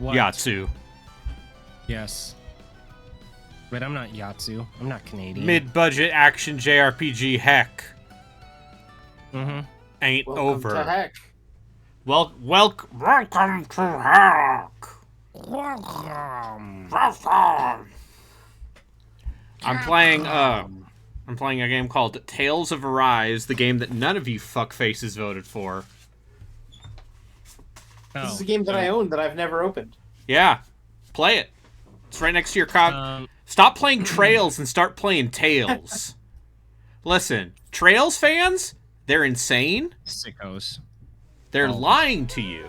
What? Yatsu. Yes. But I'm not Yatsu. I'm not Canadian. Mid-budget action JRPG heck. Mm-hmm. Ain't Welcome over. to heck. Welcome to heck. Welcome. I'm playing a game called Tales of Arise, the game that none of you fuckfaces voted for. This is a game that I own that I've never opened. Yeah. Play it. It's right next to your cog. Stop playing Trails and start playing Tales. Listen, Trails fans, they're insane. Sickos. They're lying to you.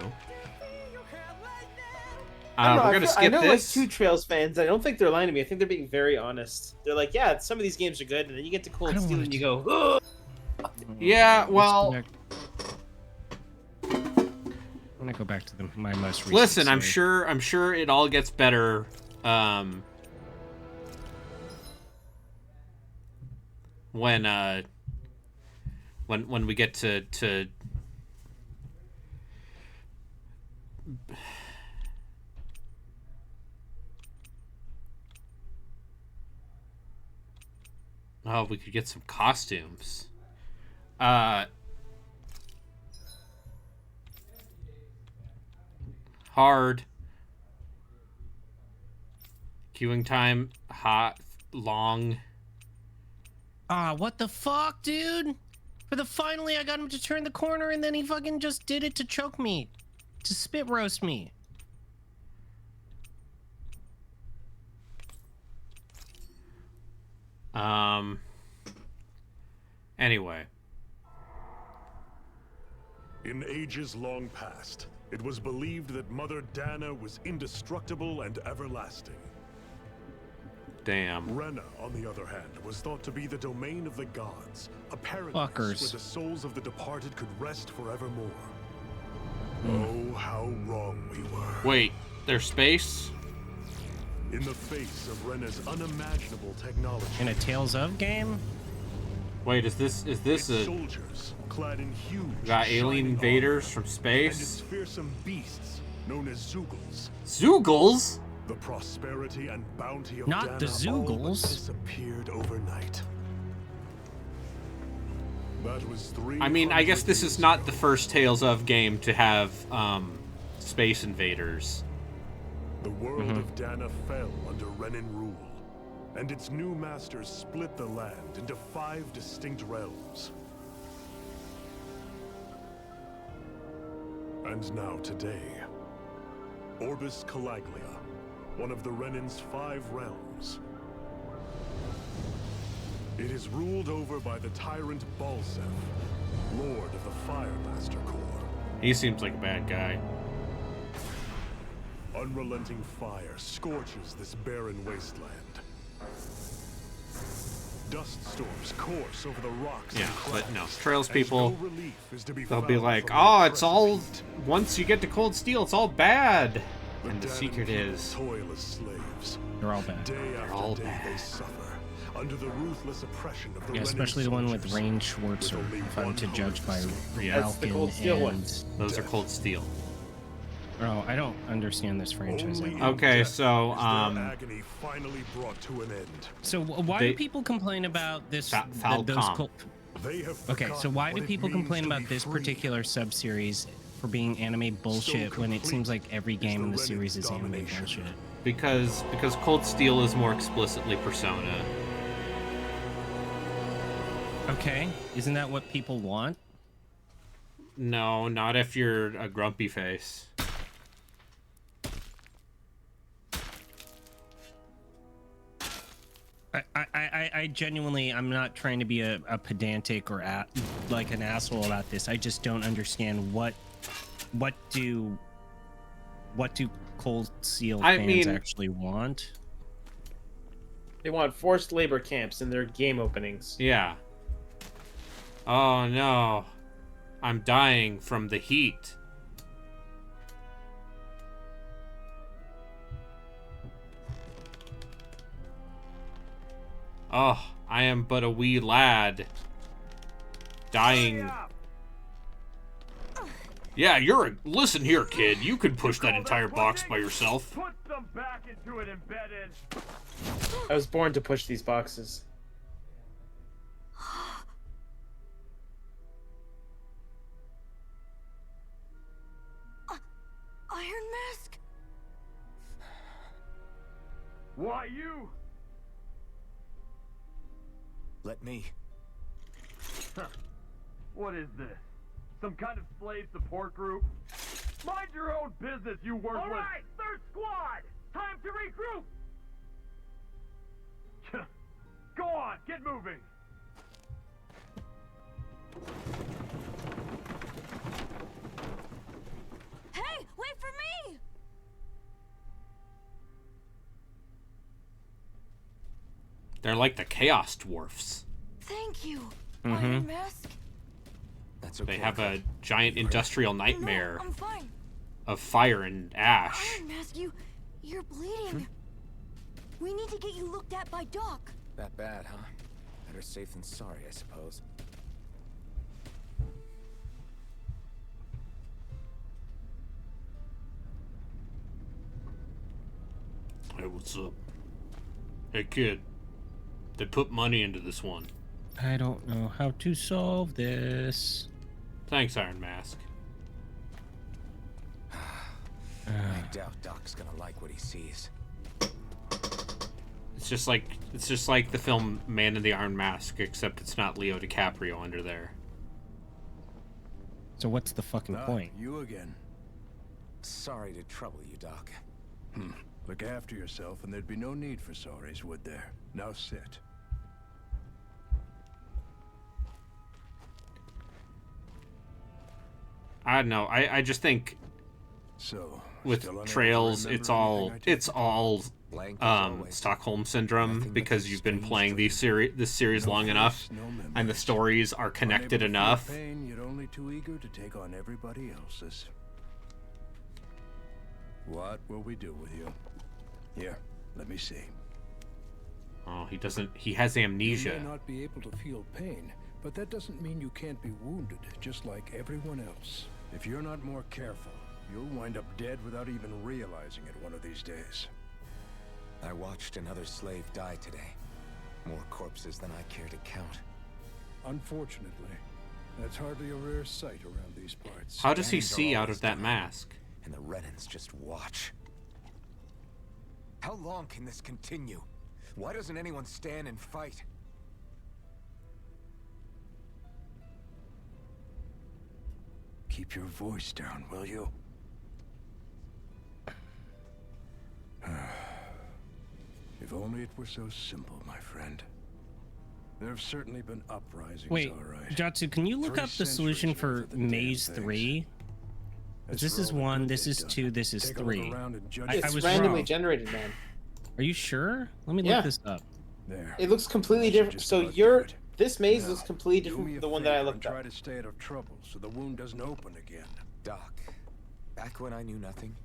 We're gonna skip this. I know this. like 2 Trails fans. I don't think they're lying to me. I think they're being very honest. They're like, yeah, some of these games are good, and then you get to Cold Steel and you go, ugh. Yeah, well, I'm gonna go back to my most recent. listen, save. I'm sure it all gets better. When we get to oh, we could get some costumes. Hard. Queuing time, hot, long. What the fuck, dude? Finally I got him to turn the corner and then he fucking just did it to choke me. To spit roast me. Anyway. In ages long past, it was believed that Mother Dana was indestructible and everlasting. Damn. Rena, on the other hand, was thought to be the domain of the gods, a paradise Fuckers. where the souls of the departed could rest forevermore. Oh, how wrong we were. Wait, there's space? In the face of Rena's unimaginable technology. In a Tales of game? Wait, is this a soldiers clad in huge got alien invaders from and its space? fearsome beasts known as Zoogles. Zoogles? The prosperity and bounty of Not Dana the all but Zoogles. disappeared overnight. That was I mean, I guess this is not the first Tales of game to have space invaders. The world of Dana fell under Renan rule, and its new masters split the land into 5 distinct realms. And now today, Orbis Calaglia, one of the Renan's 5 realms. It is ruled over by the tyrant Balsef, Lord of the Fire Master Corps. He seems like a bad guy. Unrelenting fire scorches this barren wasteland. Dust storms course over the rocks. Yeah, and but clouds, no, Trails and people, no relief is to be they'll be found like, from oh, the it's all, oppressive heat. once you get to Cold Steel, it's all bad. And the Dana secret people is, toil as slaves. They're all bad. Day after all day bad. they suffer under the ruthless oppression of the Yeah, Renan especially the one with soldiers. Rain Schwartzer, With only if I'm one to judge hope by escape. Yeah. That's the Falcon Cold Steel and... ones. those are Cold Steel. Oh, I don't understand this franchise. Only at all. Okay, death so, is their agony finally brought to an end. So why They- do people complain about this? Falcom. those cult- They have Okay, so forgotten why what do it people means complain to about be this free. particular sub-series for being anime bullshit when it seems like every game in the series is anime bullshit? because Cold Steel is more explicitly Persona. Okay, isn't that what people want? No, not if you're a grumpy face. I genuinely, I'm not trying to be a pedantic or like an asshole about this. I just don't understand what do Cold Steel fans actually want. They want forced labor camps in their game openings. Yeah. Oh no. I'm dying from the heat. Oh, I am but a wee lad. Dying. Yeah, listen here, kid. You can push that entire box by yourself. Put some back into it, embedded. I was born to push these boxes. Iron Mask? Why you? Let me. What is this? Some kind of slave support group? Mind your own business, you worthless. All right, third squad, time to regroup. Go on, get moving. Hey, wait for me! They're like the Chaos Dwarfs. Thank you, Iron Mask. That's okay. They have a giant industrial nightmare No, I'm fine. of fire and ash. Iron Mask, you're bleeding. We need to get you looked at by Doc. That bad, huh? Better safe than sorry, I suppose. Hey, what's up? Hey, kid. They put money into this one. I don't know how to solve this. Thanks, Iron Mask. I doubt Doc's gonna like what he sees. It's just like the film Man in the Iron Mask, except it's not Leo DiCaprio under there. So what's the fucking point? You again. Sorry to trouble you, Doc. Look after yourself, and there'd be no need for sorries, would there? Now sit. I don't know. I just think So, with still unable to Trails, remember it's all anything Blank as always. Stockholm syndrome Nothing because but you've been strange playing this series No long face, enough, no and the memories. stories are connected Unable to feel enough. pain, yet only too eager to take on everybody else's. What will we do with you? Here, let me see. Oh, he doesn't. He has You amnesia. may not be able to feel pain, but that doesn't mean you can't be wounded, just like everyone else. If you're not more careful, you'll wind up dead without even realizing it one of these days. I watched another slave die today. More corpses than I care to count. Unfortunately, that's hardly a rare sight around these parts. How does he Gangs are see out always of that dying, mask? And the Renans just watch. How long can this continue? Why doesn't anyone stand and fight? Keep your voice down, will you? If only it were so simple, my friend. There have certainly been uprisings, Wait, all right. Jatsu, can you look 3 up the solution centuries for worth of the damn Maze things. 3? That's This for is all the 1, good this they've is done. 2, this is Take a look 3. around and judge I It's was randomly wrong. generated, man. Are you sure? Let me Yeah. look this up. There. It looks completely That should different. just So about do your it. this maze Now, looks completely do different me from a the one that I favor looked and try up. to stay out of trouble so the wound doesn't open again. Doc, back when I knew nothing,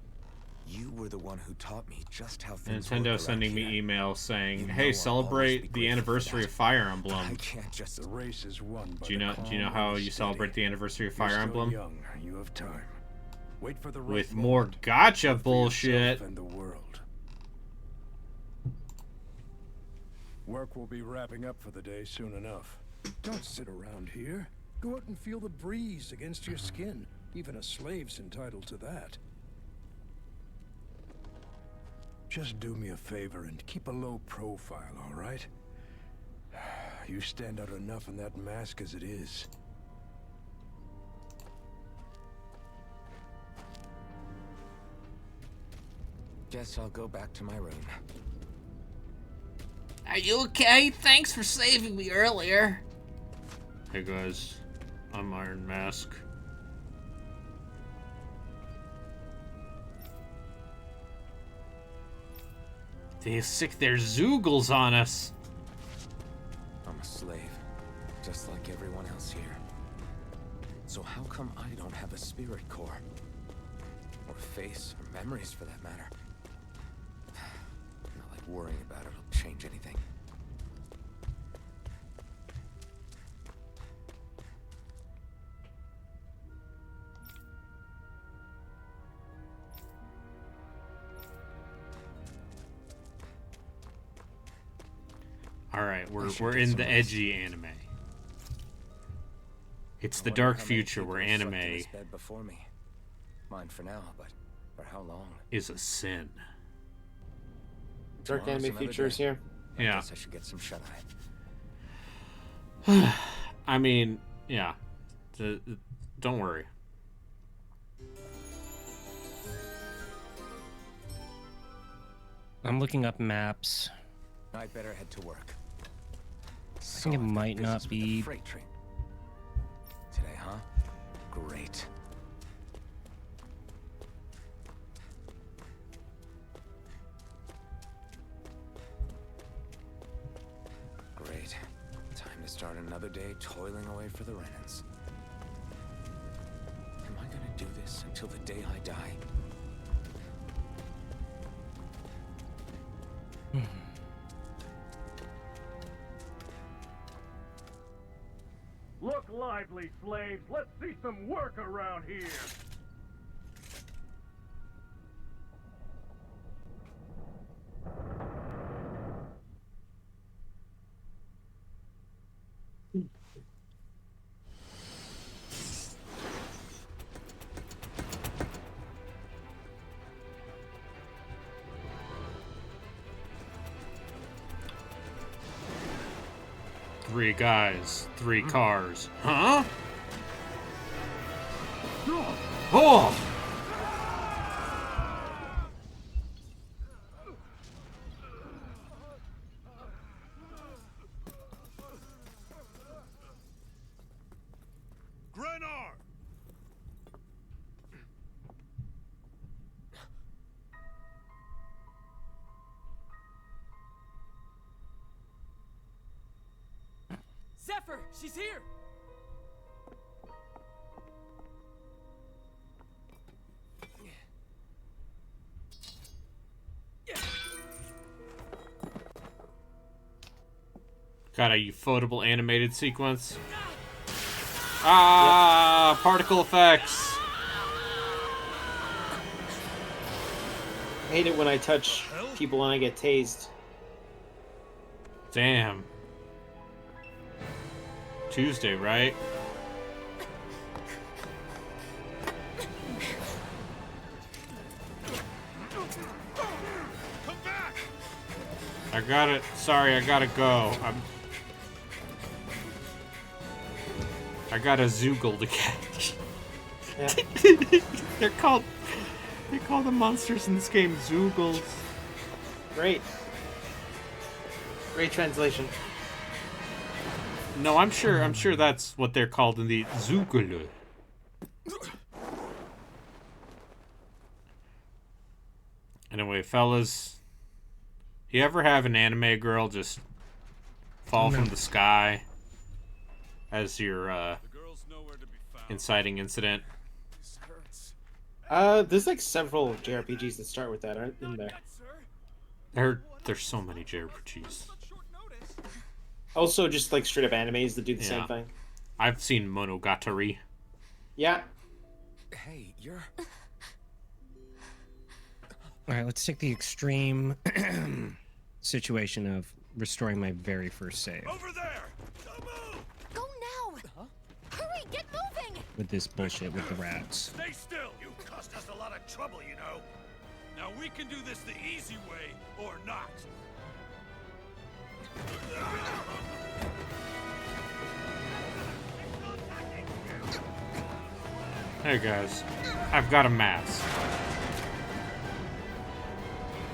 you were the one who taught me just how things work Nintendo around sending here. me emails saying, You know "Hey, I'll always be celebrate the grateful for anniversary that. of Fire But I Emblem." can't just... The race is won by Do you the know calm how and you steady. celebrate the anniversary of You're Fire still Emblem? young. You have time. Wait for the right With more moment. gotcha Live for bullshit. yourself and the world. Work will be wrapping up for the day soon enough. Don't sit around here. Go out and feel the breeze against your skin. Even a slave's entitled to that. Just do me a favor and keep a low profile, all right? You stand out enough in that mask as it is. Guess I'll go back to my room. Are you okay? Thanks for saving me earlier. Hey guys, I'm Iron Mask. They sick their zoogles on us. I'm a slave, just like everyone else here. So how come I don't have a spirit core? Or face, or memories for that matter? Not like worrying about it'll change anything. All right, we're in the edgy anime. It's the dark future where anime Bed before me. Mine for now, but for how long? is a sin. Dark Tomorrow's anime another future is day. here. I Yeah. guess I should get some shut-eye. I mean, yeah. Don't worry. I'm looking up maps. I'd better head to work. I think it might not be. Freight train. Today, huh? Great. Great. Time to start another day toiling away for the Renans. Am I gonna do this until the day I die? Look lively, slaves. Let's see some work around here. Three guys, three cars. Huh? Oh! Grenar! Zephyr, she's here! Got a ufotable animated sequence. Ah, particle effects. I hate it when I touch people and I get tased. Damn. Tuesday, right? I got it. Sorry, I gotta go. I got a Zoogle to catch. Yeah. They call the monsters in this game Zoogles. Great. Great translation. No, I'm sure that's what they're called in the Zoogle. Anyway, fellas, you ever have an anime girl just fall from the sky as your inciting incident? There's like several JRPGs that start with that, aren't there? There's so many JRPGs. Also, just like straight up animes that do the same thing. I've seen Monogatari. Yeah. Hey, you're... Alright, let's take the extreme situation of restoring my very first save. Over there! Go now! Hurry, get moving! With this bullshit with the rats. Stay still! You caused us a lot of trouble, you know. Now we can do this the easy way, or not. Hey guys, I've got a mask.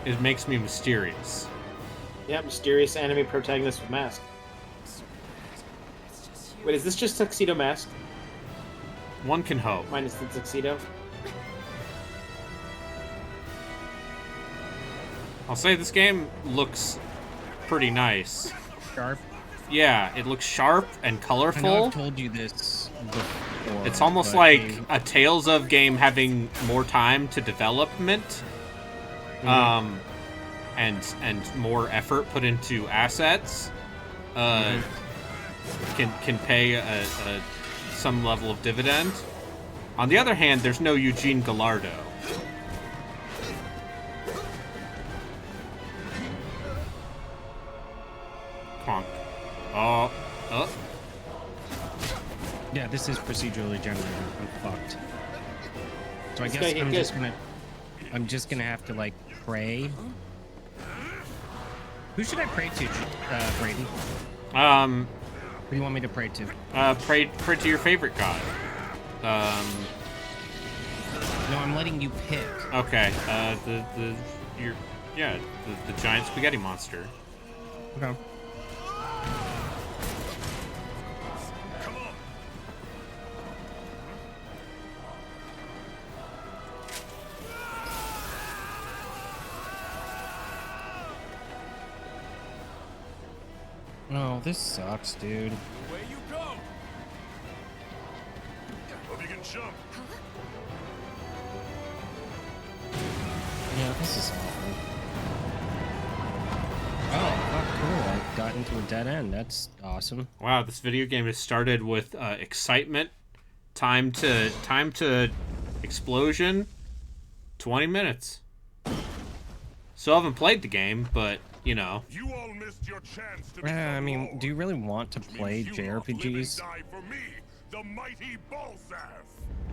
It makes me mysterious. Yeah, mysterious anime protagonist with mask. Wait, is this just tuxedo mask? One can hope. Minus the tuxedo? I'll say this game looks pretty nice. Sharp. Yeah, it looks sharp and I know colorful. I've told you this before. It's almost but like a Tales of game having more time to development, and more effort put into assets. Can pay some level of dividend. On the other hand, there's no Eugene Gallardo. Punk. Oh. Yeah, this is procedurally generated. I'm fucked. So I This guess guy hit good. I'm just gonna have to like pray. Who should I pray to, Brayden? Who do you want me to pray to? Pray to your favorite god. No, I'm letting you pick. Okay. The giant spaghetti monster. Okay. Oh, this sucks, dude. Away you go. Hope you can jump. Yeah, this is awful. Oh, fuck, cool. I got into a dead end. That's awesome. Wow, this video game has started with excitement, time to explosion, 20 minutes. Still haven't played the game, but you know. You all missed your chance to I mean, do you really want to play JRPGs? For me, the mighty Balsath.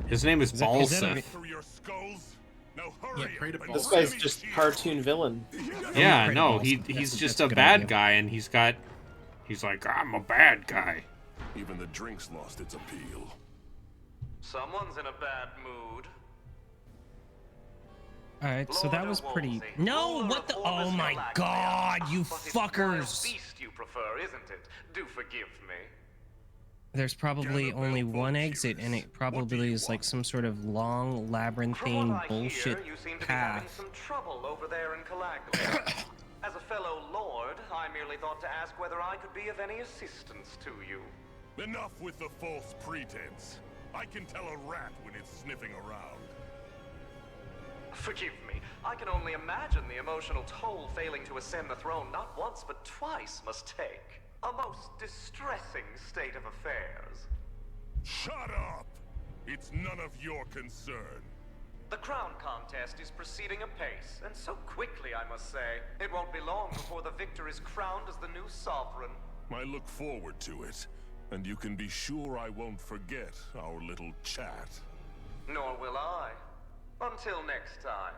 His name is Is that Balseth. Through your skulls. Now hurry. Yeah, pray to This Balsath. guy's just cartoon villain. Yeah, Pretty no, awesome. he's That's just a a good bad idea. guy, and he's like, I'm a bad guy. Even the drink's lost its appeal. Someone's in a bad mood. Alright, so that was pretty... No, what the... Oh my god, you fuckers! Beast you prefer, isn't it? Do forgive me. There's probably only one exit, and it probably is like some sort of long, From labyrinthine what I bullshit hear, you seem to be having path. some trouble over there in Calaglia. As a fellow lord, I merely thought to ask whether I could be of any assistance to you. Enough with the false pretense. I can tell a rat when it's sniffing around. Forgive me, I can only imagine the emotional toll failing to ascend the throne not once but twice must take. A most distressing state of affairs. Shut up! It's none of your concern. The crown contest is proceeding apace, and so quickly, I must say. It won't be long before the victor is crowned as the new sovereign. I look forward to it, and you can be sure I won't forget our little chat. Nor will I. Until next time.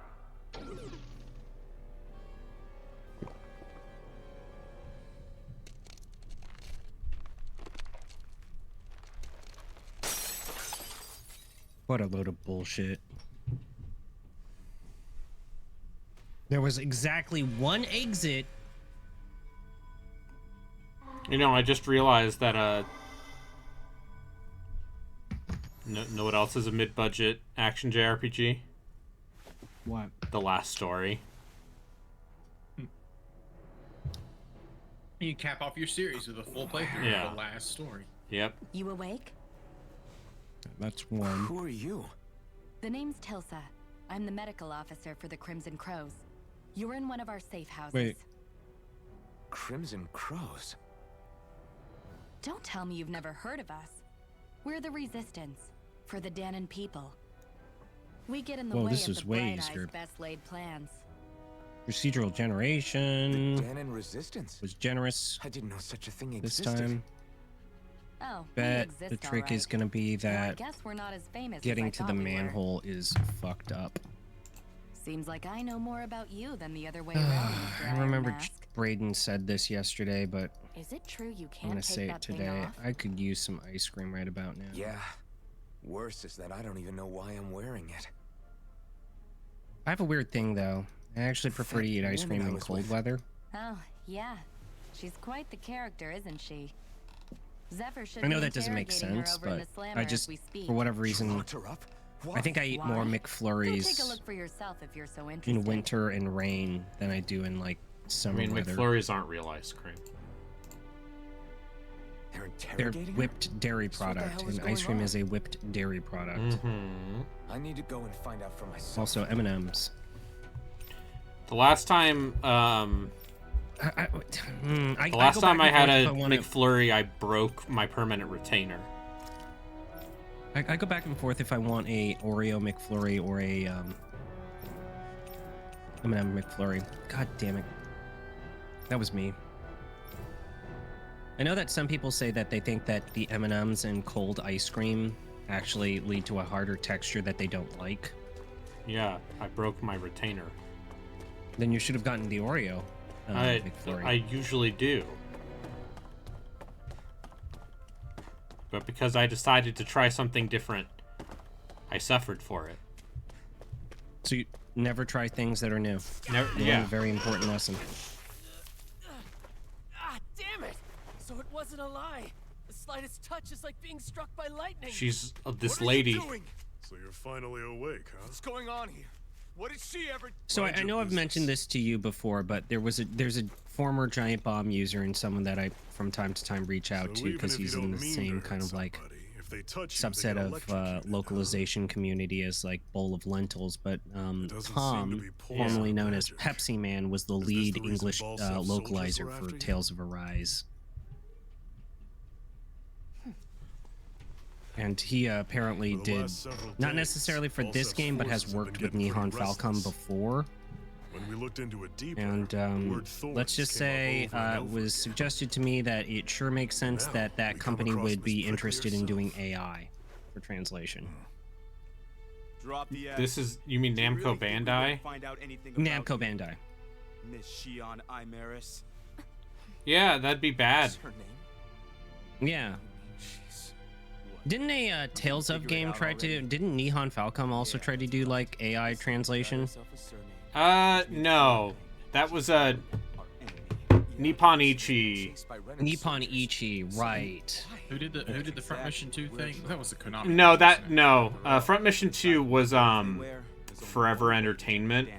What a load of bullshit. There was exactly one exit. You know, I just realized that know what else is a mid-budget action JRPG? What? The Last Story. You cap off your series with a full playthrough Yeah. of the last story. Yep. You awake? That's one. Who are you? The name's Tilsa. I'm the medical officer for the Crimson Crows. You're in one of our safe houses. Wait. Crimson Crows. Don't tell me you've never heard of us. We're the Resistance, for the Danon people. We get in the Whoa, way this of is the way Bright Eye's easier. best laid plans. Procedural generation Danon Resistance. was generous I didn't know such a thing this existed. time. Oh, Bet we exist, the trick all is right. gonna be Though I that guess we're not as famous as I getting to the thought we were. manhole is fucked up. Seems like I know more about you than the other way around. Mr. I Iron remember Mask. Braden said this yesterday, but Is it true you I'm can't gonna take say it that thing today. off? I could use some ice cream right about now. Yeah. Worse is that I don't even know why I'm wearing it. I have a weird thing though. I actually prefer to eat ice woman cream I in was cold with. weather. Oh, yeah. She's quite the character, isn't she? Zephyr should I know be that doesn't make interrogating her sense, over in but the slammer I as just, we speak. for whatever You reason, locked her up? Why? I think I eat more Why? Go take a McFlurries look for yourself if you're so interested. in winter and rain than I do in like I summer mean, weather. McFlurries aren't real ice cream. They're They're interrogating her? whipped dairy So what the product, hell is and ice going cream on? is a whipped dairy product. Mm-hmm. I need to go and find out for myself. Also M&Ms. The last time, I the last go time back I and had forth a if I wanna- McFlurry, I broke my permanent retainer. I go back and forth if I want a Oreo McFlurry or a M&M McFlurry. God damn it. That was me. I know that some people say that they think that the M&Ms and cold ice cream actually lead to a harder texture that they don't like. Yeah, I broke my retainer. Then you should have gotten the Oreo. I McFlurry. usually do. But because I decided to try something different, I suffered for it. So you never try things that are new. Never, You learn yeah. a very important lesson. Ah, damn it! So it wasn't a lie. The slightest touch is like being struck by lightning. She's this What are lady. you doing? So you're finally awake, huh? What's going on here? What did she ever? So I know I've mentioned this to you before, but there's a former Giant Bomb user and someone that I from time to time reach out to because he's in the same kind of like subset of localization community as like Bowl of Lentils. But Tom, formerly known as Pepsi Man, was the lead English localizer for Tales of Arise. And he apparently did, not necessarily for this game, but has worked with Nihon Falcom before. When we looked into it deeper, Let's just say it was suggested to me that it sure makes sense that that company would be interested in doing AI for translation. This is, you mean Namco Bandai? Namco Bandai. Miss Shion Imaris. Yeah, that'd be bad. Yeah. Didn't a Tales of game try to? Didn't Nihon Falcom also try to do like AI translation? No. That was a Nippon Ichi. Nippon Ichi, right? Who did the Front Mission 2 thing? That was a Konami. No. Front Mission 2 was Forever Entertainment.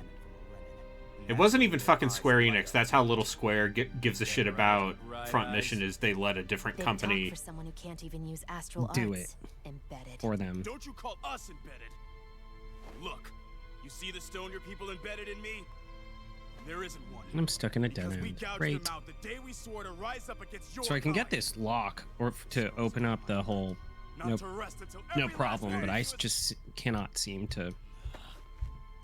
It wasn't even fucking Square Enix. That's how little Square gives a shit about Front Mission, is they let a different company for someone who can't even use astral do arts. it Embedded. for them. Don't you call us embedded? Look, you see the stone your people embedded in me? There isn't one. I'm stuck in a dead end. Great. So I can get this lock or to open up the whole. No problem. But I just cannot seem to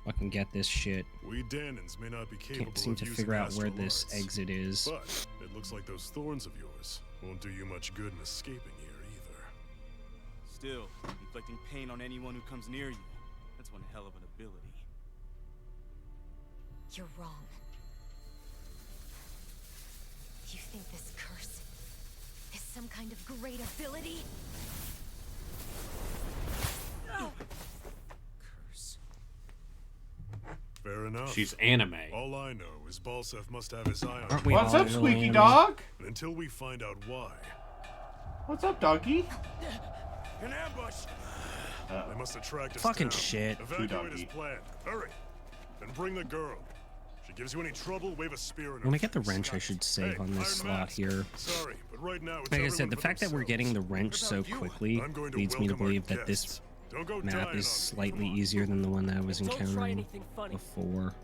fucking get this shit. We Danans may not be capable Can't seem to of figure using out where astral this arts, exit is. But it looks like those thorns of yours won't do you much good in escaping here either. Still, inflicting pain on anyone who comes near you. That's one hell of an ability. You're wrong. You think this curse is some kind of great ability? Curse. Fair enough. She's anime. All I know is Balsef must have his eye on Aren't me. we What's all up, really Squeaky anime? Dog? And until we find out why, What's up, doggy? an ambush! They must attract us Fucking down. shit. Evacuate as planned. Hurry. And bring the girl. If she gives you any trouble, wave a spear in her When I get the face. wrench, I should save Hey, on this iron slot mask. here. Sorry, but right now it's Like I everyone said, the for fact that we're themselves. getting the wrench so quickly I'm going to leads me to welcome our believe that this guests. Don't go map dying is on me. slightly Come on. easier than the one that I was Don't try encountering anything funny. before.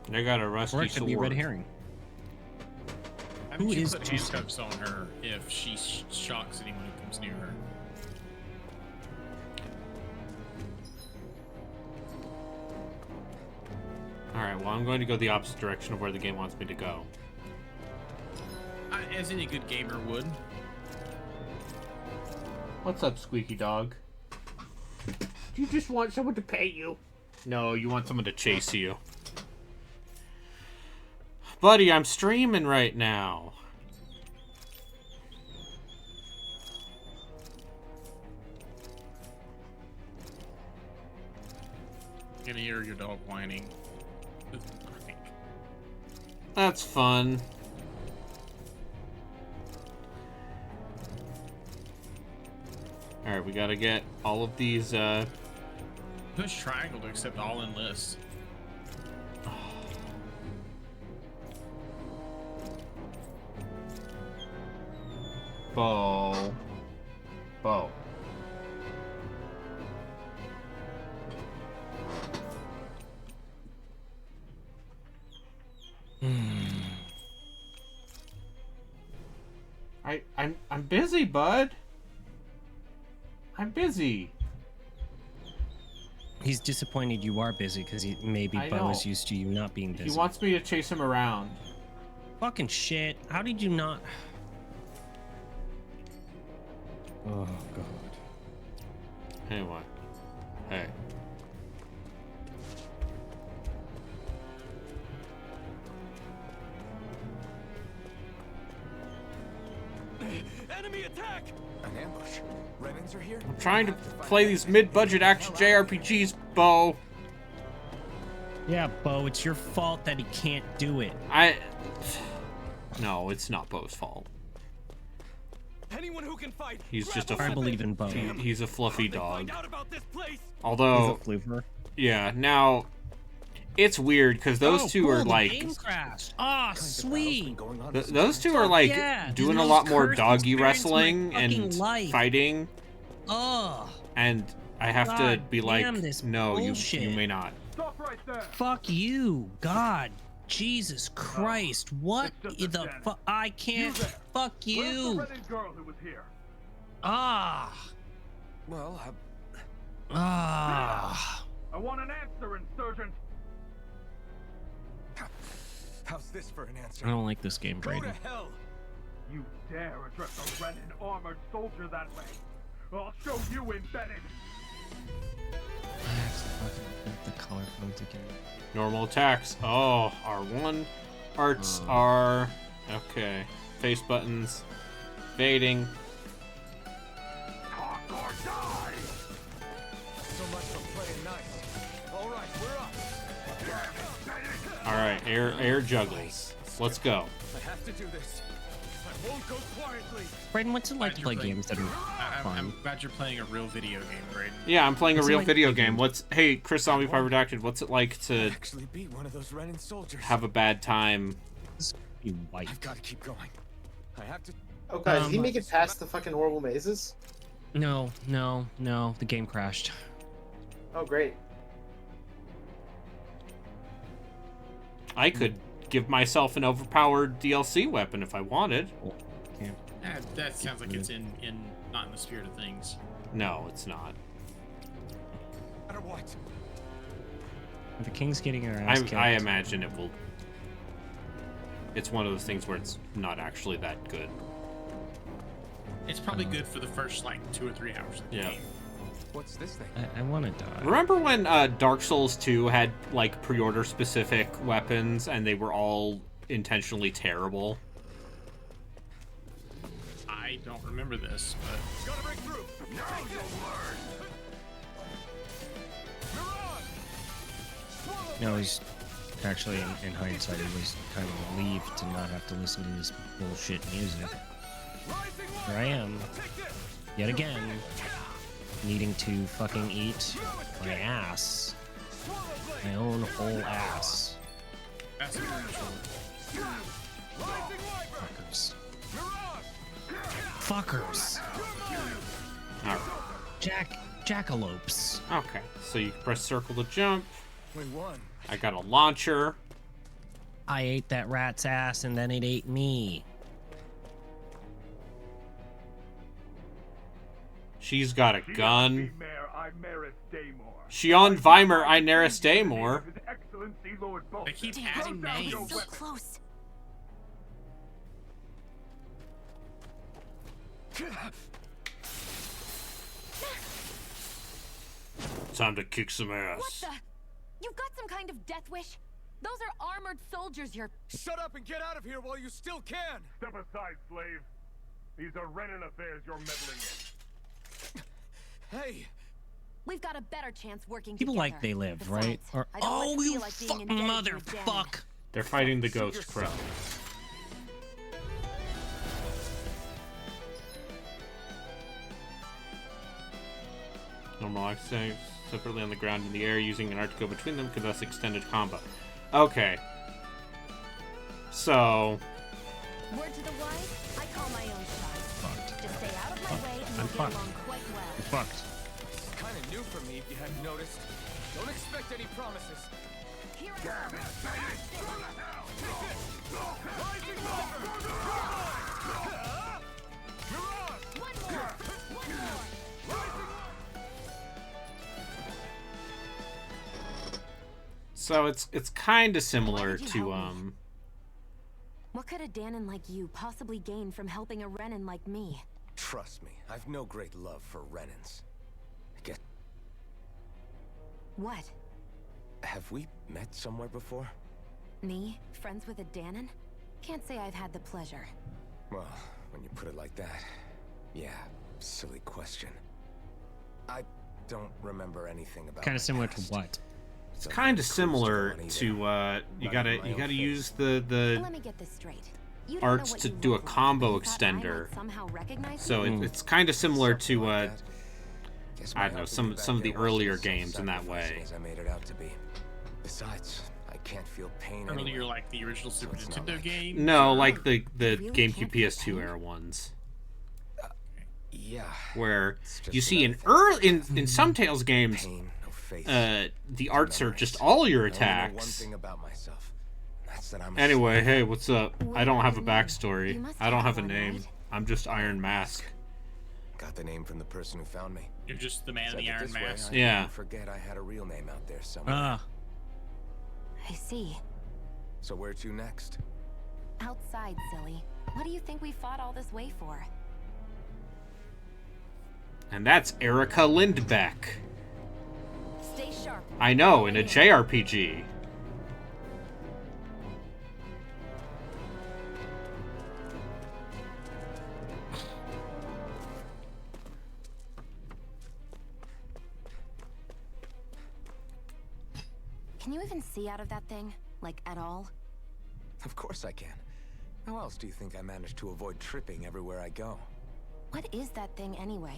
They got a rusty Or it could sword. be red herring. I Who mean, she is put Jason? handcuffs on her if she shocks anyone who comes near her. Alright, well, I'm going to go the opposite direction of where the game wants me to go. As any good gamer would. What's up, Squeaky Dog? Do you just want someone to pay you? No, you want someone to chase you. Buddy, I'm streaming right now. You can hear your dog whining. That's fun. Alright, we gotta get all of these, Push triangle to accept all in lists. Bow. Bow. I'm busy, bud. I'm busy. He's disappointed you are busy because maybe I Bo know. is used to you not being busy. He wants me to chase him around. Fucking shit. How did you not? Oh, God. Anyway. Hey. Enemy attack! An ambush. Renans are here? I'm trying to play these mid-budget action JRPGs, Bo. Yeah, Bo, it's your fault that he can't do it. No, it's not Bo's fault. Anyone who can fight. He's just a. I believe in Bo. He's a fluffy dog. Place. Although, He's a floofer. yeah, now it's weird because those two are like. Game crashed. Oh, sweet. Those two are like doing a lot more doggy wrestling my fucking and life. fighting, Oh, and I have to God be like, damn this no, you bullshit. may not. Stop right there. fuck you. God. Jesus Christ. What the fuck? I can't. Fuck Where's the you. Renin girl who was here? Ah. Well, Ah. I want an answer, insurgent. how's this for an answer? I don't like this game, Go Brady. to hell. You dare address a Renin armored soldier that way? I'll show you embedded. I have to fucking look at the color codes again. Normal attacks. Oh, R1. Arts are okay. Face buttons. Evading. Talk or die. So much for playing nice. All right, we're up. All right, air juggles. Let's go. I have to do this. I won't go quietly. Braden, what's it like to play games that are fun? I'm glad you're playing a real video game, Braden. Yeah, I'm playing a What's it real like video to play game. Hey, Chris Zombie 5 Redacted, what's it like to Actually beat one of those Renin soldiers. have a bad time? You white. I've got to keep going. I have to. Oh god, did he make it past the fucking horrible mazes? No. The game crashed. Oh great. I could give myself an overpowered DLC weapon if I wanted. That sounds like it's in not in the spirit of things. No, it's not. No matter what. The king's getting her ass kicked. I imagine it will. It's one of those things where it's not actually that good. It's probably good for the first like 2 or 3 hours of the game. What's this thing? I want to die. Remember when Dark Souls 2 had like pre-order specific weapons and they were all intentionally terrible? I don't remember this, but Gotta break through. Now you'll learn. No, he's actually, in hindsight, he was kind of relieved to not have to listen to this bullshit music. Here I am, yet again, needing to fucking eat my ass. My own whole ass. that's a control. Fuckers. Fuckers. Alright. Jackalopes. Okay, so you press circle to jump. We won. I got a launcher. I ate that rat's ass and then it ate me. She's got a gun. Shion Weimer, I Neris Daymore. They keep Damn, adding names. so close. Time to kick some ass. What the? You've got some kind of death wish? Those are armored soldiers you're... Shut up and get out of here while you still can. Step aside, slave. These are Renin affairs you're meddling in. Hey. We've got a better chance working People together. like they live, Besides, right? Or, I don't oh, like to you feel like being fucking indebted to a den. motherfuck. They're fighting the Ghost Crow. Normal access separately on the ground in the air using an art to go between them, thus extended combo. Okay. So. Word to the wise, I call my own shot. Fucked. Just stay out of my way and I'm we'll get fucked. along quite well. You're fucked. This is kind of new for me, if you hadn't noticed. Don't expect any promises. Here I come. One more. So it's kind of similar to What could a Danon like you possibly gain from helping a Renan like me? Trust me, I've no great love for Renans. Get. What? Have we met somewhere before? Me? Friends with a Danon? Can't say I've had the pleasure. Well, when you put it like that, yeah, silly question. I don't remember anything about. Kind of similar to what? It's kind of similar to you gotta use the Let me get this straight. arts to do a combo extender. So it's kind of similar to I don't know, some of the earlier games in that way. I made it out to be. Besides, I can't feel pain Earlier, anywhere. like the original Super Nintendo game. No, like the GameCube PS2 era ones. Yeah. Where you see in some Tales games, the arts are just all your attacks. Anyway, hey, what's up? I don't have a backstory. I don't have a name. I'm just Iron Mask. Got the name from the person who found me. You're just the man in the Iron Mask. Yeah. Forget I had a real name out there somewhere. I see. So where to next? Outside, silly. What do you think we fought all this way for? And that's Erica Lindbeck. Stay sharp. I know, in a JRPG. Can you even see out of that thing? Like, at all? Of course I can. How else do you think I managed to avoid tripping everywhere I go? What is that thing anyway?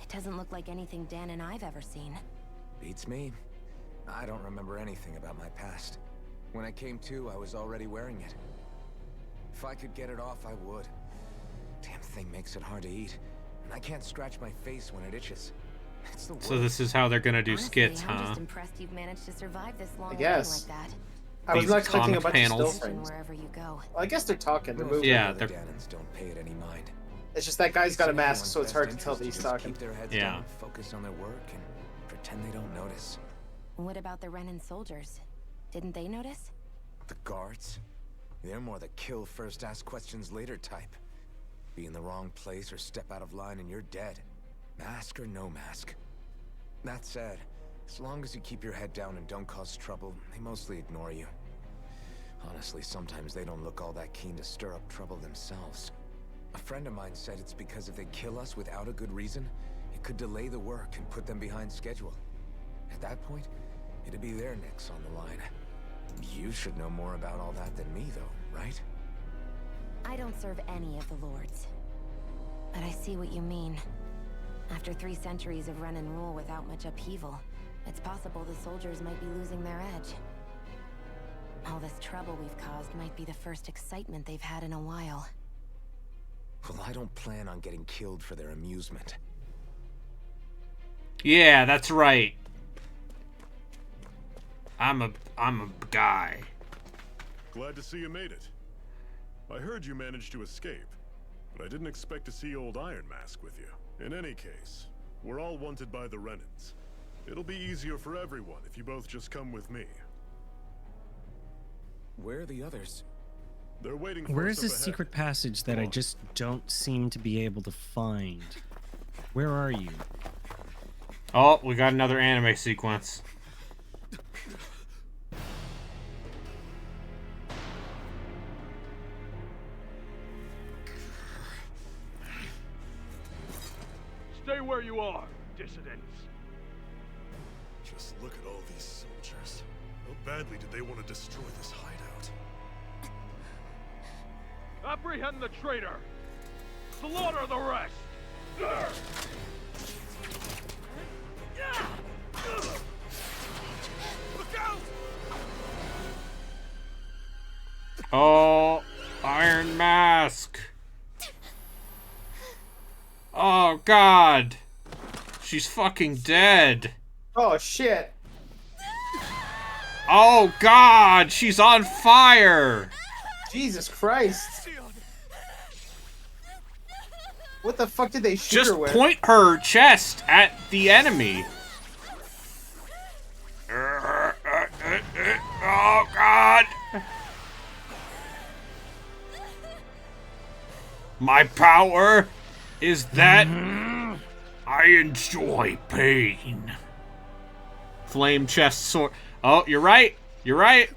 It doesn't look like anything Dan and I've ever seen. Beats me. I don't remember anything about my past. When I came to, I was already wearing it. If I could get it off, I would. Damn thing makes it hard to eat. And I can't scratch my face when it itches. It's the worst. So this is how they're gonna do Honestly, skits, I'm huh? just impressed you've managed to survive this long I guess. like that. I was These not expecting a comic bunch panels. of still frames. Wherever you go. Well, I guess they're talking. They're moving. Yeah, The they're Danons don't pay it any mind. It's just that guy's got a mask, Everyone's so it's hard to best tell that interest he's is talking. Keep their heads Yeah. down, focus on their work, and pretend they don't notice. What about the Renan soldiers? Didn't they notice? The guards? They're more the kill first, ask questions later type. Be in the wrong place or step out of line and you're dead. Mask or no mask. That said, as long as you keep your head down and don't cause trouble, they mostly ignore you. Honestly, sometimes they don't look all that keen to stir up trouble themselves. A friend of mine said it's because if they kill us without a good reason, it could delay the work and put them behind schedule. At that point, it'd be their necks on the line. You should know more about all that than me, though, right? I don't serve any of the lords. But I see what you mean. After 3 centuries of Renan rule without much upheaval, it's possible the soldiers might be losing their edge. All this trouble we've caused might be the first excitement they've had in a while. Well, I don't plan on getting killed for their amusement. Yeah, that's right. I'm a guy. Glad to see you made it. I heard you managed to escape, but I didn't expect to see old Iron Mask with you. In any case, we're all wanted by the Renans. It'll be easier for everyone if you both just come with me. Where are the others? They're waiting for Where us is this up ahead. secret passage that I just don't seem to be able to find? Where are you? Oh, we got another anime sequence. Stay where you are, dissidents. Just look at all these soldiers. How badly did they want to destroy this hideout? Apprehend the traitor. Slaughter the rest. Look out! Oh, Iron Mask. Oh, God. She's fucking dead. Oh, shit. Oh, God. She's on fire. Jesus Christ. What the fuck did they shoot Just her with? point her chest at the enemy. My power is that I enjoy pain. Flame chest sword. Oh, you're right. You're right.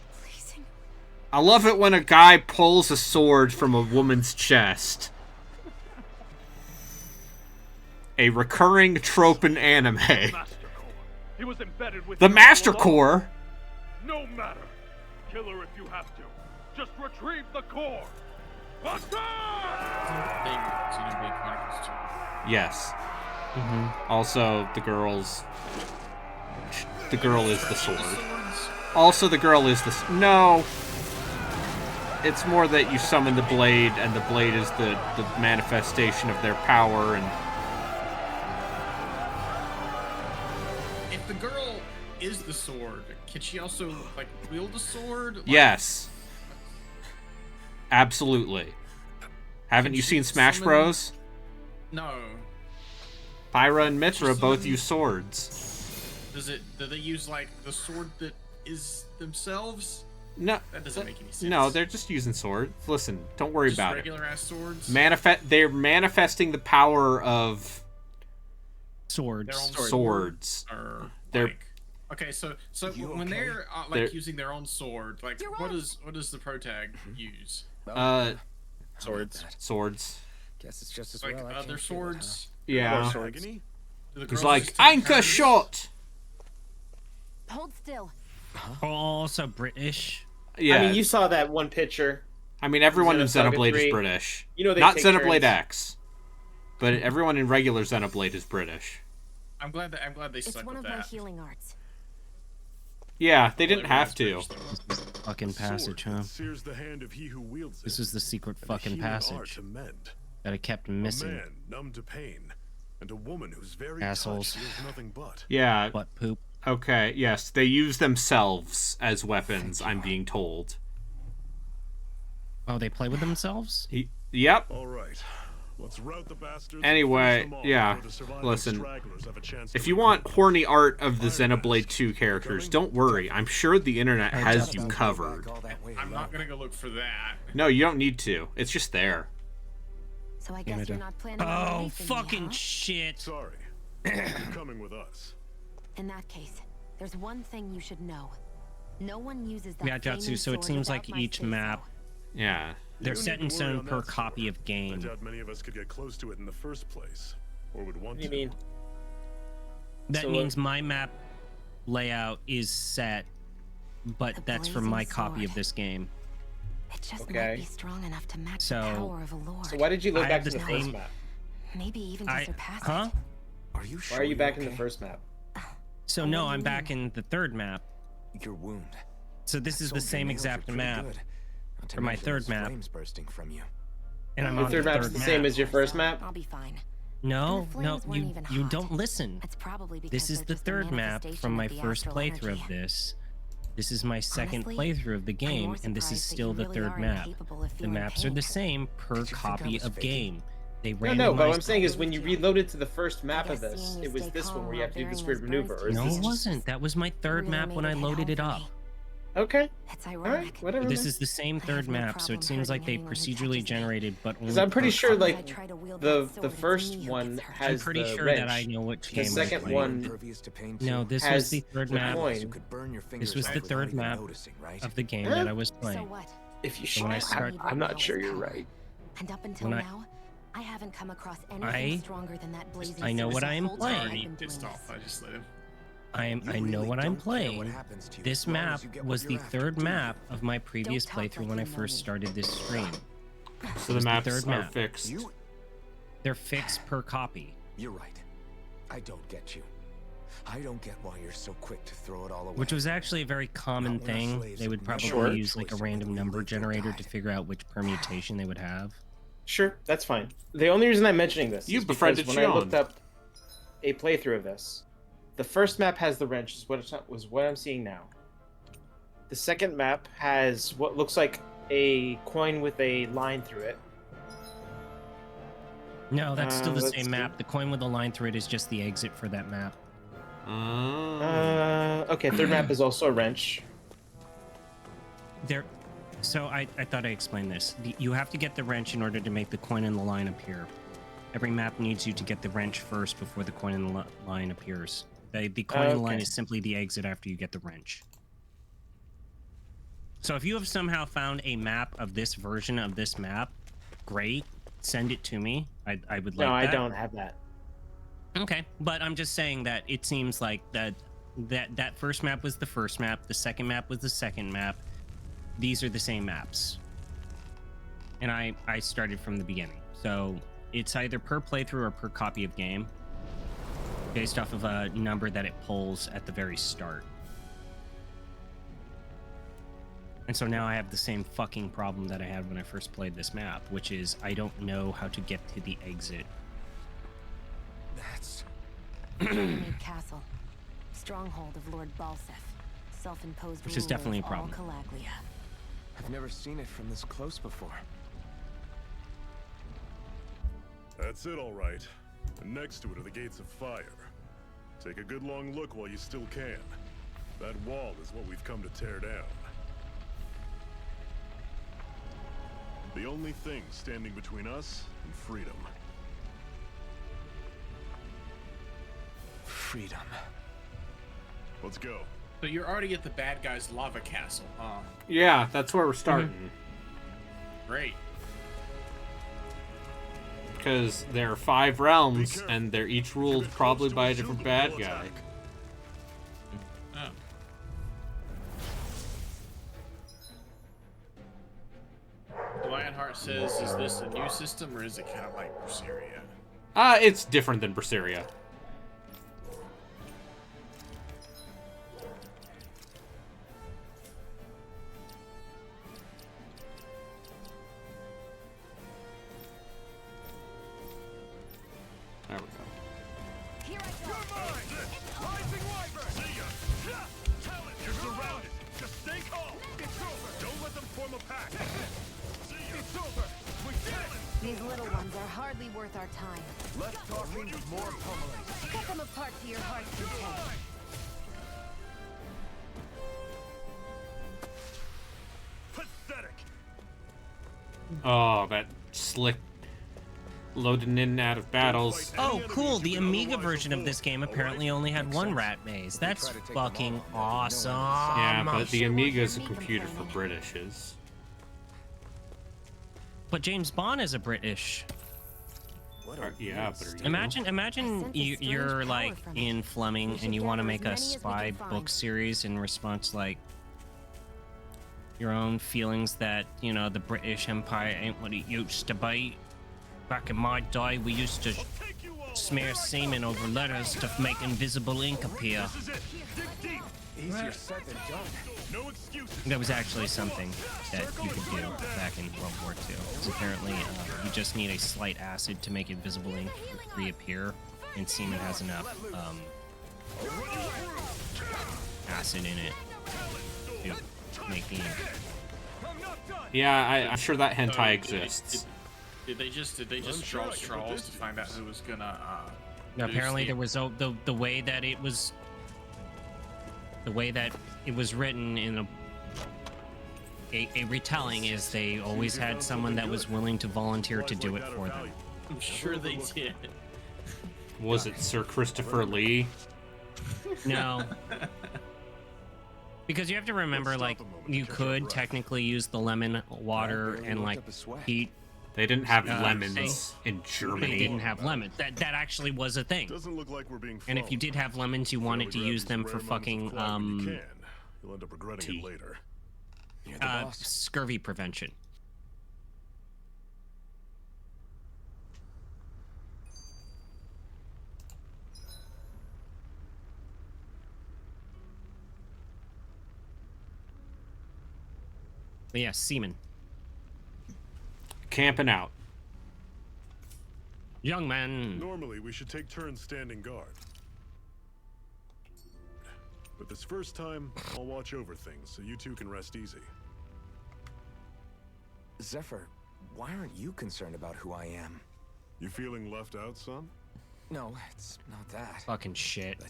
I love it when a guy pulls a sword from a woman's chest. A recurring trope in anime. He was embedded with The Master Core. No matter. Kill her if you have to. Just retrieve the core. Yes. Also, the girl is the sword. Also, the girl is the... No. It's more that you summon the blade, and the blade is the manifestation of their power, and... If the girl is the sword, can she also, like, wield a sword? Like, Yes. Absolutely. Haven't you seen Smash Bros? No. Pyra and Mithra both use swords. Do they use, like, the sword that is themselves? No. That doesn't make any sense. No, they're just using swords. Listen, don't worry Just about regular ass swords? They're manifesting the power of swords. Their own swords. Or, They're like, okay, so when they're using their own sword, like what does the protag use? Swords. Swords. Guess it's just as Like well. other swords. Yeah. Swords. He's like, Anchor shot! Hold still. Also British. Yeah. I mean, you saw that one picture. I mean, everyone in Xenosaga Xenoblade 3. is British. You know they Not take Xenoblade turns. X. But everyone in regular Xenoblade is British. I'm glad they It's stuck one with of my that. healing arts. Yeah, they didn't have to. Fucking passage, huh? Sears the hand of he who wields it. This is the secret and a fucking healing art passage to mend. that I kept A missing. man numb to pain, and a woman whose very Assholes. touch feels nothing but. Yeah. Butt poop. Okay, yes, they use themselves as weapons, I'm being told. Oh, they play with themselves? Yep. All right. Let's rout the bastards. Anyway, and finish them off yeah. before the surviving Listen, stragglers have a chance to if you regroup. want horny art of the Xenoblade 2 characters, don't worry. I'm sure the internet has you covered. I'm not gonna go look for that. No, you don't need to. It's just there. So I guess you're not planning on Oh, releasing me, fucking huh? shit. Sorry. You're coming with us. In that case, there's one thing you should know. No one uses that Yeah, Jatsu, flaming so it sword seems without like my each say-so. map, Yeah. they're You set need in to worry stone on per that copy score. of I game. doubt many of us could get close to it in the first place, or would want What do you to. mean? That So, means my map layout is set, but The that's from my blazing copy of sword. this game. It just Okay. might be strong enough to match So- the power of a lord. So why did you look I back have to the the first same- map? Maybe even to surpass Huh? Are you sure? Why are you back you're in the okay? first map? So And no, what do I'm you back mean? in the third map. Your wound. So this is the Soldier same nails are exact pretty map, good. Not to for my mention third those map. flames bursting from you. and I'm The on third the map's third the map. same as your first map? I'll be fine. No, And the no, flames weren't you even you hot. don't listen. It's probably because This is they're the just third map manifestation from my of the first astral playthrough energy. of this. This is my second Honestly, playthrough of the I'm game, more and this is surprised that still you the really third are map. incapable of The feeling maps are pain. the same per Did you think I copy was of faking? game. They No, randomized. no, but what I'm it. saying is when you reloaded to the first map of guess this, seeing it you was stay this one calm where you have to do while this bearing weird those maneuver. burns Or is No, this it just... wasn't. That was my third really map when I made it hit loaded it home up. for me. Okay. It's All ironic. right. Whatever. This man. is the same I have third no map, so it problem seems like hurting they anyone who procedurally touches me. generated, but only. Because I'm pretty per sure, copy. like, I try to wield the that sword, it's first me who one gets hurt. I'm has pretty the sure wrench. that I know which The game. second I'm playing. one Impervious to pain No, too? this has was the third the map coin. You could burn your fingers was off the without third even map noticing, right? of the game Huh? that I was So playing. what? If you So when I start- I'm not sure you're right. And up until When I- now, I haven't come across I- anything stronger than that blazing I know sword what the I am whole time playing. I've He been pissed doing off. this. I just let him. You I know really what I'm don't care playing. what happens to you This as long as map you get was what the you're after, third do you? map of my previous talk like playthrough when you I know first me. started this stream. So the was the maps third are map. fixed. You, They're fixed per copy. you're right. I don't get you. I don't get why you're so quick to throw it all away. Which was actually a very common Not when our thing. slaves They would have probably never had a use like a choice in random whether we number lived or generator to died. figure out which permutation they would have. Sure, that's fine. The only reason I'm mentioning this You is because befriended when I looked Sean. up a playthrough of this, the first map has the wrench, is what I'm seeing now. The second map has what looks like a coin with a line through it. No, that's still the let's same see. map. The coin with the line through it is just the exit for that map. Oh. Okay, third map is also a wrench. They're So I thought I explained this. You have to get the wrench in order to make the coin in the line appear. Every map needs you to get the wrench first before the coin in the line appears. The coin in the line is simply the exit after you get the wrench. So if you have somehow found a map of this version of this map, great. Send it to me. I would like that. No, I don't have that. Okay, but I'm just saying that it seems like that first map was the first map, the second map was the second map. These are the same maps. And I started from the beginning. So it's either per playthrough or per copy of game, based off of a number that it pulls at the very start. And so now I have the same fucking problem that I had when I first played this map, which is I don't know how to get to the exit. That's... Castle. Stronghold of Lord Balsef. Self-imposed Which is definitely a problem. I've never seen it from this close before. That's it, all right. And next to it are the gates of fire. Take a good long look while you still can. That wall is what we've come to tear down. The only thing standing between us and freedom. Freedom. Let's go. So you're already at the bad guy's lava castle, huh? Yeah, that's where we're starting. Great. Because there are 5 realms, and they're each ruled probably by a different bad guy. Oh. Lionheart says, is this a new system, or is it kind of like Berseria? It's different than Berseria. There we go. Here I go. Rising Wyvern! See ya! You're surrounded! Just stay calm! It's over! Don't let them form a pack! It's over! We did it! These little ones are hardly worth our time. Less talking, more pummeling. Cut them apart to your heart's content. Pathetic! Oh, that slick loading in and out of battles. Oh, cool. The Amiga version of this game apparently only had one rat maze. That's fucking awesome. Yeah, but the Amiga is a computer for Britishes. But James Bond is a British. Yeah, but are you? Imagine you're like in Fleming and you want to make a spy book series in response to like your own feelings that, you know, the British Empire ain't what it used to be. Back in my day, we used to smear semen over letters to make invisible ink appear. Easier said than done. No excuses. That was actually something that you could do back in World War II. Because apparently, you just need a slight acid to make invisible ink reappear, and semen has enough acid in it to make the ink. Yeah, I'm sure that hentai exists. Did they just draw straws to find out who was gonna? No, apparently there was the way that it was written in a retelling is they always had someone that was willing to volunteer to do it for them. I'm sure they did. Was it Sir Christopher Lee? No. Because you have to remember, like, you could technically use the lemon water and like heat. They didn't have lemons in Germany. They didn't have lemons. That actually was a thing. Doesn't look like we're being And if you did have lemons, you wanted to use them for fucking You'll end up regretting it later. scurvy prevention. But yeah, semen. Camping out. Young man. Normally, we should take turns standing guard. But this first time, I'll watch over things so you two can rest easy. Zephyr, why aren't you concerned about who I am? You feeling left out, son? No, it's not that. Fucking shit. But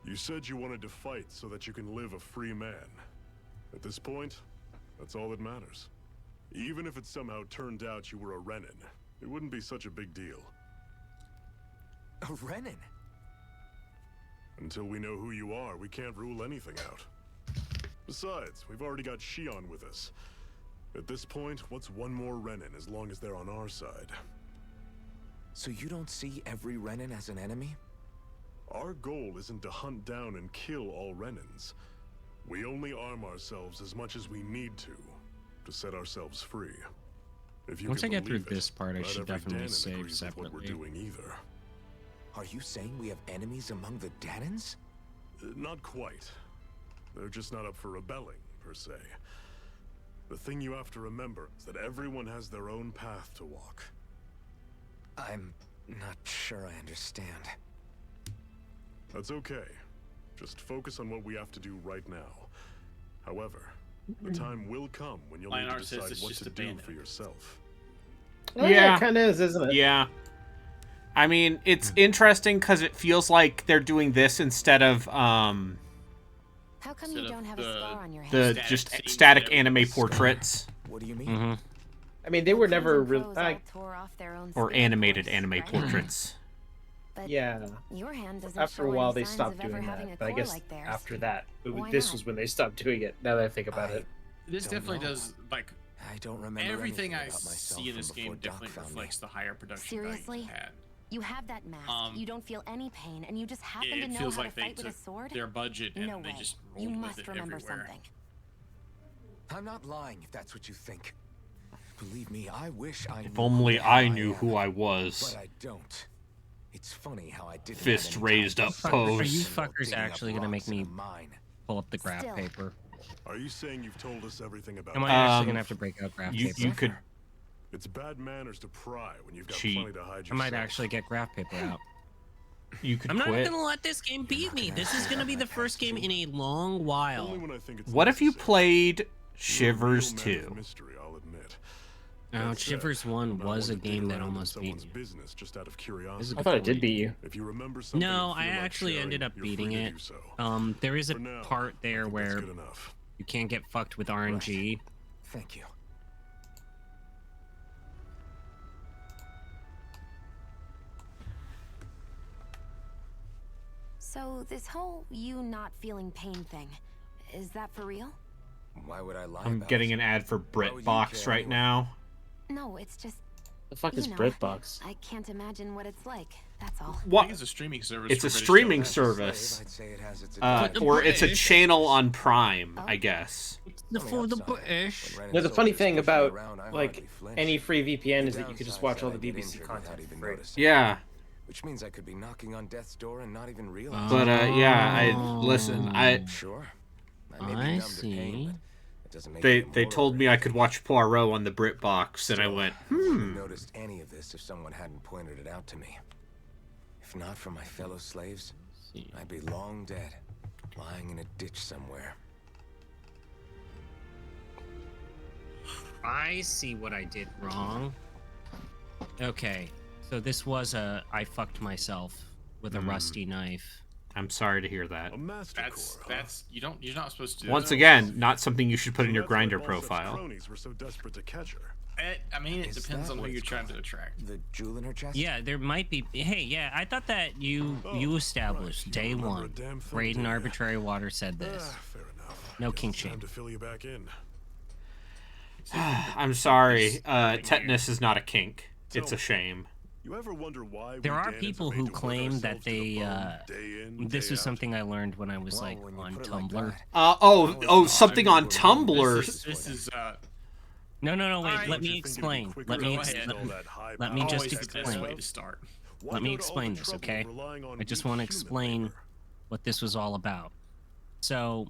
You said you wanted to fight so that you can live a free man. At this point, That's all that matters. Even if it somehow turned out you were a Renin, it wouldn't be such a big deal. A Renin? Until we know who you are, we can't rule anything out. Besides, we've already got Shion with us. At this point, what's one more Renin as long as they're on our side? So you don't see every Renin as an enemy? Our goal isn't to hunt down and kill all Renins. We only arm ourselves as much as we need to set ourselves free. If you Once I can get through believe it, this part, I not should every definitely Danon save agrees with what we're separately. doing either. Are you saying we have enemies among the Danons? Not quite. They're just not up for rebelling, per se. The thing you have to remember is that everyone has their own path to walk. I'm not sure I understand. That's okay. Just focus on what we have to do right now. However, the time will come when you'll need to decide what to do for yourself. Oh, yeah, it kind of is, isn't it? Yeah. I mean, it's interesting because it feels like they're doing this instead of How come you don't have a scar on your head? the just static anime portraits. What do you mean? Mm-hmm. I mean, they were never really Or animated anime portraits. But yeah. Your hand doesn't After a show while, any they signs stopped of ever doing having that. a But I core guess like theirs. after that, Why this not? was when they stopped doing it. Now that I think about it. This Don't definitely know. does, like, I don't remember everything I anything about myself see in this from game before Doc definitely found me. reflects the higher production value Seriously? it had. You have that mask. You don't feel any pain, and you just happen to It know feels how like to they fight with a took sword? their budget and No they way. just You rolled with must it remember everywhere. something. I'm not lying if that's what you think. Believe me, I wish I If knew only who the hell I knew am, who I was. But I don't. It's funny how I didn't Fist have any raised time up to pose. Are you focus while fuckers digging up actually gonna make rocks in me a mine. pull up the graph Still. paper? Are you saying you've told us everything about Am I it? actually gonna have to break out graph paper? You could. It's bad manners to pry when you've got Cheat. plenty to hide yourself. I might actually get graph paper out. You could I'm not quit. gonna let this game beat me. This is gonna be the first game in a long Only while. when I think it's What if you necessary. played You're a Shivers real man of 2? mystery, I'll admit. Oh, That said, Shivers 1 I'm not was a one to dig game that around in almost beat someone's me. business just out of This is curiosity. a I thought it good did one. beat you. If you remember something No, and I feel like actually sharing, ended up you're free beating to it. do so. There is a For now, part I there think that's where good enough. you can't get fucked with RNG. Thank you. So this whole you not feeling pain thing, is that for real? Why would I lie I'm about getting it? an ad for Why would you BritBox care right anyway? now. No, it's just The fuck you is know, BritBox? I can't imagine what it's like. That's all. I What? think it's a streaming service. It's for a British streaming television. service. I'd say it has its Or it's a British. channel on Prime, I Oh. guess. For the British. No, the funny thing about like any free VPN is that you could just watch all the BBC content for free. Yeah. Which means I could be knocking on death's door and not even realize. But yeah, listen, Sure. I I may be numb to pain, see. but it doesn't make they it they immoral told or me I anything. could watch Poirot on the BritBox, and I went, I wouldn't have noticed any of this if someone hadn't pointed it out to me. If not for my fellow slaves, I'd be long dead, lying in a ditch somewhere. I see what I did wrong. Okay, so this was a I fucked myself with a rusty knife. I'm sorry to hear that. A master core, huh? That's you're not supposed to do Once that. again, not something you should put in So your that's why grinder Balsef's profile. cronies were so desperate to catch her. I mean, it Is depends that on who what you're it's trying to called? attract. The jewel in her chest? Yeah, there might be. Hey, yeah, I thought that you Oh, established right, you day remember a one. damn thing, Braden do ya? Arbitrary Water said this. Fair enough. No Guess kink it's shame. Time to fill you back in. I'm sorry. Tetanus is not a kink. It's a shame. You ever wonder why There we are Danons people made who to work claim that ourselves to the they. bone, day in, This day is out? something I learned when I was Well, like when you on put it like Tumblr. that. Something on Tumblr. This is No, wait. Alright. let Don't me you think it'd be explain. quicker Let me Go to ahead. use all that high let me power just always the best explain. way to start. Why Let me go to all the explain this, trouble of okay? relying on I just weak want to human explain labor? what this was all about. So,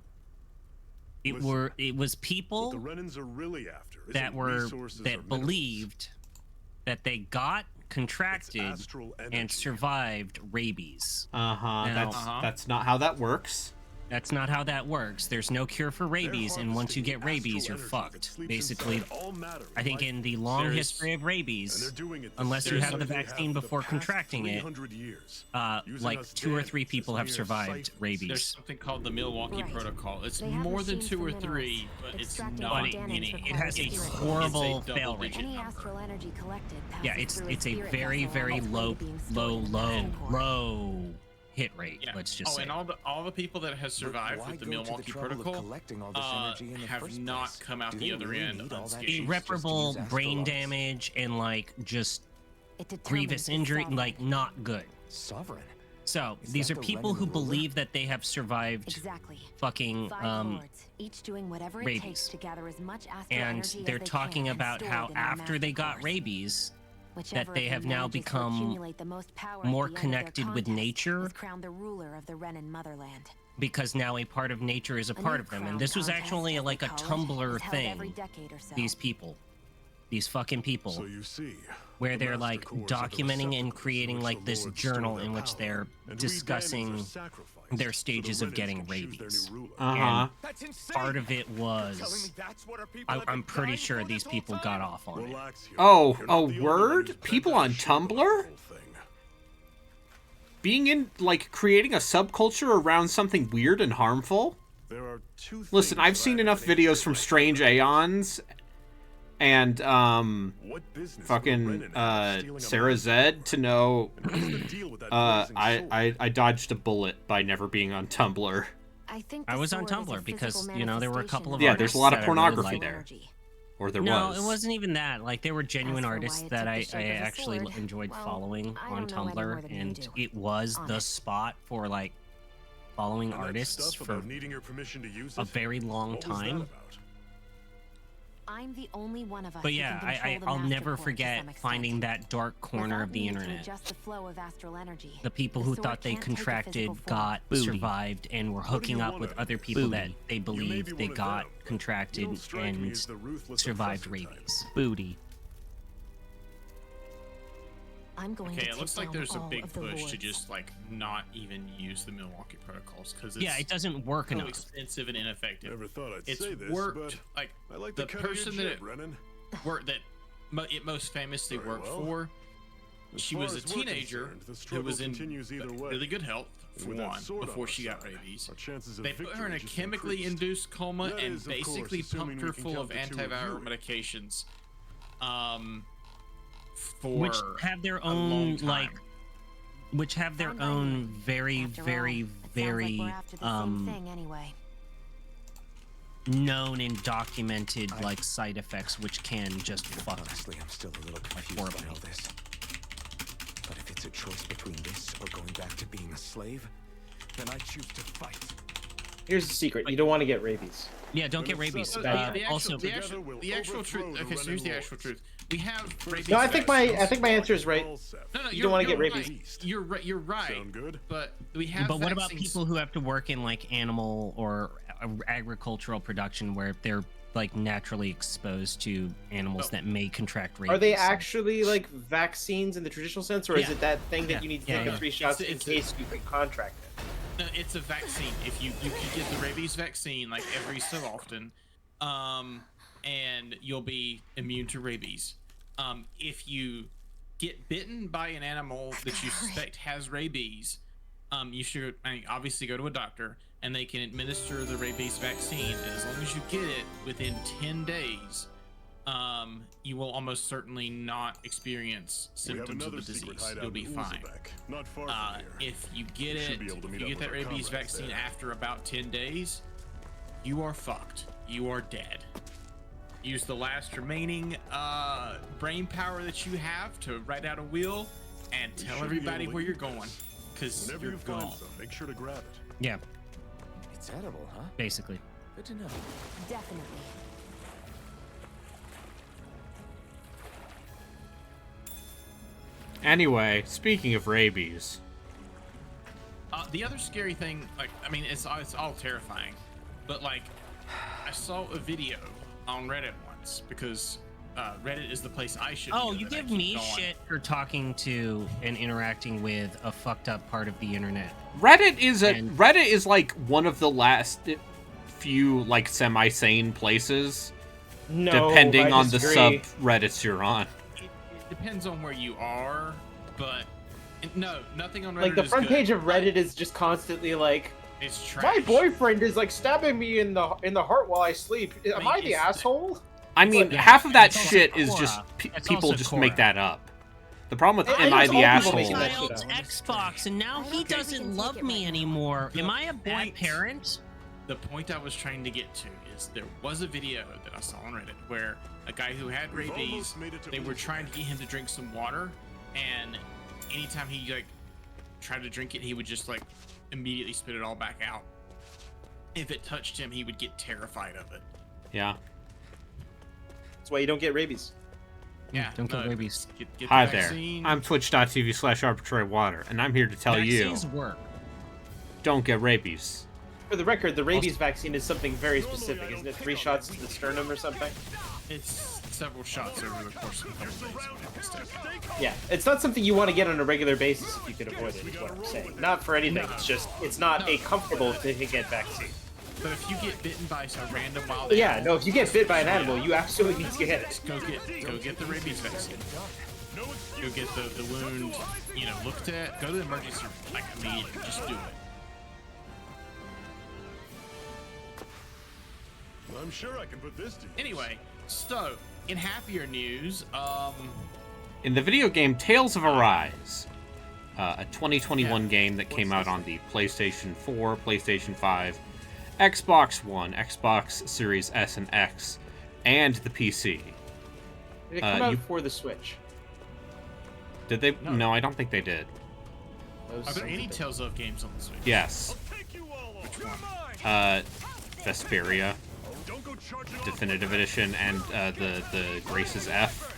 Listen, it was What people the Renans are really after that isn't were resources or that minerals. believed that they got contracted astral and energy. survived rabies. Uh huh. Now- That's not how that works. That's not how that works. There's no cure for rabies, and once you get rabies, you're fucked. Basically, I think in the long history of rabies, unless you have the vaccine before contracting it, like 2 or 3 people have survived rabies. There's something called the Milwaukee Protocol. It's more than 2 or 3, but it's not many. It has a horrible fail rate. Yeah, it's a very, very low hit rate. Yeah. Let's just say. And all the people that have survived with the Milwaukee Protocol have not come out the other end unscathed. Irreparable brain damage and like just grievous injury, like not good. Sovereign. So these are people who believe that they have survived fucking each doing whatever it rabies, takes to gather as much astral and energy they're as they talking can about and how store it in their after they massive got force. rabies, Whichever that they of have them now manages to become accumulate the most power more at the end of their connected with contest nature, is crowned the ruler of the Renan motherland. because now a part of nature is a part of them. And this was actually like a Tumblr thing. These people, these fucking people, So you see, where they're like documenting and creating like this journal in which they're discussing their stages of getting rabies. And part of it was, I'm pretty sure these people got off on it. Oh, a word? People on Tumblr? Being in, like, creating a subculture around something weird and harmful? Listen, I've seen enough videos from Strange Aeons and, fucking, Sarah Zed to know, I dodged a bullet by never being on Tumblr. I was on Tumblr because, you know, there were a couple of Yeah, there's a lot of artists that I really pornography liked. there. Or there no, was. it wasn't even that. Like, there were genuine artists that I actually enjoyed following on Tumblr, and it was the spot for, like, following artists for a very long time. I'm the only one of us. But yeah, I'll never forget finding that dark corner of the internet. The people who thought they contracted, got, survived, and were hooking up with other people that they believed they got contracted and survived rabies. Booty. Okay, it looks like there's a big push to just like not even use the Milwaukee protocols because it's it doesn't work so enough. expensive and ineffective. Never thought I'd It's say this, worked but like I like the the cut of your person jib, that Brennan. it most famously worked well. for. As She far was a as we're teenager concerned, the who struggle was in continues either way. really good health for With that one sword on before our she got side, rabies. our chances of They put her in a victory just chemically increased. induced coma That and is, of course, basically assuming pumped we her can full count of the two of antiviral you. medications. For Which have their a long own, time. like, which have their own very, very, very, known and documented, like, side effects, which can just fuck. Honestly, I'm still a little confused by all this. But if it's a choice between this or going back to being a slave, then I choose to fight. Here's the secret: you don't want to get rabies. Yeah, don't get rabies. The actual truth. Okay, so here's the actual truth. We have rabies. No, I think my answer is right. No, you don't want to get right. rabies. You're right. You're right. Sound good? But we have. But what about vaccines- people who have to work in, like, animal or agricultural production where they're, like, naturally exposed to animals that may contract rabies? Are they actually like vaccines in the traditional sense, or is it that thing that you need to take the 3 shots in case you can contract it? No, it's a vaccine. If you can get the rabies vaccine like every so often, and you'll be immune to rabies. If you get bitten by an animal that you suspect has rabies, you should obviously go to a doctor and they can administer the rabies vaccine. And as long as you get it within 10 days, you will almost certainly not experience symptoms of the disease. You'll be fine. Not far from here. If you get it, if you get that rabies vaccine after about 10 days, you are fucked. You are dead. Use the last remaining brain power that you have to write out a will and tell everybody where you're going, because you're gone. Make sure to grab it. Yeah. It's edible, huh? Basically. Good to know. Definitely. Anyway, speaking of rabies. The other scary thing, like, I mean, it's all terrifying, but like, I saw a video on Reddit once because Reddit is the place I should. Oh, you give me shit for talking to and interacting with a fucked up part of the internet. Reddit is like one of the last few like semi-sane places. No, depending I on the disagree. subreddits you're on. It depends on where you are, but no, nothing on Reddit. Like the is front good. page of Reddit is just constantly like, It's trash. my boyfriend is like stabbing me in the heart while I sleep. Am I the asshole? I mean, But- half of that It's also shit is Quora. just It's people also just Quora. make that up. The problem with I Am I think the all people Asshole? make that shit Child's up. Xbox, and now he Okay. doesn't love me anymore. Am I a bad point- parent? The point I was trying to get to is there was a video that I saw on Reddit where a guy who had We've rabies, almost made it to they were Uber. trying to get him to drink some water, and anytime he like tried to drink it, he would just like immediately spit it all back out. If it touched him, he would get terrified of it. Yeah. That's why you don't get rabies. Yeah, Don't get rabies. Get Hi the there. vaccine. I'm twitch.tv/arbitrarywater, and I'm here to tell Vaccines you, work. don't get rabies. For the record, the rabies vaccine is something very specific, isn't it? 3 shots to the sternum or something? It's several shots over the course of a couple days. if I'm not mistaken. Yeah, it's not something you want to get on a regular basis if you could avoid it, is what I'm saying. Not for anything, it's just, it's not a comfortable to get vaccine. But if you get bitten by some random wild But yeah, animal, no, if you get bit by an animal, you absolutely need to get it. go get the rabies vaccine. Go get the wound, you know, looked at. Go to the emergency room, like immediately. Just do it. I'm sure I can put this to use. Anyway, so in happier news, In the video game Tales of Arise, a 2021 game that came out on the PlayStation 4, PlayStation 5, Xbox One, Xbox Series S and X, and the PC. Did it come out you- for the Switch? Did they? No, I don't think they did. Those are there sons any of bitches. Tales of games on the Switch? Yes. Take you all on. Vesperia Don't go charging off. Definitive Edition and the Graces F.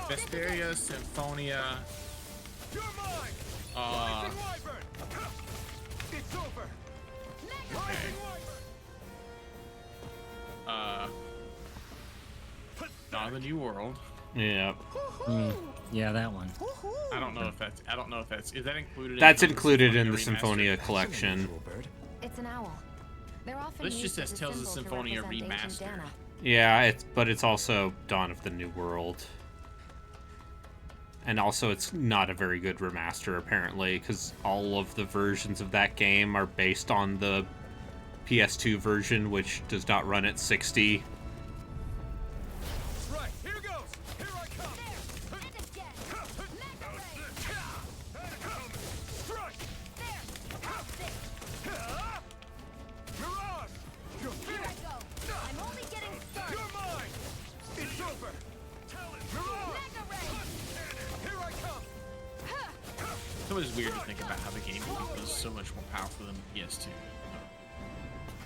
Vesperia, Symphonia. You're mine. Uh, Wyvern. It's over. okay. Dawn of the New World. Yeah. Yeah, that one. I don't know if that's. Is that included? That's in included in the Remastered? Symphonia collection. It's an owl. They're often This used just as says a Tales of symbol to Symphonia represent ancient Remastered. Dana. Yeah, but it's also Dawn of the New World. And also, it's not a very good remaster, apparently, because all of the versions of that game are based on the PS2 version, which does not run at 60. Right, here goes. Here I come. Strike. Mirage. Here I go. I'm only getting started. You're mine. It's over. Mirage. Here I come. It's always weird to think about how the game was so much more powerful than the PS2.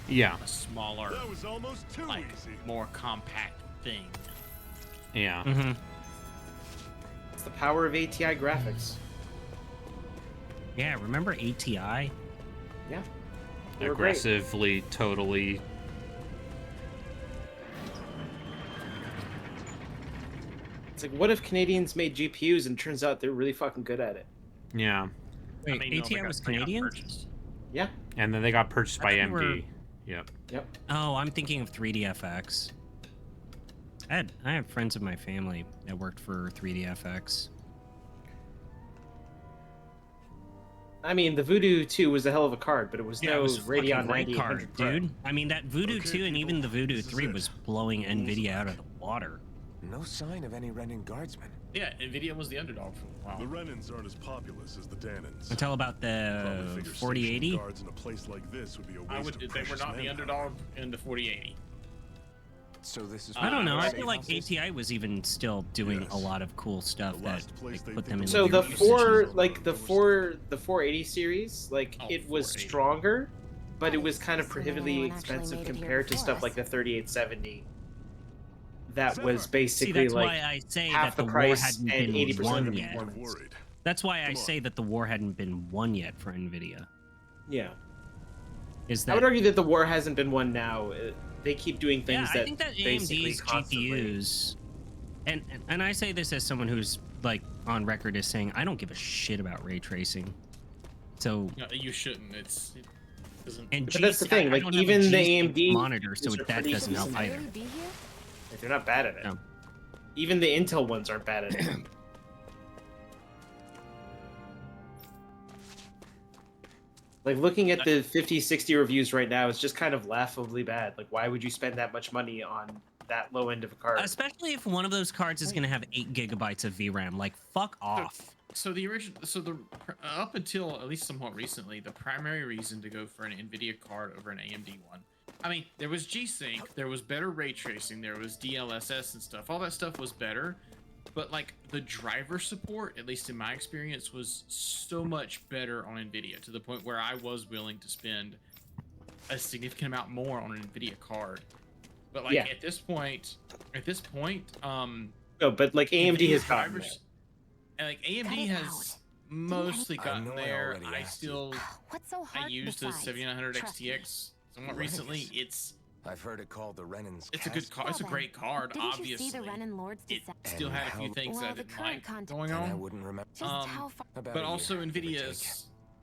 Yeah. A smaller, That was almost too like easy. more compact thing. Yeah. Mm-hmm. It's the power of ATI graphics. Yeah, remember ATI? Yeah. They were great. Aggressively, totally. It's like, what if Canadians made GPUs and it turns out they're really fucking good at it? Yeah. Wait, I mean, ATI was Canadian? purchased. Yeah. And then they got purchased by I thought they MD. were- Yep. Yep. Oh, I'm thinking of 3DFX. I have friends of my family that worked for 3DFX. I mean, the Voodoo 2 was a hell of a card, but it was Yeah, no it was a fucking Radeon great 9800 card, Pro. dude. I mean, that Voodoo Okay, 2 and even the people, Voodoo this is 3 it. was blowing NVIDIA out of the water. No sign of any Renin guardsmen. Yeah, Nvidia was the underdog for a while. The Renans aren't as populous as the Danans. Until about the Probably figure 4080. stationing guards in a place like this would be a waste I would. of They were precious not the manpower. underdog in the 4080. So this is. I don't know. I Right. feel like ATI was even still doing Yes. a lot of cool stuff The that last place like, they put think them in. the So their the usage. four, like the 480 series, like Oh, it was 480. stronger, but it was Nice. kind of So prohibitively anyone actually expensive made it here compared to before stuff us. like the 3870. That was See, basically that's like why I say half that the the war price hadn't and been 80% of won the yet. performance. Worried. That's why I Come say on. that the war hadn't been won yet for NVIDIA. yeah. Is I that would argue that the war hasn't been won now. they keep doing things I that think that basically AMD's constantly... GPUs, and I say this as someone who's like on record as saying I don't give a shit about ray tracing. So No, you shouldn't. It doesn't. and But that's the thing, I like, don't have a even the G-Sync AMD monitor, so are that pretty doesn't help decent. either. Really be here? Like, they're not bad at it. No. Even the Intel ones aren't bad at it. Like, looking at the 50-60 reviews right now, it's just kind of laughably bad. Like, why would you spend that much money on that low end of a card? Especially if one of those cards is going to have 8 gigabytes of VRAM. Like, fuck off. So the original, up until at least somewhat recently, the primary reason to go for an NVIDIA card over an AMD one, I mean, there was G-Sync, there was better ray tracing, there was DLSS and stuff. All that stuff was better, but like the driver support, at least in my experience, was so much better on NVIDIA to the point where I was willing to spend a significant amount more on an NVIDIA card. But like at this point, no, but like AMD has gotten there. And like AMD has mostly gotten there. I still What's so hard I used the besides? 7900 Trust me. XTX somewhat recently. I've heard it called the Renan's. It's a good card. It's a great card. Didn't Obviously, you see the Renan Lords it decide- still had a few things that I the didn't current like content- going And I on. wouldn't remember. Just how far- About But a also year, give or Nvidia's take.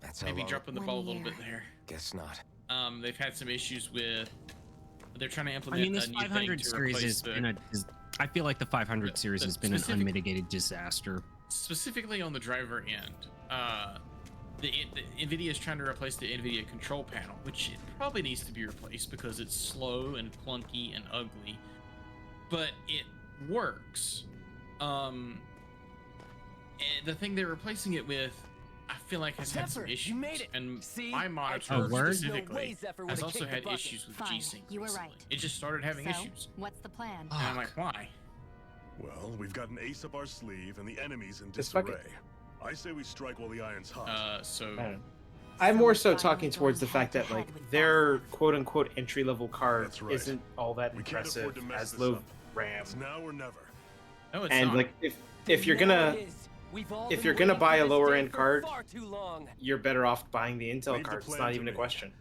That's how maybe long- dropping the One ball a little year. bit there. Guess not. They've had some issues with. They're trying to I implement mean, this a new 500 thing to series replace has the, been I feel like the 500 series the has been an specific- unmitigated disaster. specifically on the driver end. The NVIDIA is trying to replace the NVIDIA control panel, which it probably needs to be replaced because it's slow and clunky and ugly, but it works. And the thing they're replacing it with, I feel like has had some Zephyr, issues. you made it. And See? my I monitor told you there's no specifically way Zephyr has would've also kicked the had bucket. issues with Fine, G-Sync. you were recently. right. It just started having So, issues. what's the plan? And I'm like, why? Well, we've got an ace up our sleeve and the enemy's in Just fuck disarray. it. I say we strike while the iron's hot. So I'm more so finally talking towards the going fact that like head-to-head with their quote-unquote entry-level card That's right. isn't all that We can't afford impressive, to mess has this low up. RAM, It's now or never. no, it's and not. like if you're gonna buy a lower end card, you're better off buying the Intel Leave the card. It's plan not to even a me. question.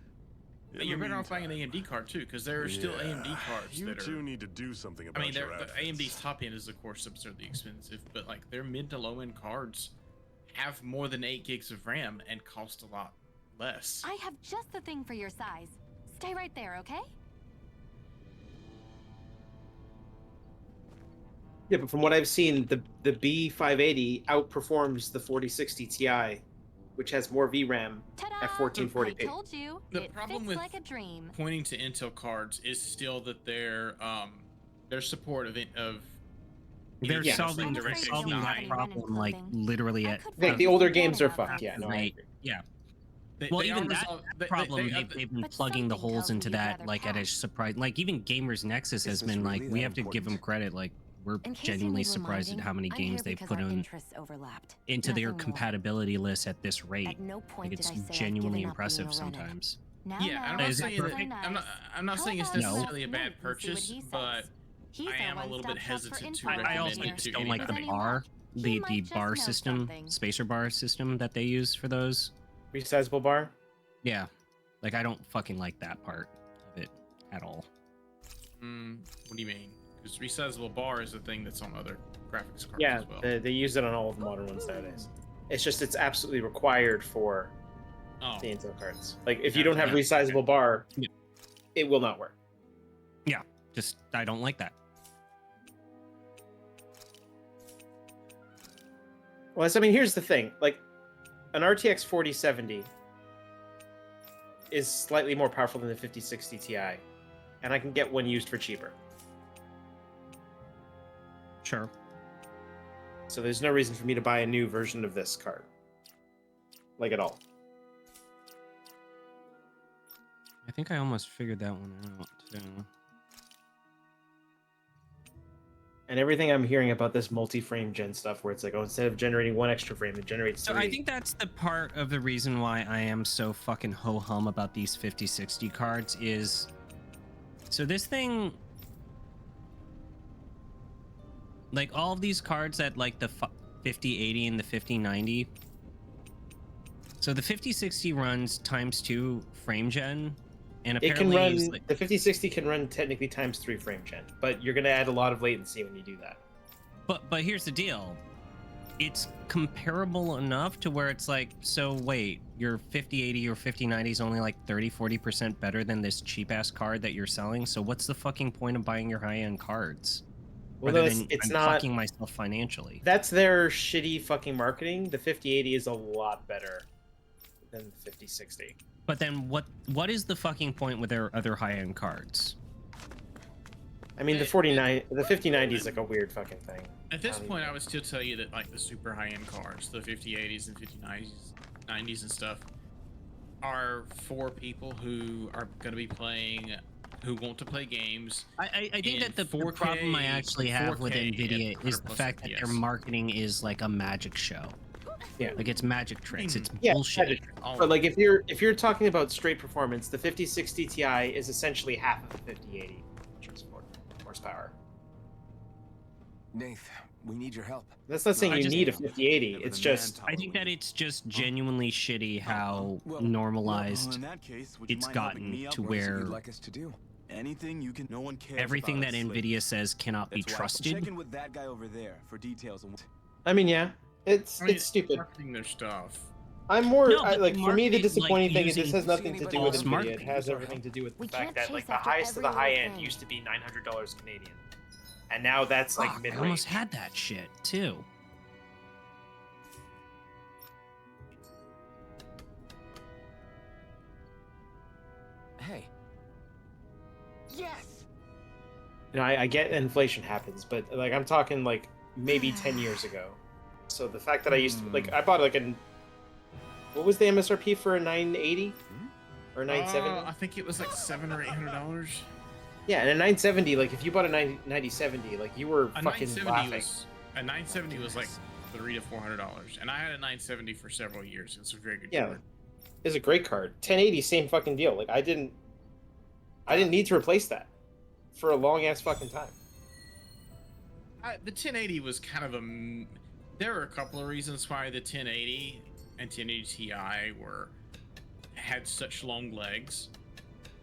But In you're the better off buying an meantime- AMD card too, because there are still AMD cards You that two are. need to do something I about mean, your the outfits. AMD's top end is of course absurdly expensive, but like their mid to low end cards have more than 8 gigs of RAM and cost a lot less. I have just the thing for your size. Stay right there, okay? Yeah, but from what I've seen, the B580 outperforms the 4060 Ti, which has more VRAM Ta-da! at 1440p. I told you. The It problem fits with like a dream. Pointing to Intel cards is still that their support of They're Yeah. solving, I'm afraid they're you solving don't that have any problem Renan like clothing. literally I at could Like, the find older something games are about fucked. it. Yeah, no, I rate. agree. Yeah. They, Well, they even are that resol- they- problem, they- they've been But plugging the something holes tells me into you'd that rather like at a pass. surprise. Like even Gamers Nexus has Is this been like, really we that have to give them important? credit. Like we're In case you genuinely need surprised at reminding, how many I'm games here they've because put our on interests overlapped. into their Nothing more. compatibility list at this rate. At no point Like it's did I say I've genuinely given up being impressive a Renan. sometimes. Now, Yeah, now, I'm Is not it saying that's perfect? so I'm nice. not How saying it's about you necessarily a just bad wait and see what purchase, he says? but He's I our am a little one-stop bit shop for hesitant to info. I recommend also it just to don't like the anybody. bar, He the might just bar know system, something. spacer bar system that they use for those. Resizable bar. Yeah, like I don't fucking like that part of it at all. What do you mean? Because resizable bar is a thing that's on other graphics cards Yeah, as well. they use it on all of the modern ones nowadays. It's just it's absolutely required for Oh, the Intel cards. Like if you Yeah, don't have yeah, resizable bar, Yeah. it will not work. Yeah, just I don't like that. Well, I mean, here's the thing. Like, an RTX 4070 is slightly more powerful than the 5060 Ti, and I can get one used for cheaper. Sure. So there's no reason for me to buy a new version of this card. Like, at all. I think I almost figured that one out too. And everything I'm hearing about this multi-frame gen stuff, where it's like, oh, instead of generating one extra frame, it generates So three. I think that's the part of the reason why I am so fucking ho-hum about these 5060 cards is... So this thing... Like, all of these cards at, like, the 5080 and the 5090... So the 5060 runs ×2 frame gen, And It can apparently run, the 5060 can run technically times 3 frame gen, but you're going to add a lot of latency when you do that. But here's the deal. It's comparable enough to where it's like, so wait, your 5080 or 5090 is only like 30-40% better than this cheap ass card that you're selling. So what's the fucking point of buying your high-end cards? Well, Rather no, than it's I'm not fucking myself financially. That's their shitty fucking marketing. The 5080 is a lot better than the 5060. But then what is the fucking point with their other high-end cards? I mean, the 5090 is like a weird fucking thing. At this point, I would still tell you that like the super high-end cards, the 5080s and 5090s, 90s and stuff, are for people who are going to be playing, who want to play games. I think that the 4K, problem I actually have with 4K NVIDIA is the 100+ fact that their FPS. marketing is like a magic show. Yeah. Like it's magic tricks. It's Yeah, bullshit. but like if you're talking about straight performance, the 5060 Ti is essentially half of the 5080 horsepower. Nath, we need your help. That's not saying you need a 5080. It's just I think that it's just genuinely shitty how normalized in that case, would you it's mind helping gotten me out? to What is it where You'd like us to do? Anything you can. No one cares. everything about that us, like- NVIDIA says cannot be That's why I'm trusted. checking with that guy over there for details on. I mean, yeah, it's I mean, stupid. Marketing their stuff. I'm more No, but like for me the marketing, disappointing like, thing is this using has nothing to do with false NVIDIA. It marketing. has everything to do with the We fact can't that like chase the after highest of every the high little end thing. used to be $900 Canadian, and now that's like Fuck, mid I range. almost had that shit too. Hey. Yes. You know, I get inflation happens, but like I'm talking like maybe 10 years ago. So the fact that I used to like I bought like what was the MSRP for a 980 or 970? I think it was like $700 or $800. Yeah, and a 970, like if you bought a 9070, like you were A fucking 970 laughing. was a 970 was like $300 to $400, and I had a 970 for several years. It's a very good Yeah, card. it's a great card. 1080, same fucking deal. Like I didn't need to replace that for a long ass fucking time. The 1080 was kind of there were a couple of reasons why the 1080 and 1080 Ti had such long legs.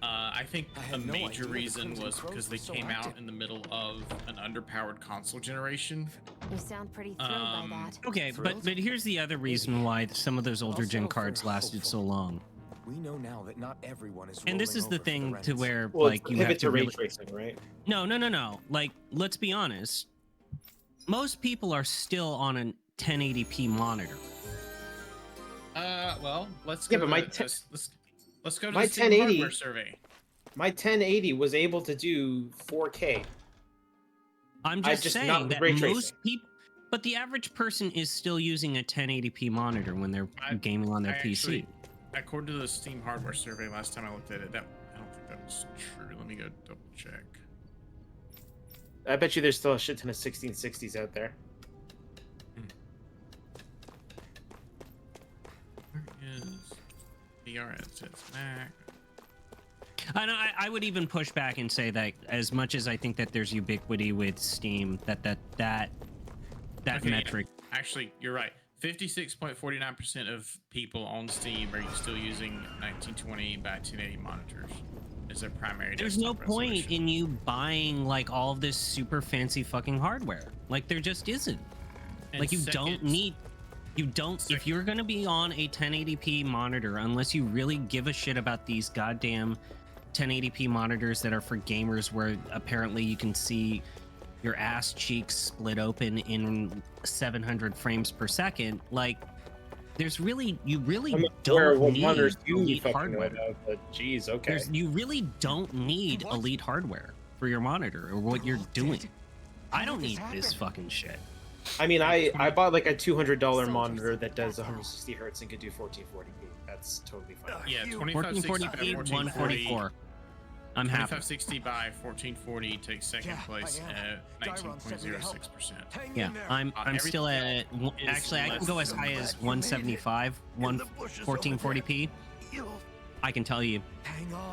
I think I a had no major idea the reason Crimson was Crows because were they so came out active. in the middle of an underpowered console generation. You sound pretty thrilled by that. Okay, but here's the other reason why some of those older gen Also cards very lasted so hopeful. long. We know now that not everyone is. And this is rolling the over for thing to rents. where Well, like it's you have pivot to to ray really tracing, right? No. Like let's be honest. Most people are still on a 1080p monitor. Well, let's Yeah, go. but my to, let's go to my the Steam 1080 hardware survey. My 1080 was able to do 4K. I'm I just, just not saying with that ray most tracing. people, but the average person is still using a 1080p monitor when they're gaming on their PC. Actually, according to the Steam hardware survey, last time I looked at it, I don't think that was true. Let me go double check. I bet you there's still a shit ton of 1660s out there. Where is BRS? It's Mac. And I would even push back and say that as much as I think that there's ubiquity with Steam, that Okay, metric. Actually, you're right. 56.49% of people on Steam are still using 1920 by 1080 monitors as their primary. There's no desktop point resolution. in you buying like all of this super fancy fucking hardware. Like there just isn't. And Like you second- don't need. You don't. If you're gonna be on a 1080p monitor, unless you really give a shit about these goddamn 1080p monitors that are for gamers, where apparently you can see your ass cheeks split open in 700 frames per second, like there's really you really I'm aware of don't what need monitors you elite fucking hardware. know about, but geez, okay. You really don't need elite hardware for your monitor or what you're doing. I don't need this fucking shit. I mean, I bought like a $200 monitor that does 160 hertz and could do 1440p. That's totally fine. Yeah, 2560 by 1440p, 1440. 144. I'm happy. 2560 by 1440 takes second place at 19.06%. Yeah, I'm still at actually I can go as high as 175, 1440p. I can tell you,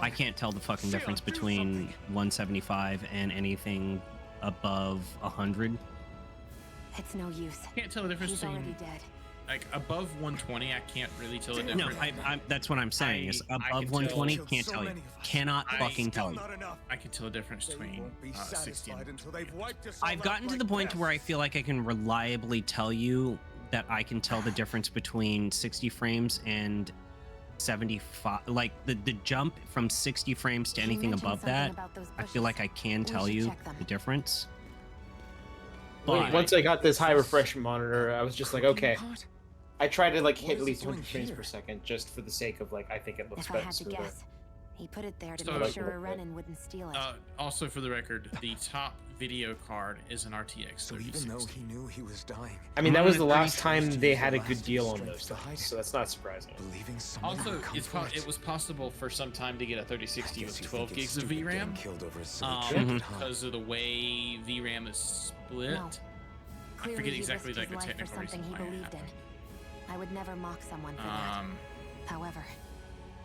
I can't tell the fucking difference between 175 and anything above 100. It's no use. Can't tell the difference He's between already dead. like above 120, I can't really tell the No, difference. that's what I'm saying. Is I above can 120, tell- can't tell you. Cannot fucking tell you. I can tell the difference between 60 and 20. I've gotten to the point to where I feel like I can reliably tell you that I can tell the difference between 60 frames and 75. Like the jump from 60 frames to anything above that, I feel like I can tell you the difference. But Once I got this high refresh monitor, I was just like, okay. I try to like hit at least 100 frames per second just for the sake of like I think it looks If I better. had to guess, he put it there to So- make sure a Renan wouldn't steal it. Also, for the record, the top video card is an RTX 3060. So even though he knew he was dying, I mean, that was the last time they had a good deal on those things, so that's not surprising. believing someone Also, would come it's for it was possible for some time to get a 3060 I guess with you 12 think it's gigs of stupid getting VRAM. killed over a silly trick, huh? Because of the way VRAM is split. No. I Clearly forget he exactly risked like the his life for technical reason something he why it believed in. happened. I would never mock someone for that. However,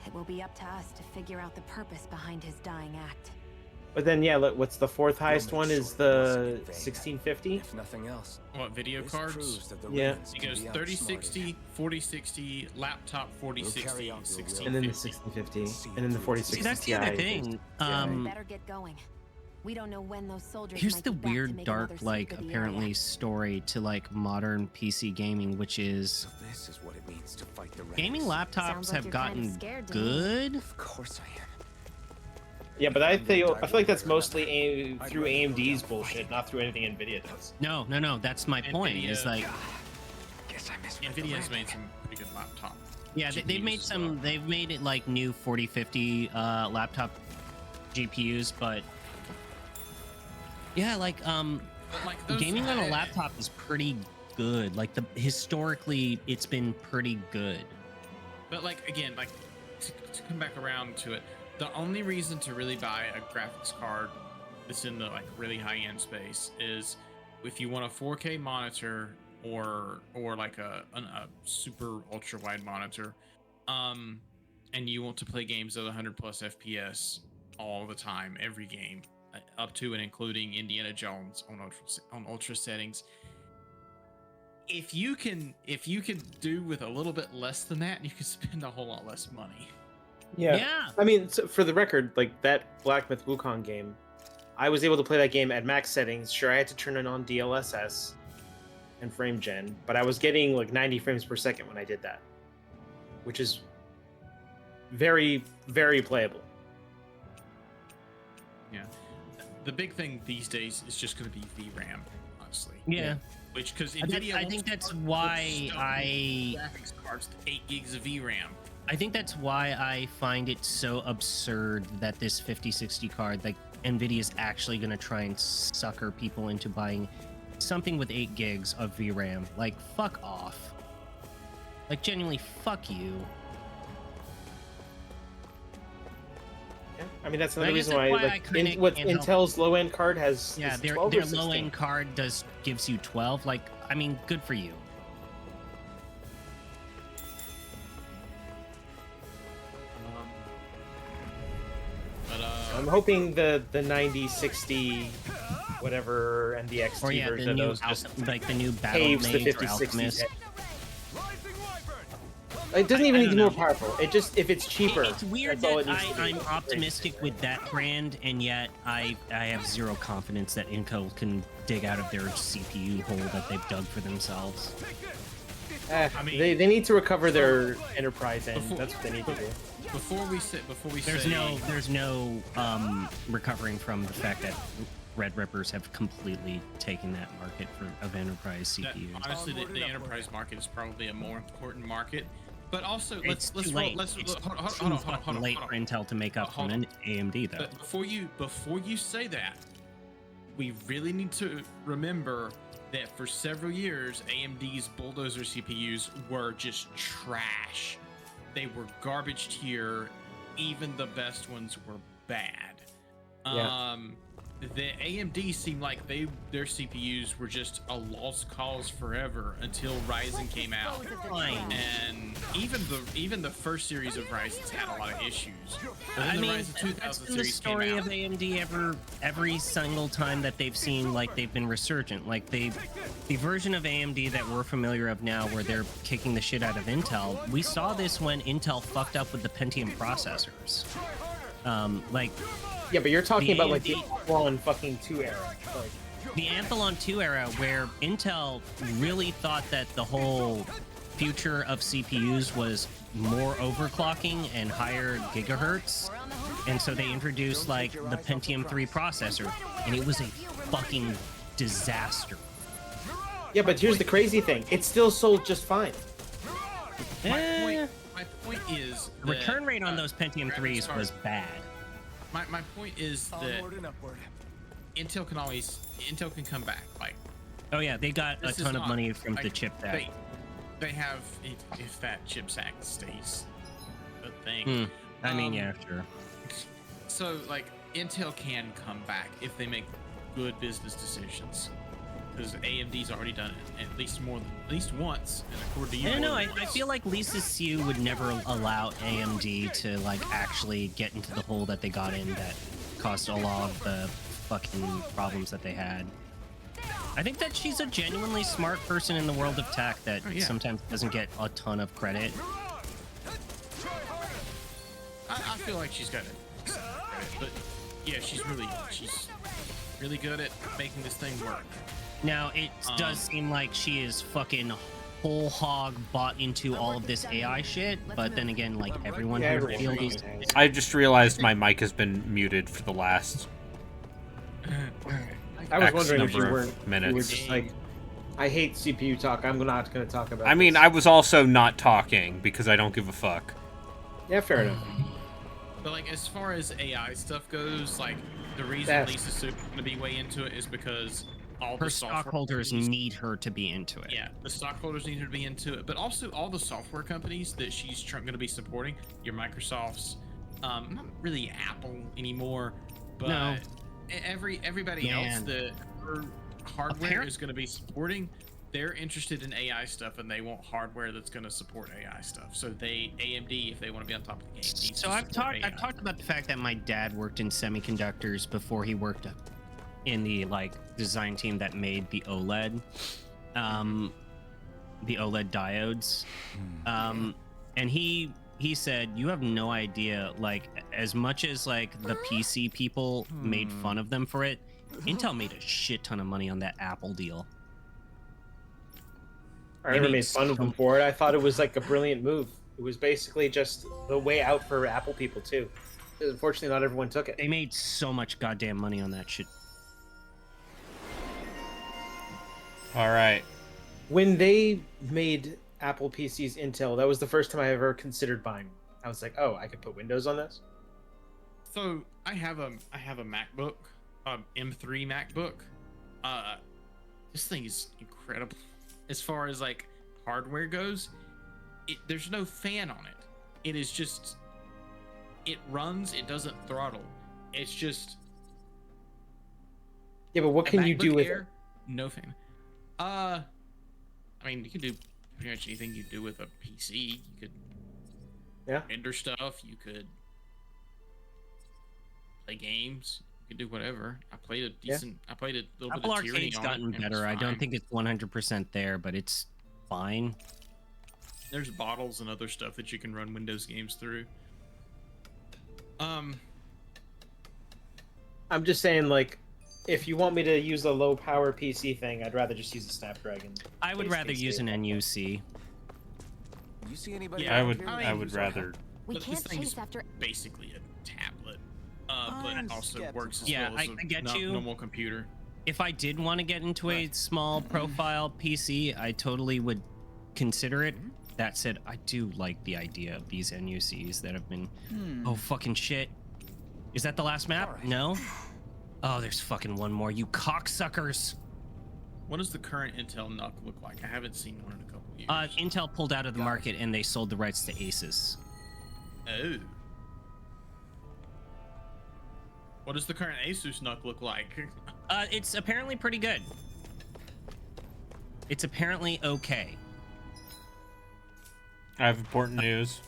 it will be up to us to figure out the purpose behind his dying act. But then, yeah, look, what's the fourth highest one? Is the 1650? If nothing else, What, video this cards? proves that the Yeah. Renans It can goes be 3060, 4060, laptop We'll 4060, carry out your will. And then the 1650. 1650, and then the 4060 see, that's the other thing. We better get going. We don't know when those soldiers Here's might the be back to weird, make dark, another like, sweep of the apparently area. story to like modern PC gaming, which is So this is what it means to fight the Renans. gaming laptops Sounds like have you're kind of gotten scared to me. good. Of course I am. Yeah, but I feel like that's mostly through AMD's bullshit, not through anything Nvidia does. No, that's my point. Is NVIDIA- like, Guess I misread the NVIDIA's ramp. made some pretty good laptop. yeah, they've GPUs made as some. well. They've made it like new 4050 laptop GPUs, but yeah, like Like those, gaming on a laptop is pretty good. Like historically, it's been pretty good. But like again, like to come back around to it, the only reason to really buy a graphics card that's in the like really high end space is if you want a 4K monitor or like a super ultra wide monitor, and you want to play games at 100 plus FPS all the time, every game, up to and including Indiana Jones on ultra settings. If you can do with a little bit less than that, you can spend a whole lot less money. Yeah. I mean, so for the record, like that Black Myth Wukong game, I was able to play that game at max settings. Sure, I had to turn it on DLSS and frame gen, but I was getting like 90 frames per second when I did that, which is very, very playable. Yeah. The big thing these days is just going to be VRAM, honestly. Yeah. Which, because I think that's why graphics cards to 8 gigs of VRAM. I think that's why I find it so absurd that this 5060 card, like Nvidia's actually going to try and sucker people into buying something with 8 gigs of VRAM. Like, fuck off. Like, genuinely, fuck you. Yeah. I mean, that's I another guess reason why, that's why I like, kinda what can't help Intel's low-end card has. Yeah, is their 12 or 16. low-end card gives you 12. Like, I mean, good for you. I'm hoping the 9060 whatever NDXT Or yeah, version the of new those just like the new Battle paves the Mage or 5060s. Alchemist. It doesn't even I need to don't be know. more powerful. It just, if it's cheaper, It's weird that's all that it needs to be. I'm optimistic with that brand, and yet I have zero confidence that Intel can dig out of their CPU hole that they've dug for themselves. I mean- they need to recover their enterprise end. That's what they need to do. Before we say There's no recovering from the fact that Red Rippers have completely taken that market of enterprise that, CPUs. honestly, the enterprise market is probably a more important market. But also, It's let's too roll, late. let's It's hold too on, fucking late for Intel to make up Hold from AMD though. But before you say that, we really need to remember that for several years, AMD's bulldozer CPUs were just trash. They were garbage tier. Even the best ones were bad. Yeah. the AMD seemed like their CPUs were just a lost cause forever until Ryzen came out, and even the first series of Ryzen's had a lot of issues. But then the Ryzen 2000 that's been the series story came of out. AMD every single time that they've seen like they've been resurgent. Like the version of AMD that we're familiar of now, where they're kicking the shit out of Intel. We saw this when Intel fucked up with the Pentium processors. Like. Yeah, but you're talking about like the AMD Athlon fucking 2 era. Like, the Athlon 2 era, where Intel really thought that the whole future of CPUs was more overclocking and higher gigahertz, and so they introduced like the Pentium 3 processor, and it was a fucking disaster. yeah, but here's the crazy thing: it still sold just fine. My point is The return rate on those Pentium 3s was bad. My point is that Intel can come back. Like, oh yeah, they got a ton of money from the CHIPS Act. They have, if that CHIPS Act stays a thing. I mean, yeah, sure. So like, Intel can come back if they make good business decisions. Because AMD's already done it at least once, and according to you, I don't know. I feel like Lisa Su would never allow AMD to like actually get into the hole that they got in that caused a lot of the fucking problems that they had. I think that she's a genuinely smart person in the world of tech that sometimes doesn't get a ton of credit. I feel like she's got it, but yeah, she's really good at making this thing work. Now, it does seem like she is fucking whole hog bought into all of this AI shit, but then again, like everyone in the field is... I just realized my mic has been muted for the last I was X wondering if you number weren't. of minutes. You were just like, I hate CPU talk. I'm not going to talk about. I mean, this. I was also not talking because I don't give a fuck. Yeah, fair enough. But like, as far as AI stuff goes, like the reason Lisa Su's gonna be way into it is because all her the stockholders need her to be into it. Yeah, the stockholders need her to be into it, but also all the software companies that she's going to be supporting, your Microsofts, not really Apple anymore, but everybody else that her hardware is going to be supporting, they're interested in AI stuff and they want hardware that's going to support AI stuff. So AMD, if they want to be on top of the game, needs So to I've talked about the fact that my dad worked in semiconductors before he worked in the like design team that made the OLED diodes, and he said, you have no idea, like as much as like the PC people made fun of them for it, Intel made a shit ton of money on that Apple deal. I never made fun of them for it. I thought it was like a brilliant move. It was basically just the way out for Apple people too. Unfortunately, not everyone took it. They made so much goddamn money on that shit. All right. When they made Apple PCs Intel, that was the first time I ever considered buying them. I was like, oh, I could put Windows on this? So I have a MacBook, M3 MacBook. This thing is incredible. As far as like hardware goes, there's no fan on it. It is just, it runs, it doesn't throttle. It's just. Yeah, but what can you do with it? No fan. I mean, you can do pretty much anything you do with a PC. You could render stuff. You could play games. You could do whatever. I played a decent. I played a little Apple bit of Tyranny Arcade's on gotten it. better. I don't think it's 100% there, but it's fine. There's bottles and other stuff that you can run Windows games through. I'm just saying, like, if you want me to use a low power PC thing, I'd rather just use a Snapdragon. I would rather use an NUC. You see anybody? Yeah, I would rather. But this thing is basically a tablet, but it also works as well as I get you. normal computer. If I did want to get into a small profile PC, I totally would consider it. That said, I do like the idea of these NUCs that have been. Oh fucking shit! Is that the last map? No. Oh, there's fucking one more. You cocksuckers! What does the current Intel NUC look like? I haven't seen one in a couple years. Intel pulled out of the market and they sold the rights to Asus. Oh. What does the current Asus NUC look like? It's apparently pretty good. It's apparently okay. I have important news.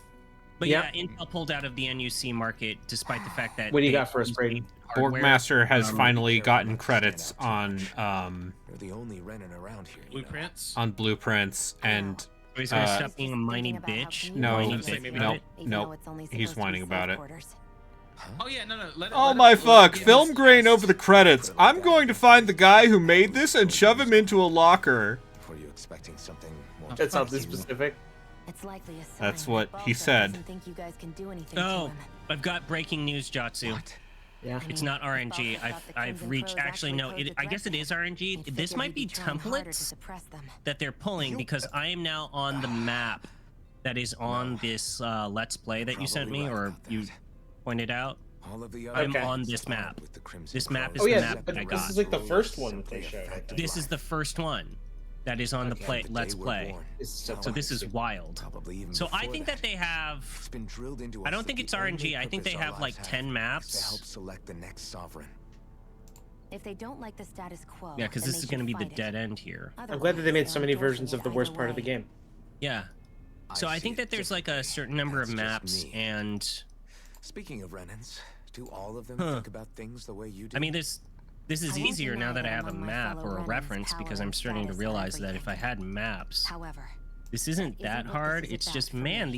But yeah, Intel pulled out of the NUC market despite the fact that. What do you got for us, Braden? Borgmaster has finally gotten credits on You're the only Renin around here. Blueprints. on blueprints and. So he's gonna stop being a whiny bitch. No, Whiny say bitch maybe about no, it? no. He's whining about it. Oh yeah, no. Oh my fuck! Film grain over the credits. I'm going to find the guy who made this and shove him into a locker. Were you expecting something more? That's not this specific. It's likely a sign That's that what he Balthus said. doesn't think you guys can do anything to Oh, him. I've got breaking news, Jotsu. Yeah. It's not RNG. I've reached. Actually, no. I guess it is RNG. This might be templates that they're pulling because I am now on the map that is on this Let's Play that you sent me or you pointed out. I'm on this map. This map is the map that I got. This is like the first one that they showed. I think. This is the first one that is on the Let's Play. So this is wild. So I think that they have. I don't think it's RNG. I think they have like 10 maps. To help select the next sovereign. If they don't like the status quo, Yeah, because then this they is going to should be the fight dead it. end here. I'm glad that they made so many versions of the worst part of the game. Yeah. So I think that there's like a certain number of maps and. Speaking of Renins, do all of them think about things the way you do? I mean, this is easier now that I have a map or a reference because I'm starting to realize that if I had maps, this isn't that hard. It's just, man,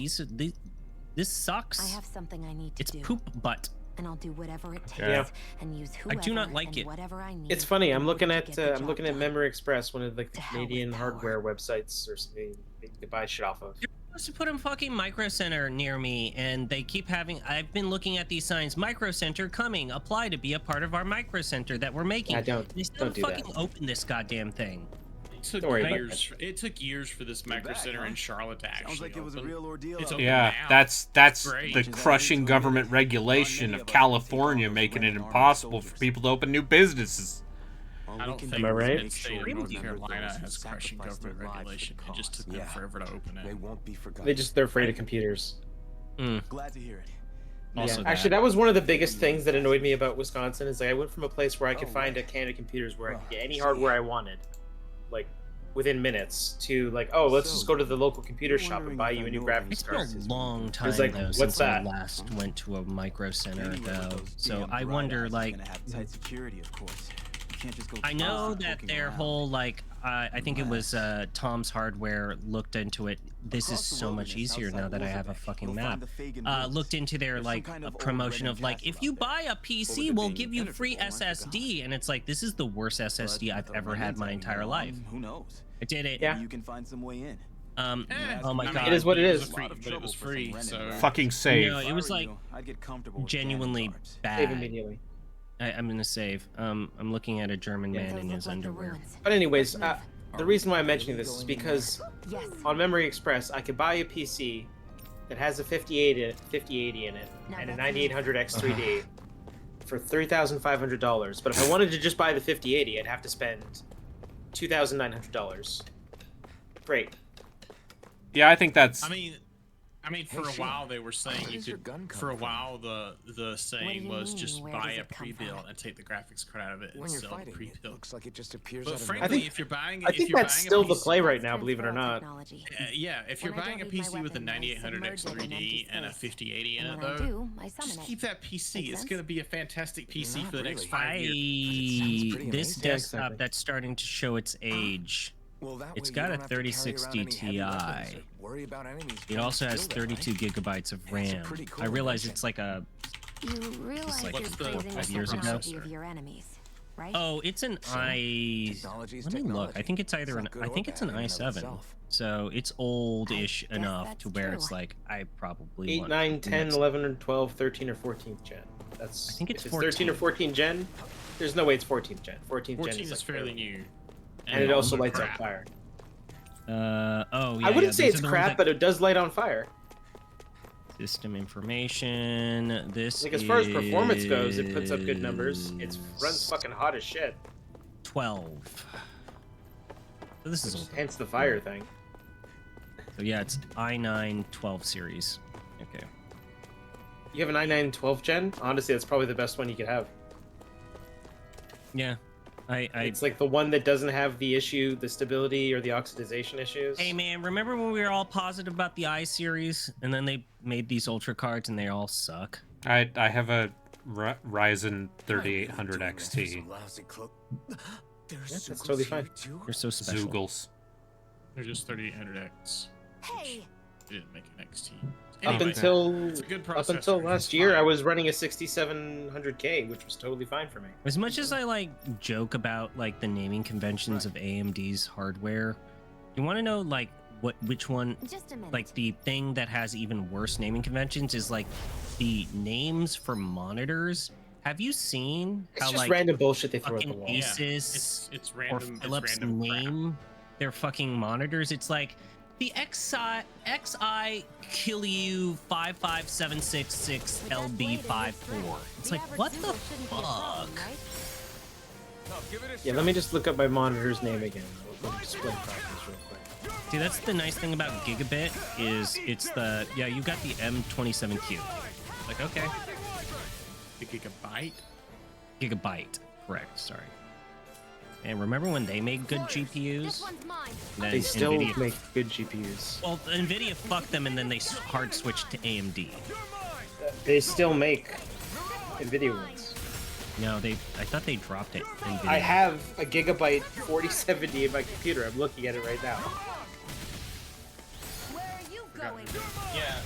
this sucks. I have something I need to It's do. poop butt. And I'll do whatever it takes Yeah. and use I do not like and it. whatever I need. It's funny. I'm looking to at get the job done. Memory Express, one of the Canadian hardware websites or something that you can buy shit off of. You're supposed to put a fucking Micro Center near me, and they keep having. I've been looking at these signs. Micro Center coming. Apply to be a part of our Micro Center that we're making. They still don't do fucking that. open this goddamn thing. It took years for this Micro Center in Charlotte to actually Sounds like it was a open. real ordeal. It's open Yeah, now. that's Great. the crushing government regulation of California making it impossible for people to open new businesses. I don't think Am I right? the state of North Carolina has crushing government regulation. It just took them forever to open it. They won't be forgotten. They're afraid of computers. Glad to hear it. Also Yeah. Actually, that was one of the biggest things that annoyed me about Wisconsin is like I went from a place where I could find a can of computers where I could get any hardware I wanted, like within minutes, to like, oh, let's just go to the local computer shop and buy you a new graphics It's card. been a long time It's like, though what's since I that? last went to a Micro Center though. So I wonder, like, Tight security, of course. You can't just go I know constantly that poking their around. whole like I think it was Tom's Hardware looked into it. This is Across the so much wilderness easier now outside that I have a Wolfenbach, fucking you'll map. find the Fagin Looked into their There's some like kind a of old promotion Renin of like, castle if out you there. buy a What PC, would we'll it be? give you free Impenetrable, I SSD, and it's like this is the worst SSD I've But ever the had my Renins entire hanging life. on, Who knows? I did it. Yeah. You can find some way in. Oh my god. It is what it is. Free, but it was free, so Fucking save. No, it was like I'd get comfortable with genuinely damage guards. Save bad. immediately. I'm gonna save. I'm looking at a German man in his underwear. But anyways, the reason why I'm mentioning this is because Yes. on Memory Express, I could buy a PC that has a 5080 in it and a 9800 X3D for $3,500. But if I wanted to just buy the 5080, I'd have to spend $2,900. Great. Yeah, I think that's. I mean, for a while they were saying you could. For a while, the saying was just buy a pre-built and take the graphics card out of it and When you're sell the fighting, it pre-built. looks like it just appears But out of frankly, nowhere. if you're buying, I think that's still the play right now, believe it or not. Yeah, if you're When I buying a don't need my PC with a weapon, I 9800 submerge it in empty X3D and a space. 5080 in And it, when I though, do, I summon just it. keep that PC. Make It's sense? gonna be a fantastic PC not for the next really. 5 years. This amazing. desktop Exactly. that's starting to show its age. Well, that It's way you got a don't have to carry around 3060 any heavy weapons Ti. or worry about enemies It trying also to has kill them, 32 right? gigabytes of And it's a RAM. pretty cool I realize invention. it's like a. You realize like you're the- praising the 5 years ago. technology of your enemies, right? Oh, it's an i. Technology's Let me look. technology. I think it's either It's an. not good I or think it's an bad in and of i7. itself. So it's old-ish guess enough that's to where true. it's like I probably 8, want 9, the 10, next- 11, and 12, 13, or 14th gen. That's. I think it's if 13 or 14 gen. There's no way it's 14th gen. 14th 14 gen is like fairly new, and it also all the lights on crap. fire. Oh yeah. I wouldn't yeah, say these it's are the ones crap, that- but it does light on fire. System information. This Like as far as performance goes, it puts up good numbers. It runs fucking hot as shit. 12. So this is old. Hence the fire thing. So yeah, it's i9 12 series. Okay. You have an i9 12 gen? Honestly, that's probably the best one you could have. Yeah. It's like the one that doesn't have the issue, the stability or the oxidization issues. Hey man, remember when we were all positive about the I series, and then they made these Ultra cards and they all suck? I have a Ryzen 3800 XT. That's totally fine. You're so special. Zoogles. They're just 3800X. Hey. Didn't make an XT. Up Anyway, until it's a good up processor, until it's last year, fine. I was running a 6700K, which was totally fine for me. As much as I like joke about like the naming conventions of AMD's hardware, you want to know like which one, Just a minute. like the thing that has even worse naming conventions is like the names for monitors. Have you seen It's how just like random bullshit they throw at the fucking wall. Asus It's or random. Philips it's random crap. name their fucking monitors? It's like the XI kill you 55766 LB54. It's like what the fuck? Yeah, let me just look up my monitor's name again. Let me display practice real quick. See, that's the nice thing about Gigabit is it's the you got the M27Q. Like okay, The Gigabyte. Gigabyte, correct? Sorry. And remember when they made good GPUs? Then They still NVIDIA, make good GPUs. well, NVIDIA fucked them and then they hard switched to AMD. They still make NVIDIA ones. No, I thought they dropped it. NVIDIA. I have a Gigabyte 4070 in my computer. I'm looking at it right now. Where are you going? Yeah,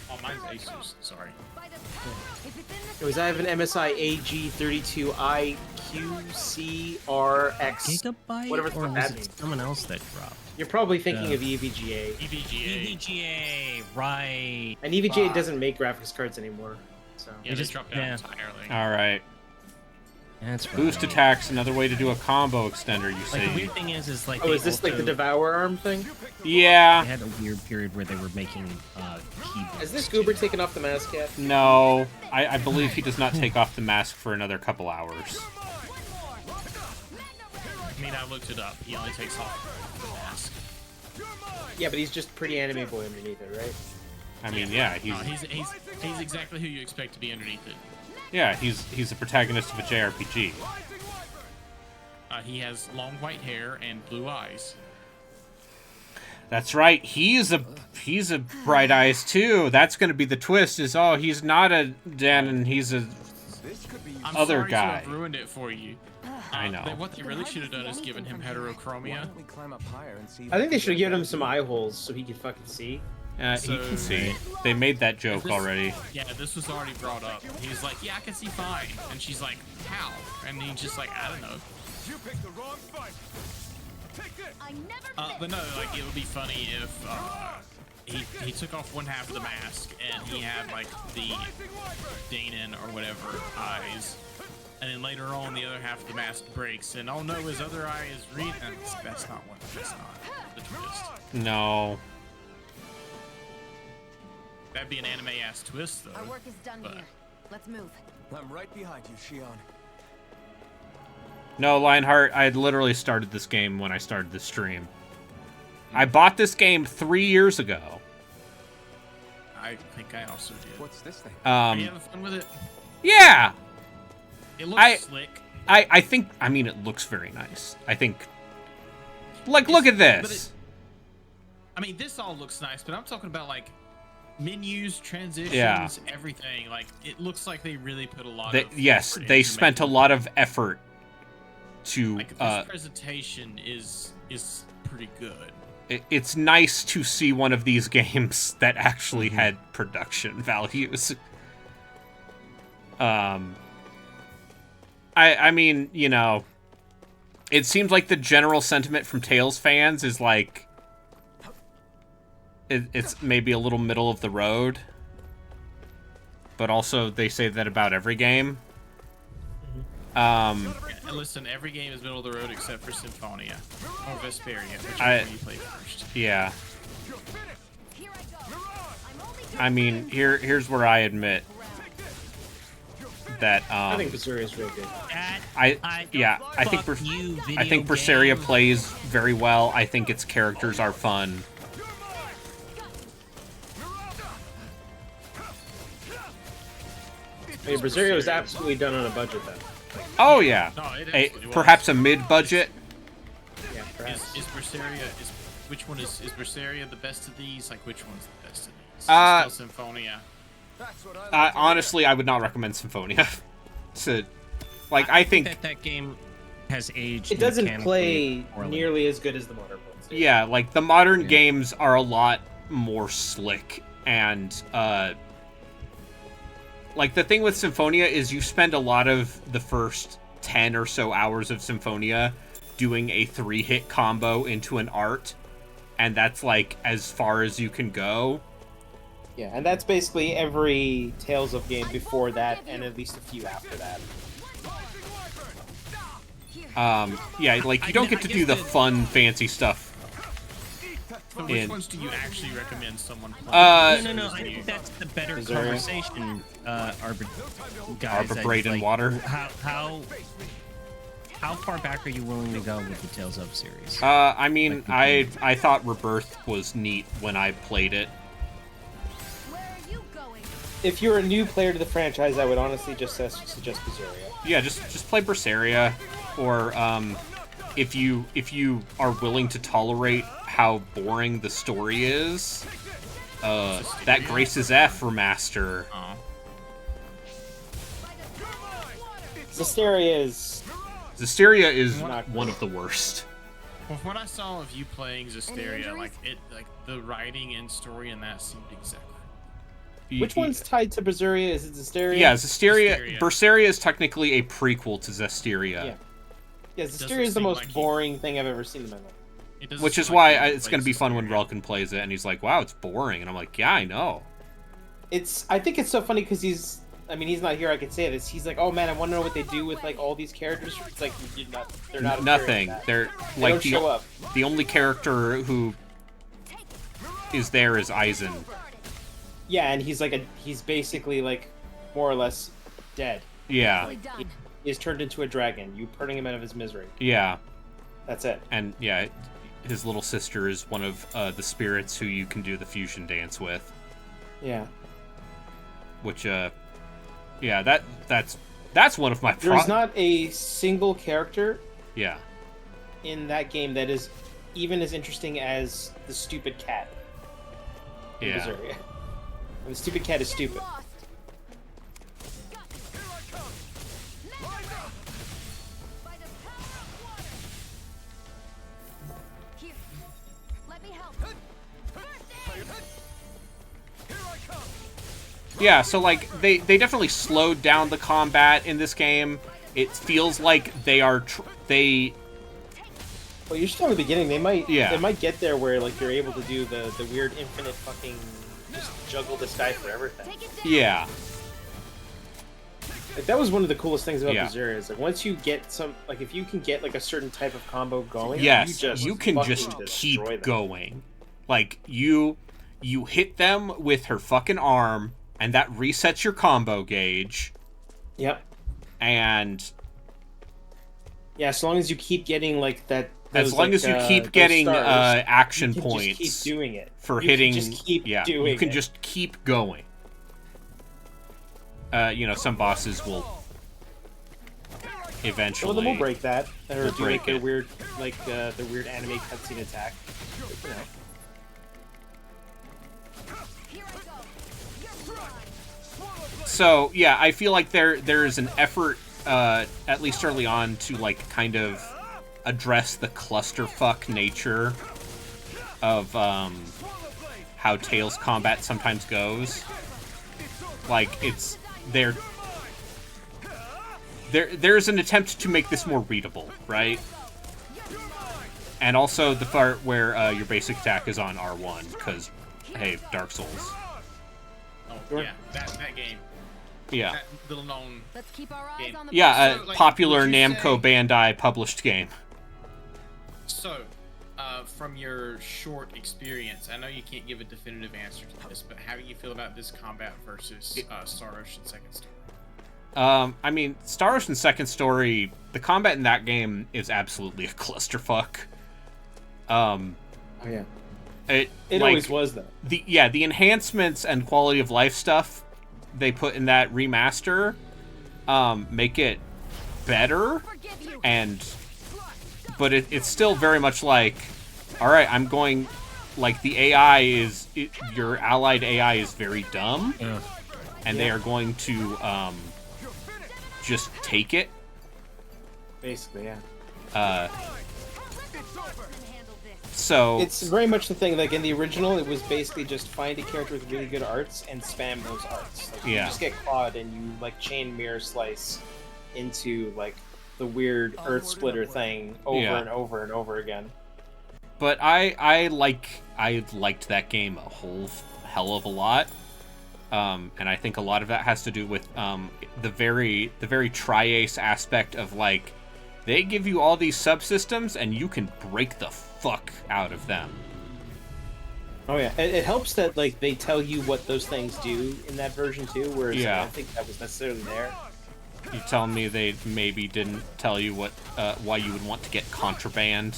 Oh, mine's Asus. Sorry. I have an MSI AG32i QCRX. Gigabyte, Whatever the or fuck was that it means. someone else that dropped? You're probably thinking of EVGA. EVGA. EVGA, right? And EVGA doesn't make graphics cards anymore. So Yeah, they dropped out entirely. All right. That's right. Boost attacks, another way to do a combo extender, you Like the say. weird thing is like. oh, they is this like the also- Devour Arm thing? Yeah. They had a weird period where they were making keyboards. Has this Goober taken off the mask yet? No. I believe he does not take off the mask for another couple hours. I mean, I looked it up. He only takes off the mask. Yeah, but he's just pretty anime boy underneath it, right? I mean, yeah, No, he's exactly who you expect to be underneath it. he's the protagonist of a JRPG. He has long white hair and blue eyes. That's right. He's a bright eyes too. That's going to be the twist. Is he's not a Danon. He's a I'm other sorry guy. to have ruined it for you. I know. What they really should have done is given him heterochromia. I think they should have given him some eye holes so he could fucking see. He can see. They made that joke already. Yeah, this was already brought up. He's like, yeah, I can see fine. And she's like, how? And he's just like, I don't know. You picked the wrong fight. Take this. I never But no, like, it would be funny if he took off one half of the mask and he had like the Danon or whatever eyes. And then later on, the other half of the mask breaks, and oh no, his other eye is reading. That's not the twist. No. That'd be an anime-ass twist, though. Our work is done but- here. Let's move. I'm right behind you, Shion. No, Lionheart, I had literally started this game when I started the stream. I bought this game 3 years ago. I think I also did. What's this thing? Are you having fun with it? Yeah! It looks slick. I think, I mean, it looks very nice. I think, like, look at this. I mean, this all looks nice, but I'm talking about, like, menus, transitions, everything. Like, it looks like they really put a lot of Yes, effort they into spent a making- lot of effort to, Like, this presentation is pretty good. it's nice to see one of these games that actually had production values. I mean, you know, it seems like the general sentiment from Tales fans is like, it's maybe a little middle of the road, but also they say that about every game. And listen, every game is middle of the road except for Symphonia or Vesperia, whichever one you play first. Yeah. I mean, here's where I admit that I think Berseria is really good. I think Berseria plays very well. I think its characters are fun. I mean, Berseria was absolutely done on a budget, then. Oh yeah, No, it absolutely was. perhaps a mid-budget. Yeah, perhaps. Is Berseria which one is Berseria the best of these? Like which one's the best of these? Still Symphonia. Honestly, I would not recommend Symphonia. I think that game has aged. It doesn't play poorly. nearly as good as the modern ones. Yeah, like the modern games are a lot more slick, and like the thing with Symphonia is you spend a lot of the first 10 or so hours of Symphonia doing a 3-hit combo into an art, and that's like as far as you can go. Yeah, and that's basically every Tales of game before that, and at least a few after that. Yeah, like you don't get to do the fun, fancy stuff. So which ones do you actually recommend someone play? No. I think that's the better conversation, guys. Arbor and Water. How far back are you willing to go with the Tales of series? I mean, I thought Rebirth was neat when I played it. If you're a new player to the franchise, I would honestly just suggest Berseria. Yeah, just play Berseria, or if you are willing to tolerate how boring the story is, that Grace's F remaster. Zestiria is one of the worst. Well, from what I saw of you playing Zestiria, like the writing and story in that seemed exactly. Which one's tied to Berseria? Is it Zestiria? Yeah, Zestiria. Berseria is technically a prequel to Zestiria. Yeah, Zestiria is the most boring thing I've ever seen in my life. Which is why it's going to be fun when Relkin plays it, and he's like, wow, it's boring. And I'm like, yeah, I know. I think it's so funny because he's not here, I could say this. He's like, oh man, I want to know what they do with like all these characters. It's like, they're not nothing. They're like don't show up. The only character who is there is Aizen. Yeah, and he's basically like more or less dead. Yeah. He's turned into a dragon. You putting him out of his misery. Yeah. That's it. And yeah, his little sister is one of the spirits who you can do the fusion dance with. Yeah. Which yeah, that's one of my There's not a single character yeah in that game that is even as interesting as the stupid cat. Yeah. Berseria. And the stupid cat is stupid. Yeah, so like they definitely slowed down the combat in this game. It feels like they are Well, you're still in the beginning. They might get there where like you're able to do the weird infinite fucking just juggle this guy for everything. Yeah. Like, that was one of the coolest things about Berseria is like once you get if you can get like a certain type of combo going, yes, you can just keep going. Like you hit them with her fucking arm, and that resets your combo gauge. Yep. And yeah, as long as you keep getting like that. As long as you keep getting stars, action you can points, just keep doing it for you hitting. Can just keep doing you can it. just keep going. Some bosses will eventually. Some of them will break that, or do break like their it. weird, the weird anime cutscene attack. You know. So yeah, I feel like there is an effort, at least early on, to like kind of address the clusterfuck nature of how Tales combat sometimes goes. Like there's an attempt to make this more readable, right? And also the part where your basic attack is on R1, because hey, Dark Souls. Oh yeah, that game. Yeah. That little known Let's keep our eyes on the yeah, a So, like, popular would you Namco say- Bandai published game. So, from your short experience, I know you can't give a definitive answer to this, but how do you feel about this combat versus Star Ocean Second Story? I mean, Star Ocean Second Story, the combat in that game is absolutely a clusterfuck. Oh yeah. It always was though. The enhancements and quality of life stuff they put in that remaster make it better, but it's still very much like, all right, I'm going, like, the AI is, your allied AI is very dumb, and they are going to just take it. Basically, yeah. So it's very much the thing. Like in the original, it was basically just find a character with really good arts and spam those arts. Like, you just get clawed and you like chain mirror slice into like the weird Earth Splitter thing over and over and over again. But I liked that game a whole hell of a lot, and I think a lot of that has to do with the very tri-ace aspect of, like, they give you all these subsystems and you can break the fuck out of them. Oh yeah, it helps that like they tell you what those things do in that version too, whereas I don't think that was necessarily there. You telling me they maybe didn't tell you what why you would want to get contraband?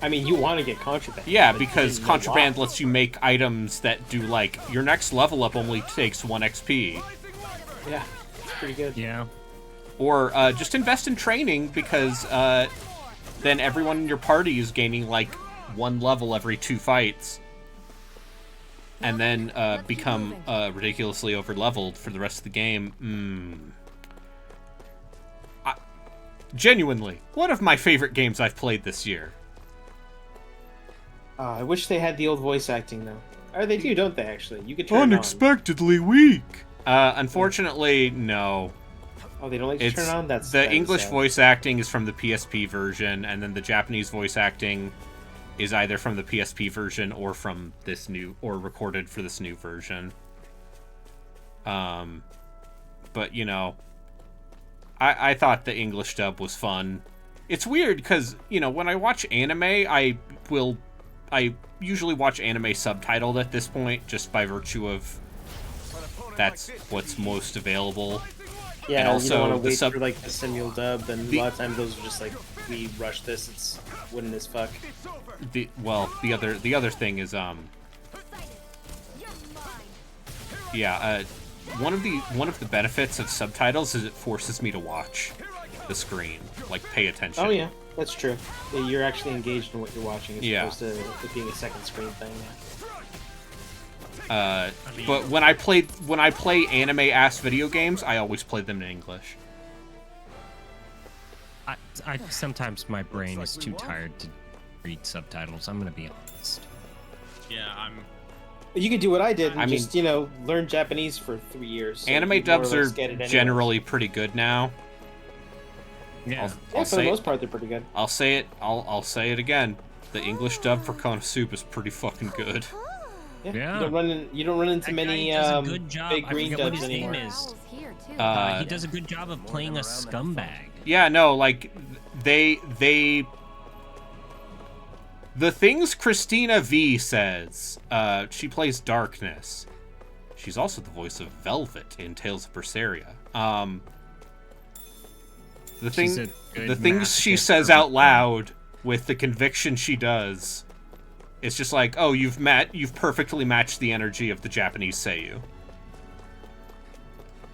I mean, you want to get contraband. Yeah, because contraband lets you make items that do, like, your next level up only takes 1 XP. Yeah, it's pretty good. Yeah. Or just invest in training, because then everyone in your party is gaining, like, 1 level every 2 fights. And then become ridiculously over-leveled for the rest of the game. Genuinely, one of my favorite games I've played this year. I wish they had the old voice acting, though. Or they do, don't they, actually? You could turn Unexpectedly weak! Unfortunately, no. Oh, they don't let you turn it on? That's the English voice acting is from the PSP version, and then the Japanese voice acting is either from the PSP version or from this new, or recorded for this new version. But, you know, I thought the English dub was fun. It's weird, because, you know, when I watch anime, I usually watch anime subtitled at this point, just by virtue of that's what's most available. Yeah, and also you don't want to wait for like the simul dub, and a lot of times those are just like, we rush this, it's wooden as fuck. The other thing is one of the benefits of subtitles is it forces me to watch the screen, like pay attention. Oh yeah, that's true. Yeah, you're actually engaged in what you're watching as opposed to it being a second screen thing. But when I play anime-ass video games, I always play them in English. I sometimes my brain is too tired to read subtitles. I'm gonna be honest. Yeah, You could do what I did and just, you know, learn Japanese for 3 years. So anime dubs are generally pretty good now. Yeah, for the most part, they're pretty good. I'll say it. I'll say it again. The English dub for Konosuba is pretty fucking good. Yeah. You don't run into many big green dubs anymore. He does a good job of playing a scumbag. Yeah, no, like the things Christina V says. She plays Darkness. She's also the voice of Velvet in Tales of Berseria. The things she says out loud with the conviction she does, it's just like, oh, you've perfectly matched the energy of the Japanese Seiyu.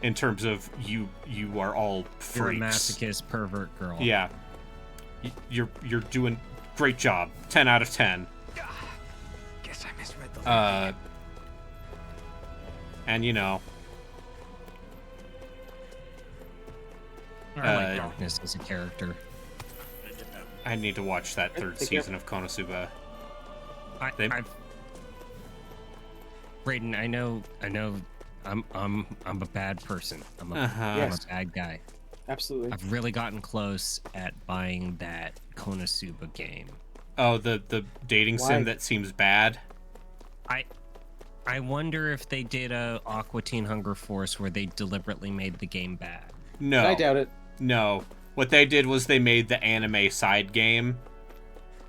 In terms of you are all freaks. You're a masochist pervert girl. Yeah, you're doing great job. 10 out of 10. Guess I misread the and you know, I like Darkness as a character. I need to watch that third season of Konosuba. Brayden, I know I'm a bad person. I'm a bad guy. Absolutely. I've really gotten close at buying that Konosuba game. Oh, the dating sim that seems bad? I wonder if they did a Aqua Teen Hunger Force where they deliberately made the game bad. No. I doubt it. No. What they did was they made the anime side game.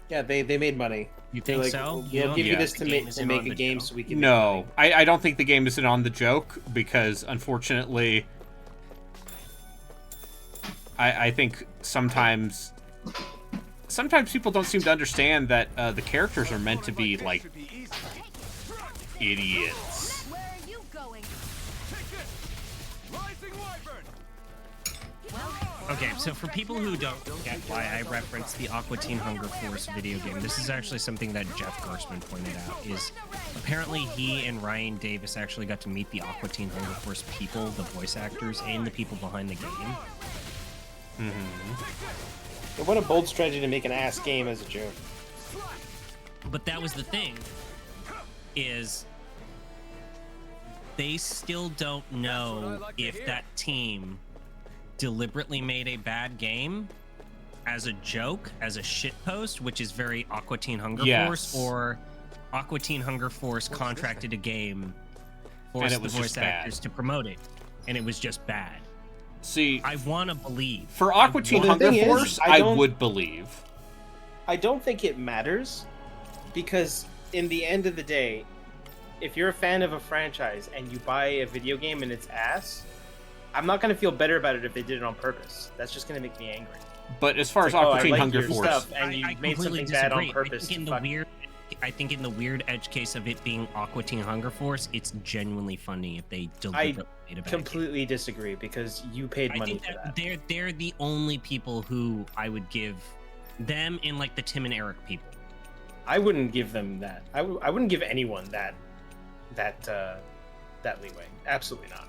Yeah, they made money. You think so? We'll give you this to make a game so we can No, I don't think the game is in on the joke, because unfortunately I think sometimes people don't seem to understand that the characters are meant to be like idiots. Okay, so for people who don't get why I referenced the Aqua Teen Hunger Force video game, this is actually something that Jeff Gersman pointed out, is apparently he and Ryan Davis actually got to meet the Aqua Teen Hunger Force people, the voice actors, and the people behind the game. But what a bold strategy to make an ass game as a joke. But that was the thing, is they still don't know if that team deliberately made a bad game as a joke, as a shitpost, which is very Aqua Teen Hunger Force, or Aqua Teen Hunger Force contracted a game, forced the voice actors to promote it, and it was just bad. See, I want to believe. For Aqua Teen Hunger Force, I would believe. I don't think it matters, because in the end of the day, if you're a fan of a franchise and you buy a video game and it's ass, I'm not going to feel better about it if they did it on purpose. That's just going to make me angry. But as far as Aqua Teen Hunger Force, and you made something bad on purpose. I think in the weird edge case of it being Aqua Teen Hunger Force, it's genuinely funny if they deliberately made a bad completely disagree, because you paid money for that. They're the only people who I would give them, and like the Tim and Eric people. I wouldn't give them that. I wouldn't give anyone that leeway. Absolutely not.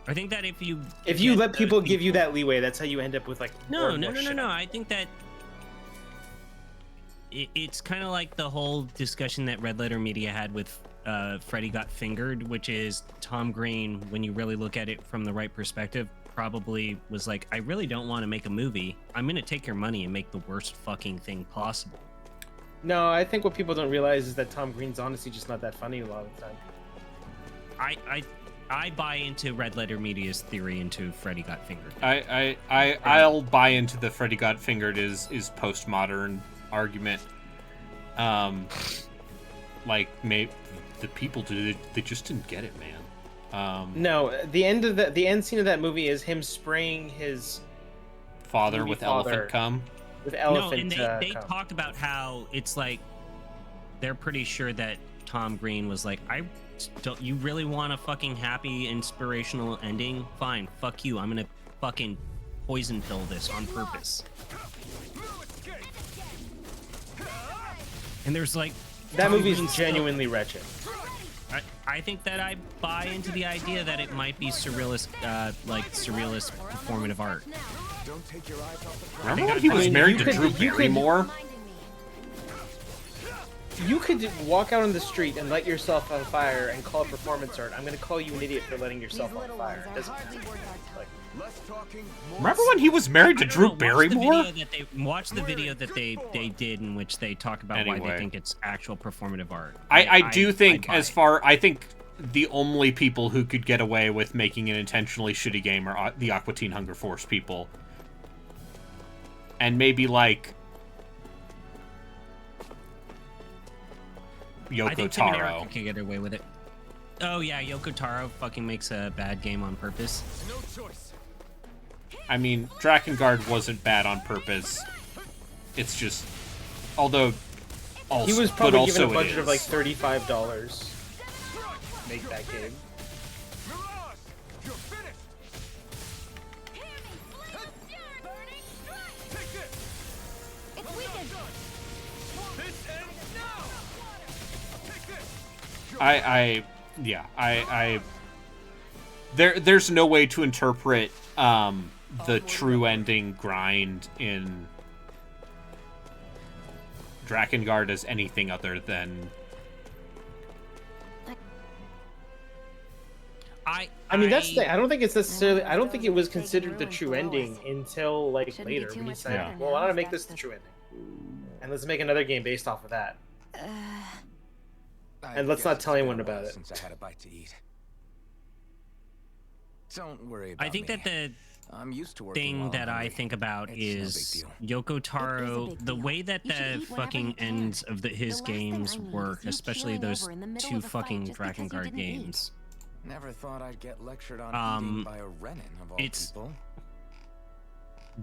I think that if you let people give you that leeway, that's how you end up with like no. I think that it's kind of like the whole discussion that Red Letter Media had with Freddy Got Fingered, which is Tom Green, when you really look at it from the right perspective, probably was like, I really don't want to make a movie. I'm going to take your money and make the worst fucking thing possible. No, I think what people don't realize is that Tom Green's honestly just not that funny a lot of the time. I buy into Red Letter Media's theory into Freddy Got Fingered. I'll buy into the Freddy Got Fingered is postmodern argument. Like maybe the people they just didn't get it, man. No, the end scene of that movie is him spraying his father with elephant cum. With elephant. No, and they talked about how it's like they're pretty sure that Tom Green was like, don't you really want a fucking happy, inspirational ending? Fine, fuck you. I'm gonna fucking poison pill this on purpose. And there's like that movie's genuinely wretched. I think that I buy into the idea that it might be surrealist, surrealist performative art. Don't take your eyes off the prize. Remember when he was married to Drew Barrymore? You could walk out on the street and light yourself on fire and call it performance art. I'm going to call you an idiot for letting yourself on fire. Remember when he was married to Drew Barrymore? Watch the video that they did in which they talk about why they think it's actual performative art. I think the only people who could get away with making an intentionally shitty game are the Aqua Teen Hunger Force people. And maybe like Yoko I think Taro. Tim and Eric can get away with it. Oh yeah, Yoko Taro fucking makes a bad game on purpose. No choice. I mean, Drakengard wasn't bad on purpose. It's just, although, also, he was probably given a also budget of like $35 to make that game. There's no way to interpret the true ending grind in Drakengard as anything other than I mean, that's the thing. I don't think it's necessarily. I don't think it was considered the true ending until like later when he said, "Well, I want to make this the true ending, and let's make another game based off of that." And let's not tell anyone about it. Since I had a bite to eat. Don't worry about I think me. that the I'm used to working thing while that I'm I hungry. think about It's is no big deal. Yoko Taro, the way that the fucking ends of his games work, especially those two fucking Drakengard games. Never thought I'd get lectured on eating by a Renin of all people.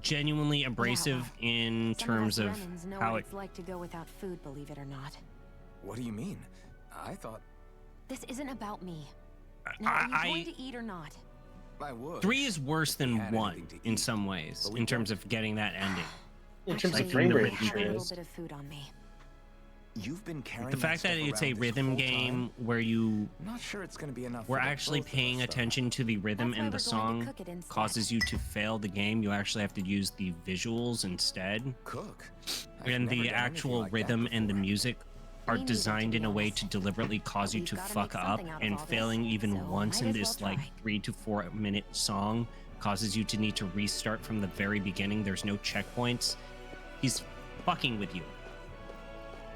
Genuinely abrasive in terms of how it's like to go without food, believe it or not. What do you mean? I thought This isn't about me. Now, are you going to eat or not? I would. 3 is worse than Had 1 anything to in eat, some ways, but we in terms of getting that ending. In terms Like of from frame the rate, rhythm it I have a sure little is. bit of food on me. You've been carrying The fact that stuff it's a around this rhythm whole game time? where you I'm not sure it's gonna be enough. were for the actually both of paying us, though. attention to the rhythm That's why and the we're going to song cook it instead. causes you to fail the game. You actually have to use the visuals instead. Cook. I've And never the done anything actual like that rhythm and the before. music are Me neither, designed to in be a way honest. to deliberately cause you We've to gotta fuck make up, something out of and all this, failing even so once might in as this well like try. 3 to 4 minute song causes you to need to restart from the very beginning. There's no checkpoints. He's fucking with you.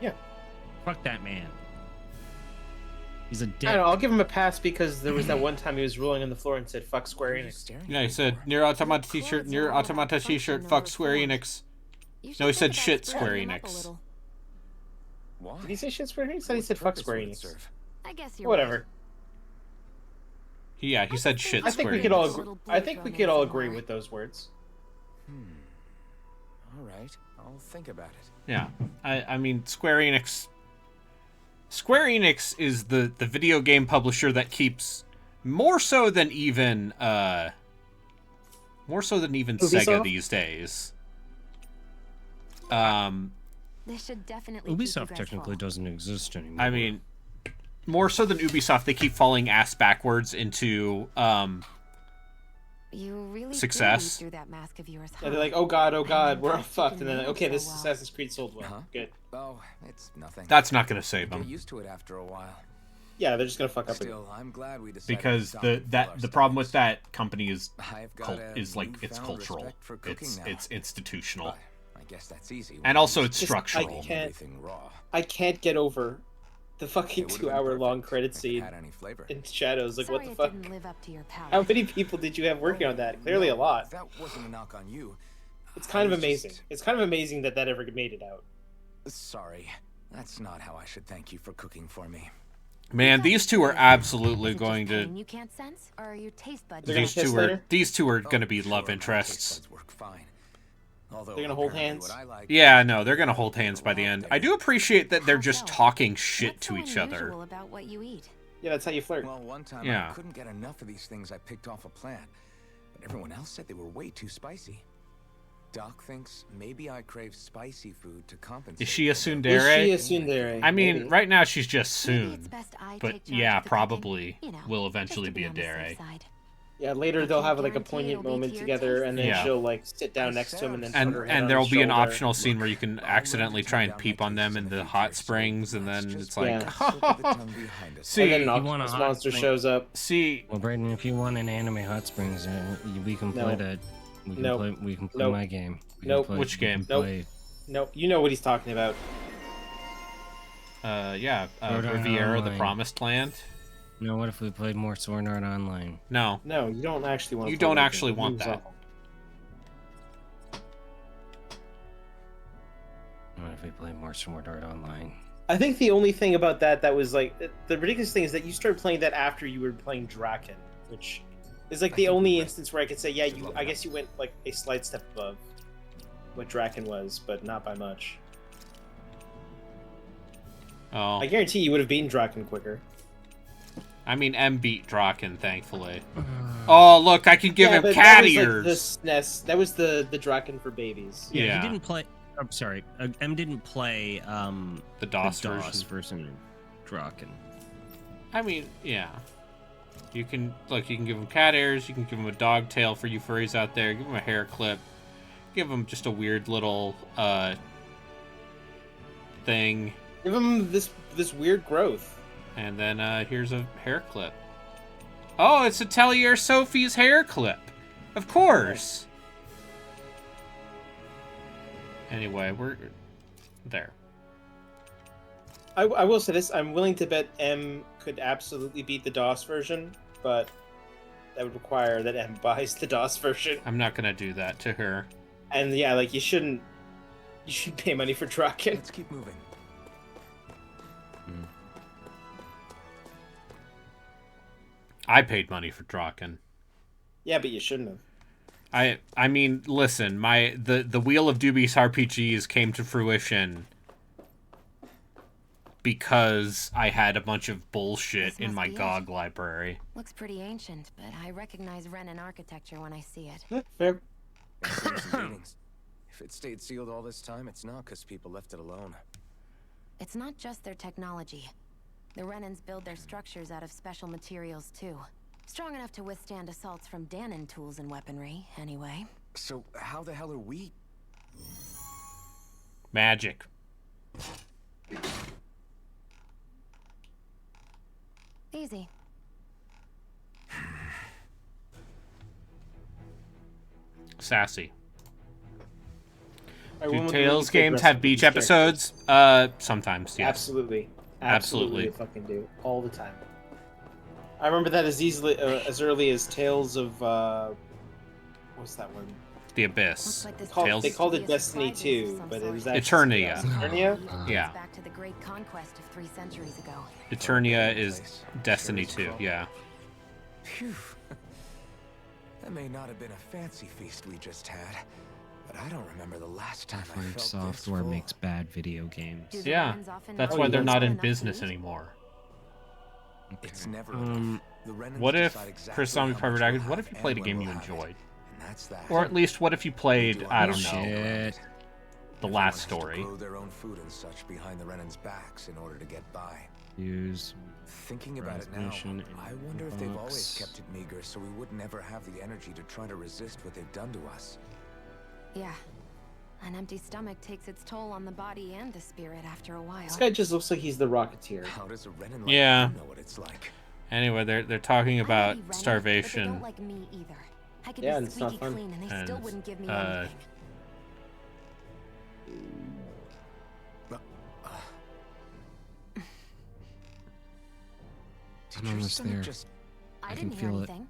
Yeah. Fuck that man. He's a I dick. don't know, I'll give him a pass because there was that one time he was rolling on the floor and said, fuck Square Enix. Yeah, he said Nier Automata t-shirt, Nier Automata t-shirt, fuck Square Enix. No, he said shit Square Enix. Why? Did he say shit Square Enix? I thought he said fuck Square Enix. I guess you're Whatever. Yeah, he said shit I think Square we could all Enix. agree. I think we could all agree with those words. All right, I'll think about it. Yeah, I mean Square Enix. Square Enix is the video game publisher that keeps more so than even Sega Ubisoft? these days. This should definitely keep you Ubisoft guys technically full. doesn't exist anymore. I mean, more so than Ubisoft, they keep falling ass backwards into You really success. through that mask of yours, Yeah, huh? they're like, oh god, we're all impressed you fucked, can and then handle okay, so this well. Assassin's Creed sold well. Huh? Good. Oh, it's nothing. That's not gonna save Get them. used to it after a while. Yeah, they're just gonna fuck up again. Still, I'm glad we decided Because to stop the and fill that our the problem with stomachs. that company is I've got a it's newfound cultural. respect for cooking now. It's institutional. But I guess that's easy. when And you also use it's just structural. eating everything raw. I can't get over the fucking It would've been 2-hour long perfect credit if it scene had any flavor. in Shadows. Like, Sorry what the it fuck? didn't live up to your palate. How many people did you have working on that? Clearly a lot. That wasn't a knock on you. It's I kind of was amazing. just- It's kind of amazing that ever made it out. Sorry. That's not how I should thank you for cooking for me. Man, these two are absolutely Is it just going pain to. you can't sense, or are your taste buds? They're gonna These kiss two are later? these two are going to be Oh, love sure, my interests. taste buds work fine. Although They're gonna hold apparently hands? what I like Yeah, no, they're gonna hold hands by the end. I do appreciate that they're just talking shit What's to so each other. unusual about what you eat? Yeah, that's how you flirt. Well, one time Yeah. I couldn't get enough of these things I picked off a plant, but everyone else said they were way too spicy. Doc thinks maybe I crave spicy food to compensate. Is she a Is she tsundere? a tsundere? I mean, Maybe. right now she's just Maybe it's soon. best I But take charge yeah, of the probably cooking, you know, will just eventually to be a on the safe dere. side. Yeah, later I they'll can't have like a guarantee poignant it'll be to moment your together, taste. and then Yeah. she'll like sit down next to him and then put her head And on there'll his be an shoulder. optional scene where you can accidentally try and peep on them in the hot springs, and then it's like, Yeah. see, And then an You want a octopus hot monster spring? shows up. see, Well, Brayden, if you want an anime hot springs, we can play No. that. We can Nope. play. We can play Nope. my game. We can Nope. play- Which we can game? Nope. play- Nope, you know what he's talking about. yeah, Sword Art Riviera, the Online. Promised Land. No, what if we played more Sword Art Online? No, No, you don't actually want. You don't actually want that. What if we play more Sword Art Online? I think the only thing about that was like the ridiculous thing is that you started playing that after you were playing Draken, which is like the only instance where I could say, yeah, I guess you went like a slight step above what Draken was, but not by much. oh, I guarantee you would have beaten Draken quicker. I mean, M beat Draken, thankfully. Oh, look, I can give him but cat that was, ears. Like, the SNES. That was the Draken for babies. Yeah, Yeah. he didn't play. I'm sorry. M didn't play The DOS version of Draken. I mean, yeah. You can you can give him cat ears. You can give him a dog tail for you furries out there. Give him a hair clip. Give him just a weird little thing. Give him this weird growth. And then here's a hair clip. Oh, it's Atelier Sophie's hair clip. Of course. Anyway, we're there. I will say this: I'm willing to bet M could absolutely beat the DOS version, but that would require that M buys the DOS version. I'm not gonna do that to her. And yeah, like you shouldn't pay money for Draken. Let's keep moving. I paid money for Draken. Yeah, but you shouldn't have. I mean, listen, the Wheel of Dubious RPGs came to fruition because I had a bunch of bullshit This in must my be it. GOG library. Looks pretty ancient, but I recognize Renan architecture when I see it. Fair. Seals and datings. If it stayed sealed all this time, it's not because people left it alone. It's not just their technology. The Renans build their structures out of special materials too. Strong enough to withstand assaults from Danon tools and weaponry, anyway. So how the hell are we? Magic. Easy. Sassy. Alright, when Do will the Tales release date games rest have of beach these characters? episodes? Sometimes, yes. Absolutely. Absolutely. They fucking do. All the time. I remember that as easily as early as Tales of what's that one? The Abyss. Like this Tales. They called it Destiny 2, but it was actually Eternia. Eternia? Yeah. Back to the great conquest of 3 centuries ago. Eternia is Destiny 2, yeah. Phew. That may not have been a fancy feast we just had, but I don't remember the last time I French felt software this full. makes bad video games. Yeah. That's why they're not in business anymore. It's never enough. The Renans What if, decide exactly Chris Zombie how Private much Dragon, we'll what have if you played a and game when you we'll have it. enjoyed? And that's that. Or at least, what if you played, I don't know, Shit. the Everyone last has to story? grow their own food and such behind the Renans' backs in order to get by. Use Thinking about it now, Transmission I wonder if they've always inbox. kept it meager so we would never have the energy to try to resist what they've done to us. Yeah. An empty stomach takes its toll on the body and the spirit after a while. This guy just looks like he's the Rocketeer. How does a Renan like Yeah. you know what it's like? Anyway, they're talking about I may be Renan, but they starvation. don't like me either. I could Yeah, be and it's not squeaky fun. clean and they still And, wouldn't give me uh, anything. Did I'm your almost stomach there. just... I can didn't hear feel it. anything.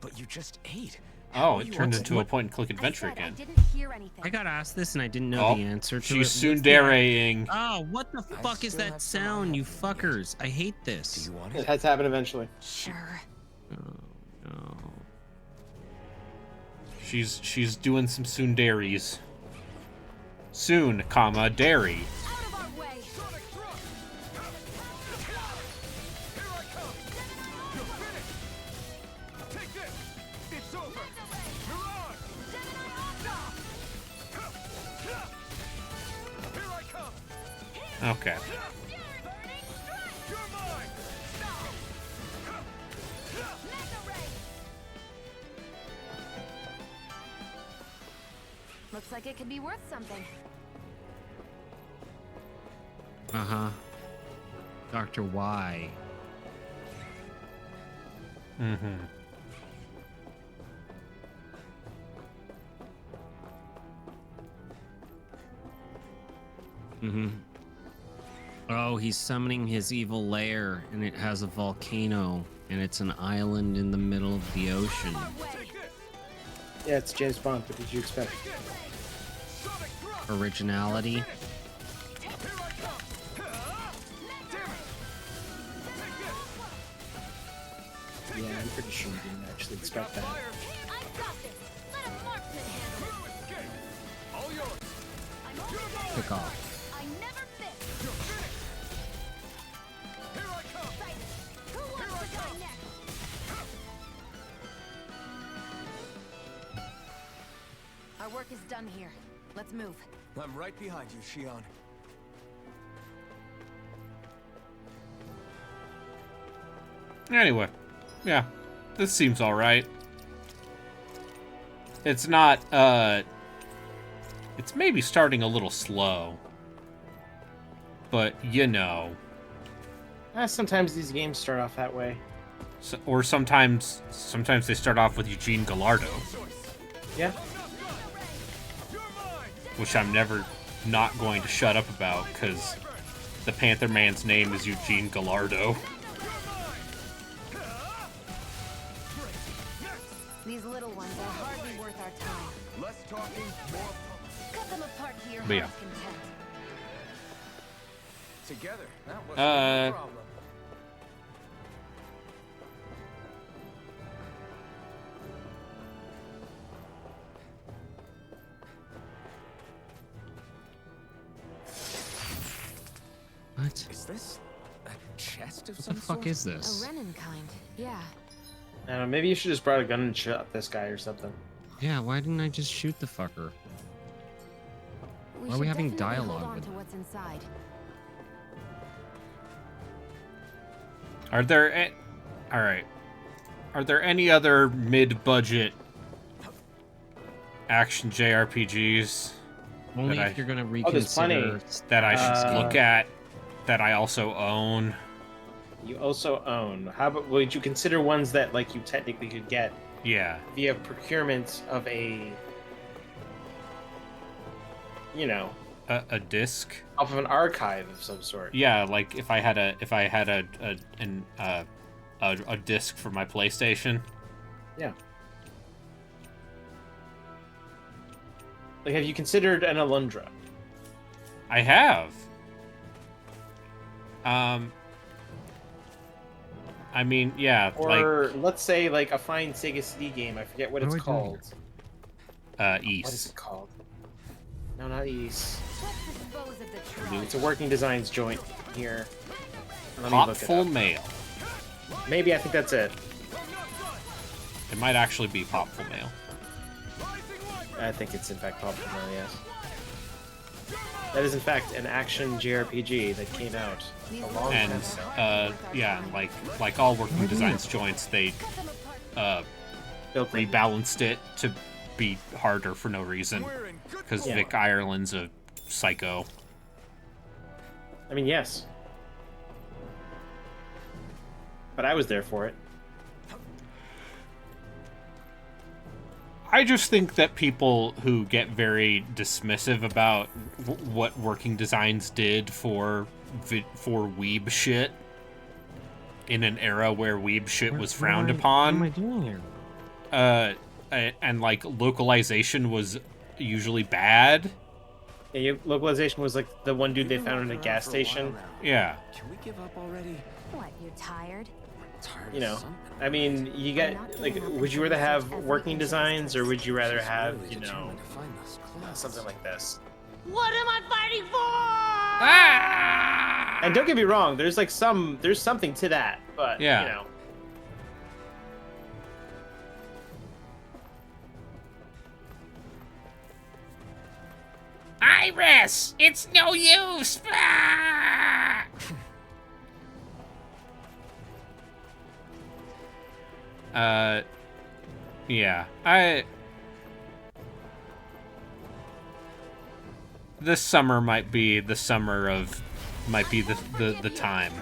But you just ate. Oh, it turned into a point-and-click I adventure said I again. didn't hear anything. I got asked this and I didn't know Oh, the answer to she's it. What's the- tsundere-ing. Oh, what the fuck is still that have some sound, you unhappy fuckers? I hate Do this. you want It it? has to happen eventually. Sure. Oh, no. She's doing some tsunderies. Soon, comma, dairy. Out of our way! Take this! It's over! Mirage! Here I come! Okay. You're mine! Looks like it could be worth something. Uh-huh. Dr. Y. Mm-hmm. Mm-hmm. Oh, he's summoning his evil lair, and it has a volcano, and it's an island in the middle of the ocean. Yeah, it's James Bond. What did you expect? Originality. Yeah, I'm pretty sure you didn't actually expect that. I've got this! Let a marksman handle it! All yours! I'm only Pick off. I never miss! You're finished! Here I come! Who wants to die next? Our work is done here. Let's move. I'm right behind you, Shion. Anyway, yeah, this seems alright. It's not, it's maybe starting a little slow. But, you know. Sometimes these games start off that way. Or sometimes they start off with Eugene Gallardo. Yeah. Which I'm never not going to shut up about, because the Panther Man's name is Eugene Gallardo. These little ones are hardly worth our time. Less talking, more... Cut them apart to your But yeah. heart's content. Together, that was no problem. Let's this? Is this a chest of What some the fuck sort? is this? A Renin kind, yeah. I don't know, maybe you should just brought a gun and shot this guy or something. Yeah, why didn't I just shoot the fucker? Why are should we having definitely hold dialogue on with to him? what's inside. Are there all right. Are there any other mid-budget action JRPGs Only that if you're gonna Oh, there's plenty. reconsider. that I should look at that I also own? You also own. How about, would you consider ones that like you technically could get Yeah. via procurement of a, you know, A disc? off of an archive of some sort? Yeah, like if I had a disc for my PlayStation. Yeah. Like, have you considered an Alundra? I have. I mean, yeah, Or let's say like a fine Sega CD game. I forget what it's What are we doing called. like What is East. it called? No, not East. Let's dispose of the trash. It's a working designs joint here. Let me look it Popful up. Mail. Maybe I think that's it. It might actually be Popful Mail. I think it's in fact Popful Mail, yes. That is in fact an action JRPG that came out a long time And ago. yeah, like all working designs joints, they rebalanced it to be harder for no reason because Yeah. Vic Ireland's a psycho. I mean, yes. But I was there for it. I just think that people who get very dismissive about what working designs did for weeb shit in an era where weeb shit was frowned upon. What am I doing here? And like localization was usually bad. Yeah, localization was like the one dude they found in a gas station. Yeah. Can we give up already? What, you're tired? Tired You know, of something. I mean, you get like, would you rather have working designs or would you rather have, Really you know, determined to find those clothes. something like this? What am I fighting for? And don't get me wrong, there's like there's something to that, but Yeah. you know. Iris, it's no use. Yeah, this summer might be the summer of, might be the time.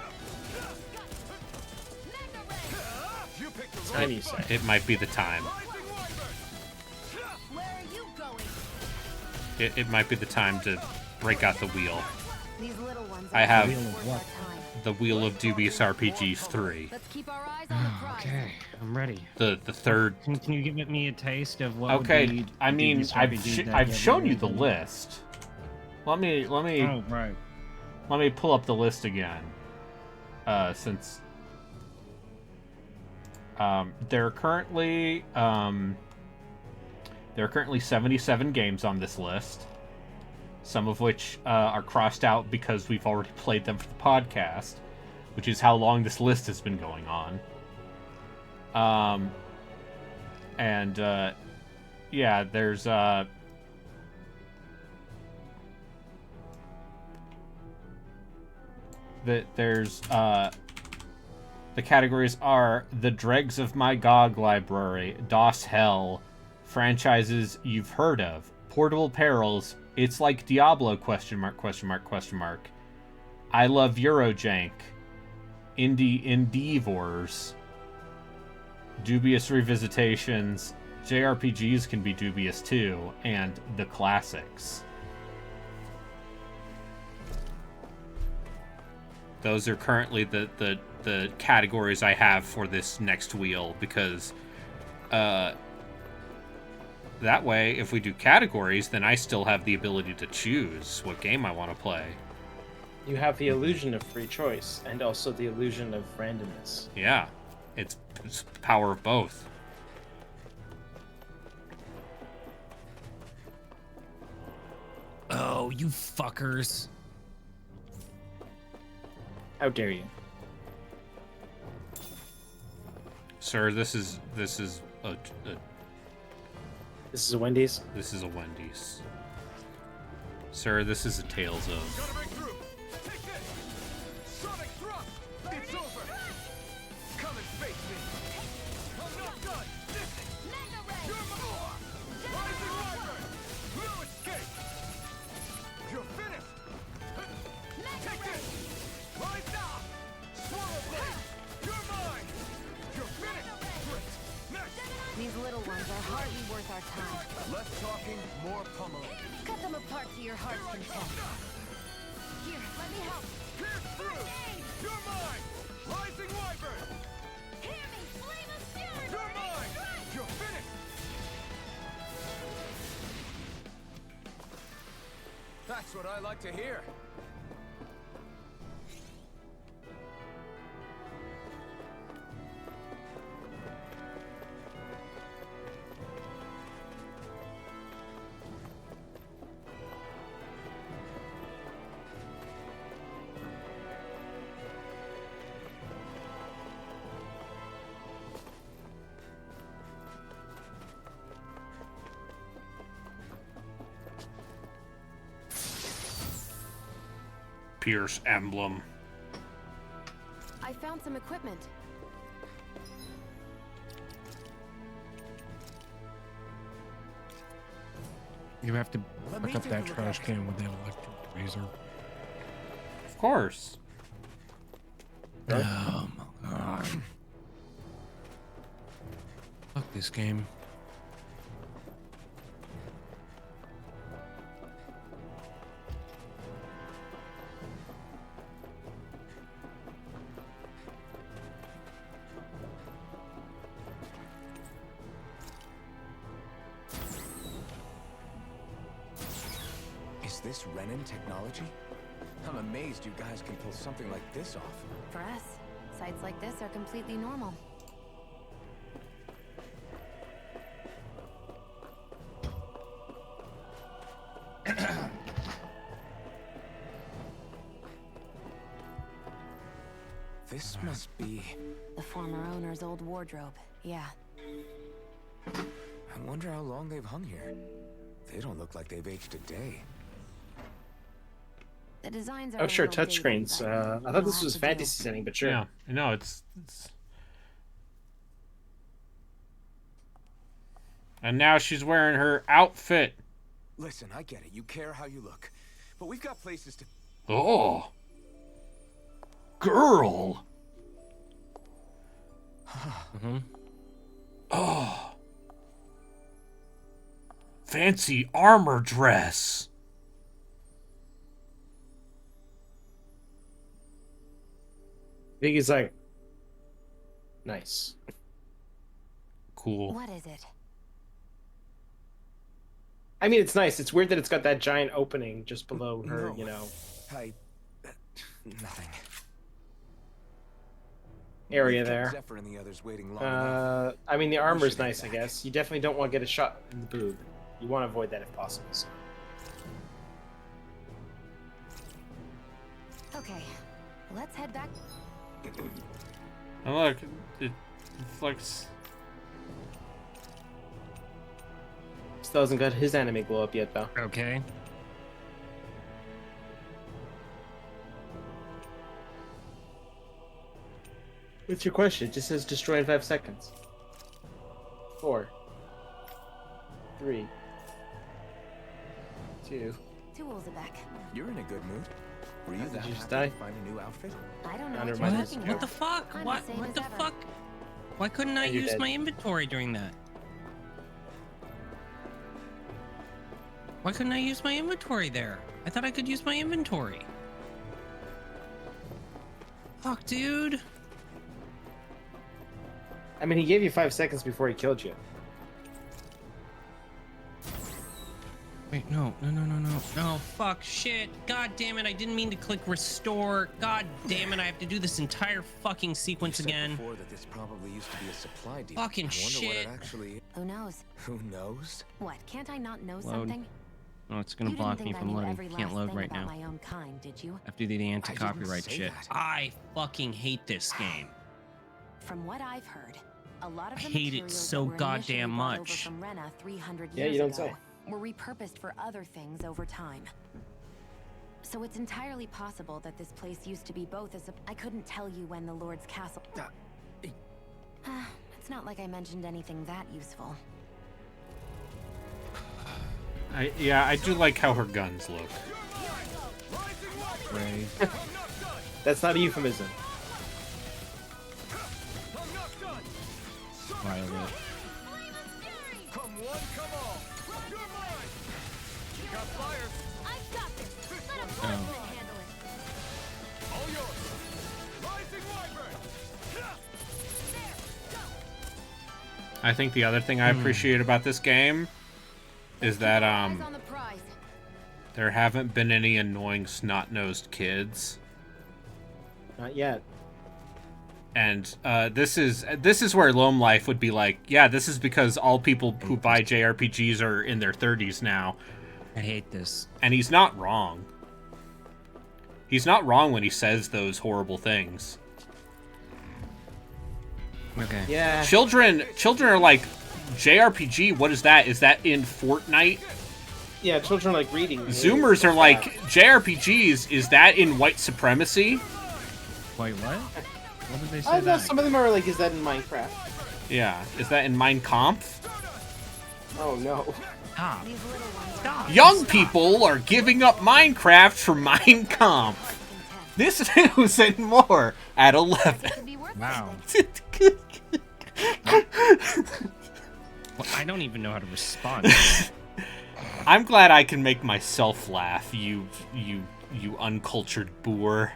Time you say. It might be the time. Where are you going? It might be the time to break out the wheel. These little ones I have Wheel of what? the Wheel of Dubious RPGs 3. Let's keep our eyes on the prize. Okay, I'm ready. The third. Can you give me a taste of what? Okay, Would be I mean, Dubious I've RPG that I've you shown haven't you the read? list. Let me Oh right. let me pull up the list again. Since there are currently 77 games on this list, some of which are crossed out because we've already played them for the podcast, which is how long this list has been going on. Yeah, there's the categories are The Dregs of My GOG Library, DOS Hell, franchises you've heard of, Portable Perils, It's Like Diablo, ? I Love Eurojank, Indivores, Dubious Revisitations, JRPGs Can Be Dubious Too, and The Classics. Those are currently the categories I have for this next wheel, because that way, if we do categories, then I still have the ability to choose what game I want to play. You have the illusion of free choice and also the illusion of randomness. Yeah, it's power of both. Oh, you fuckers. How dare you? Sir, this is a This is a Wendy's. this is a Wendy's. Sir, this is a Tales of. Gotta break through. Take this. Sonic thrust. It's over. Come and face me. I'm not done. This is Mega Ray! your more. Rising Wyvern. No escape. You're finished. Take this. Rise now. Swallow blade. You're mine. You're finished. Great. Next. These little ones are hardly worth our time. Less talking, more pummeling. Cut them apart to your heart's content. Here, let me help. Pierce through. You're mine. Rising Wyvern. Hear me! Flame of fury! You're mine. You're finished. That's what I like to hear. Pierce emblem. I found some equipment. You have to pick up that trash can with that electric razor. Of course. Oh my god. Fuck this game. Is this Renin technology? I'm amazed you guys can pull something like this off. For us, sites like this are completely normal. This must be... The former owner's old wardrobe, yeah. I wonder how long they've hung here. They don't look like they've aged a day. The designs are Oh, sure, a little dated, touchscreens. but I we'll thought this have was to do. fantasy setting, but sure. Yeah, no, it's. And now she's wearing her outfit. Listen, I get it. You care how you look. But we've got places to... Oh. Girl. Oh. Fancy armor dress. Biggie's like, nice. Cool. What is it? I mean, it's nice. It's weird that it's got that giant opening just below her, No. you know, Nothing. area We've kept there. Zephyr and the others waiting long enough. I mean, the armor's should head nice, I back. guess. You definitely don't want to get a shot in the boob. You want to avoid that if possible. So. Okay, let's head back. And look, it flicks. Still hasn't got his anime glow up yet, though. Okay. What's your question? It just says destroy in 5 seconds. 4, 3, 2. Tools are back. You're in a good mood. Were you Did that you just happy die? to find a new outfit? I don't know Under what my you're desk. talking What the about. fuck? I'm What? the same What as the ever. fuck? Why couldn't I And you're use dead. my inventory during that? Why couldn't I use my inventory there? I thought I could use my inventory. Fuck, dude. I mean, he gave you 5 seconds before he killed you. Wait, no. No, fuck, shit. God damn it, I didn't mean to click restore. God damn it, I have to do this entire fucking sequence You said again. before that this probably used to be a supply depot. Fucking I wonder what shit. it actually... Who knows? Who knows? What? Can't I not know Load. something? Oh, it's gonna You didn't block me think I from knew loading. every Can't last load thing right about now. my own kind, did you? I have to do the anti-copyright say shit. that. I fucking hate this game. From what I've heard, a lot of I the hate it materials so that were initially goddamn brought over much. from Rena 300 Yeah, years you don't ago say. were repurposed for other things over time. So it's entirely possible that this place used to be both as a... I couldn't tell you when the Lord's castle... It's not like I mentioned anything that useful. Yeah, I do like how her guns look. Ray. That's not a euphemism. Violet. Come one, come all. You're mine. You got flyers. I've got this. Let a Oh. blacksmith handle it. All yours. Rising Wyvern. There, go. I think the other thing I appreciate about this game is that Eyes on the prize. there haven't been any annoying snot-nosed kids. Not yet. And this is where Loam Life would be like, yeah, this is because all people who buy JRPGs are in their 30s now. I hate this. And he's not wrong. He's not wrong when he says those horrible things. Okay. Yeah. Children are like, JRPG, what is that? Is that in Fortnite? Yeah, children like reading. Zoomers are like, JRPGs, is that in white supremacy? Wait, what? What did they say I know that? some of them are like, is that in Minecraft? Yeah, is that in Mein Kampf? Oh no. Stop. These little ones are Young people are giving up Minecraft for Mein Kampf. This news and more at 11. could be worth Wow. Well, I don't even know how to respond. I'm glad I can make myself laugh, you uncultured boor.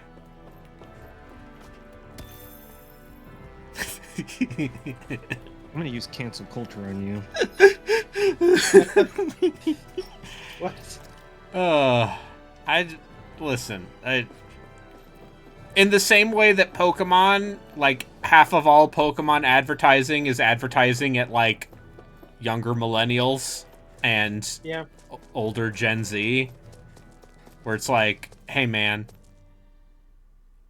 I'm gonna use cancel culture on you. What? Listen. In the same way that Pokemon, like half of all Pokemon advertising is advertising at like younger millennials and Yeah. older Gen Z, where it's like, hey man,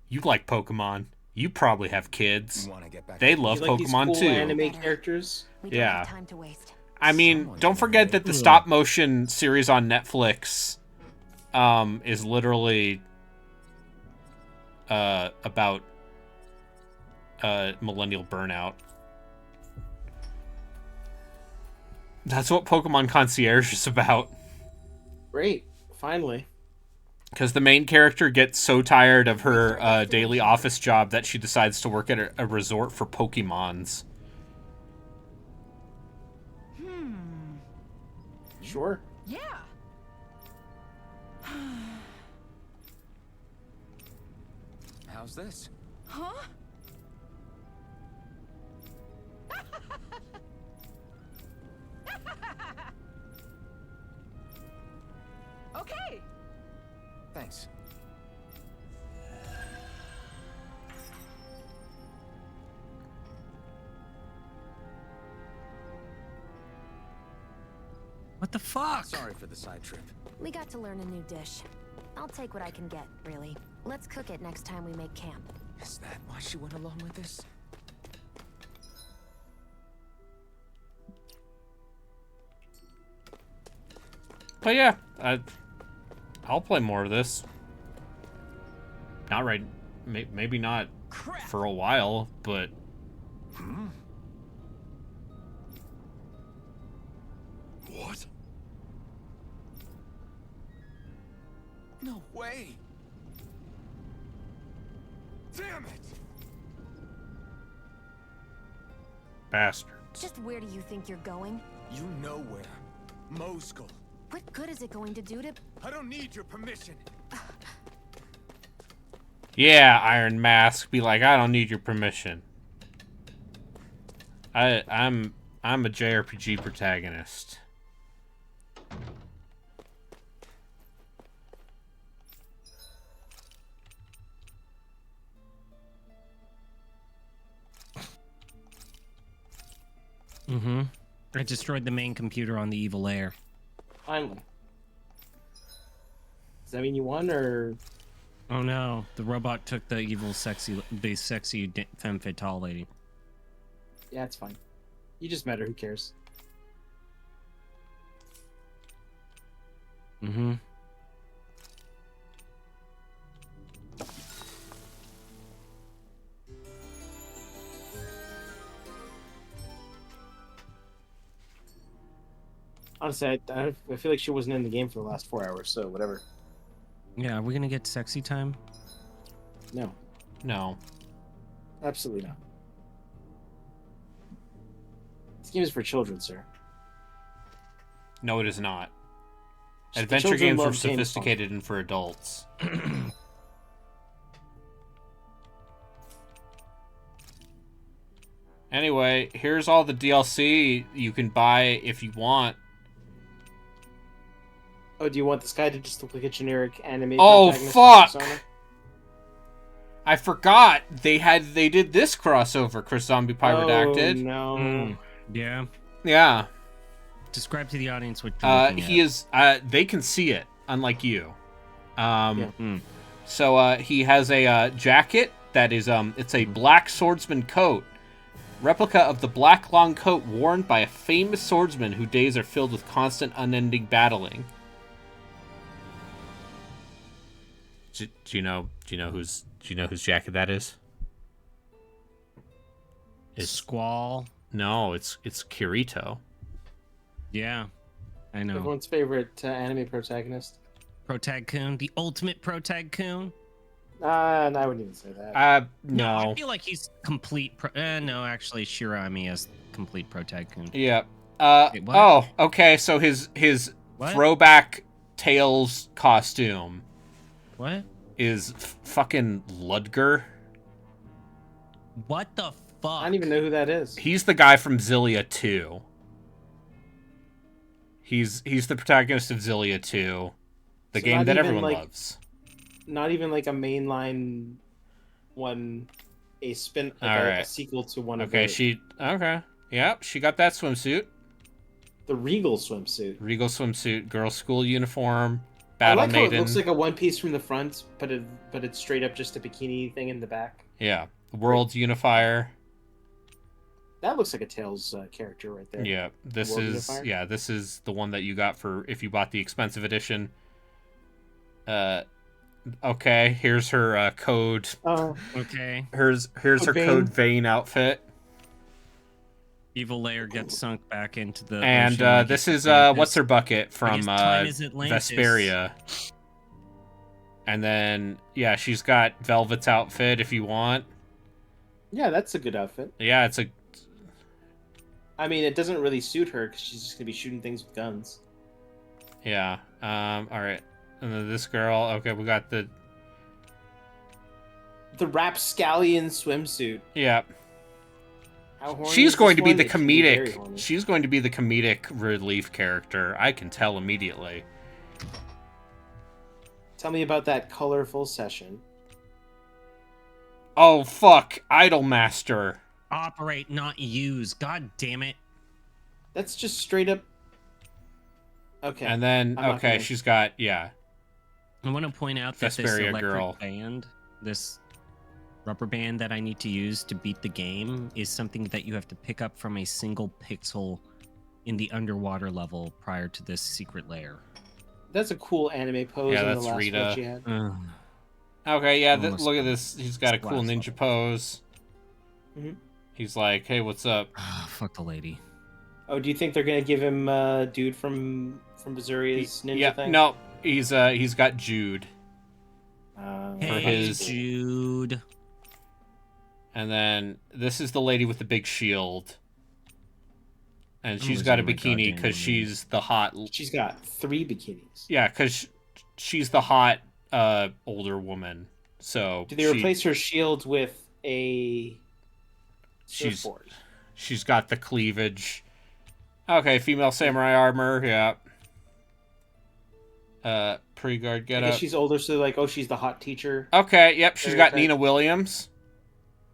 you like Pokemon. You probably have kids. They love You like these Pokemon cool too. anime characters. We don't Yeah. have time to waste. I mean, don't forget that the stop motion series on Netflix is literally about millennial burnout. That's what Pokemon Concierge is about. Great. Finally. Because the main character gets so tired of her daily office job that she decides to work at a resort for Pokemons. Sure. Yeah. How's this? Huh? Okay. Thanks. What the fuck? Sorry for the side trip. We got to learn a new dish. I'll take what I can get, really. Let's cook it next time we make camp. Is that why she went along with this? But yeah, I'll play more of this. Not right, maybe not for a while, but What? No way! Damn it! bastards. Just where do you think you're going? You know where. Moscow. What good is it going to do to... I don't need your permission. Yeah, Iron Mask, be like, I don't need your permission. I'm a JRPG protagonist. Mm-hmm. I destroyed the main computer on the evil lair. Finally. Does that mean you won, or? Oh no, the robot took the evil, sexy femme fatale lady. Yeah, it's fine. You just met her. Who cares? Mm-hmm. Honestly, I feel like she wasn't in the game for the last 4 hours, so whatever. Yeah, are we gonna get sexy time? No. No. Absolutely not. This game is for children, sir. No, it is not. The Adventure children games are love James sophisticated and for adults. Anyway, here's all the DLC you can buy if you want. Oh, do you want this guy to just look like a generic anime Oh, protagonist? fuck! Persona? I forgot they did this crossover. Chris Zombie Pie Redacted. No. Yeah. Yeah. Describe to the audience what you're looking he at. is. They can see it, unlike you. So he has a jacket that is it's a black swordsman coat, replica of the black long coat worn by a famous swordsman whose days are filled with constant, unending battling. Do you know whose jacket that is? It's Squall. No, it's Kirito. Yeah, I know. Everyone's favorite anime protagonist. Protag-kun, the ultimate Protag-kun. No, I wouldn't even say that. No. I feel like he's complete. No, actually, Shirami is complete Protag-kun. Yeah. Wait, what? Oh, okay. So his What? throwback Tails costume. What? Is fucking Ludger. What the fuck? I don't even know who that is. He's the guy from Zillia 2. He's the protagonist of Zillia 2, the game that everyone loves. Not even like a mainline one, a sequel to one of the... Okay. Yep, she got that swimsuit. The Regal swimsuit. Girl school uniform, battle I like maiden. how it looks like a one piece from the front, but it's straight up just a bikini thing in the back. Yeah, World Unifier. That looks like a Tails character right there. Yeah, this is the one that you got for if you bought the expensive edition. Okay, here's her code. Okay. Here's her Code Vein outfit. Evil Layer gets sunk back into the and ocean this is what's her bucket from Atlantis. Vesperia. And then yeah, she's got Velvet's outfit if you want. Yeah, that's a good outfit. Yeah, it's a. I mean, it doesn't really suit her because she's just gonna be shooting things with guns. Yeah. All right. And then this girl. Okay, we got the rapscallion swimsuit. Yeah. How horny she's is going to this be the one? It should be very comedic. horny. She's going to be the comedic relief character. I can tell immediately. Tell me about that colorful session. Oh fuck! Idolmaster. Operate, not use. God damn it. That's just straight up. Okay. And then okay, she's got I want to point out that this Vesperia electric girl. band, this rubber band that I need to use to beat the game, is something that you have to pick up from a single pixel in the underwater level prior to this secret layer. That's a cool anime pose. Yeah, in that's the last Rita. one she had. Okay, yeah, Almost look at this. He's got a cool ninja pose. Mhm. He's like, hey, what's up? Fuck the lady. Oh, do you think they're gonna give him dude from Bizuria's ninja thing? No, he's got Jude. Hey, his Jude. And then this is the lady with the big shield. And I'm she's got a losing my bikini goddamn because she's the hot. She's got 3 bikinis. Yeah, because she's the hot older woman. So Do they replace her shield with a surfboard? She's got the cleavage. Okay, female samurai armor. Yeah. Pre-guard I getup. guess she's older, so like, oh, she's the hot teacher. Okay, yep, she's got Stereotype. Nina Williams.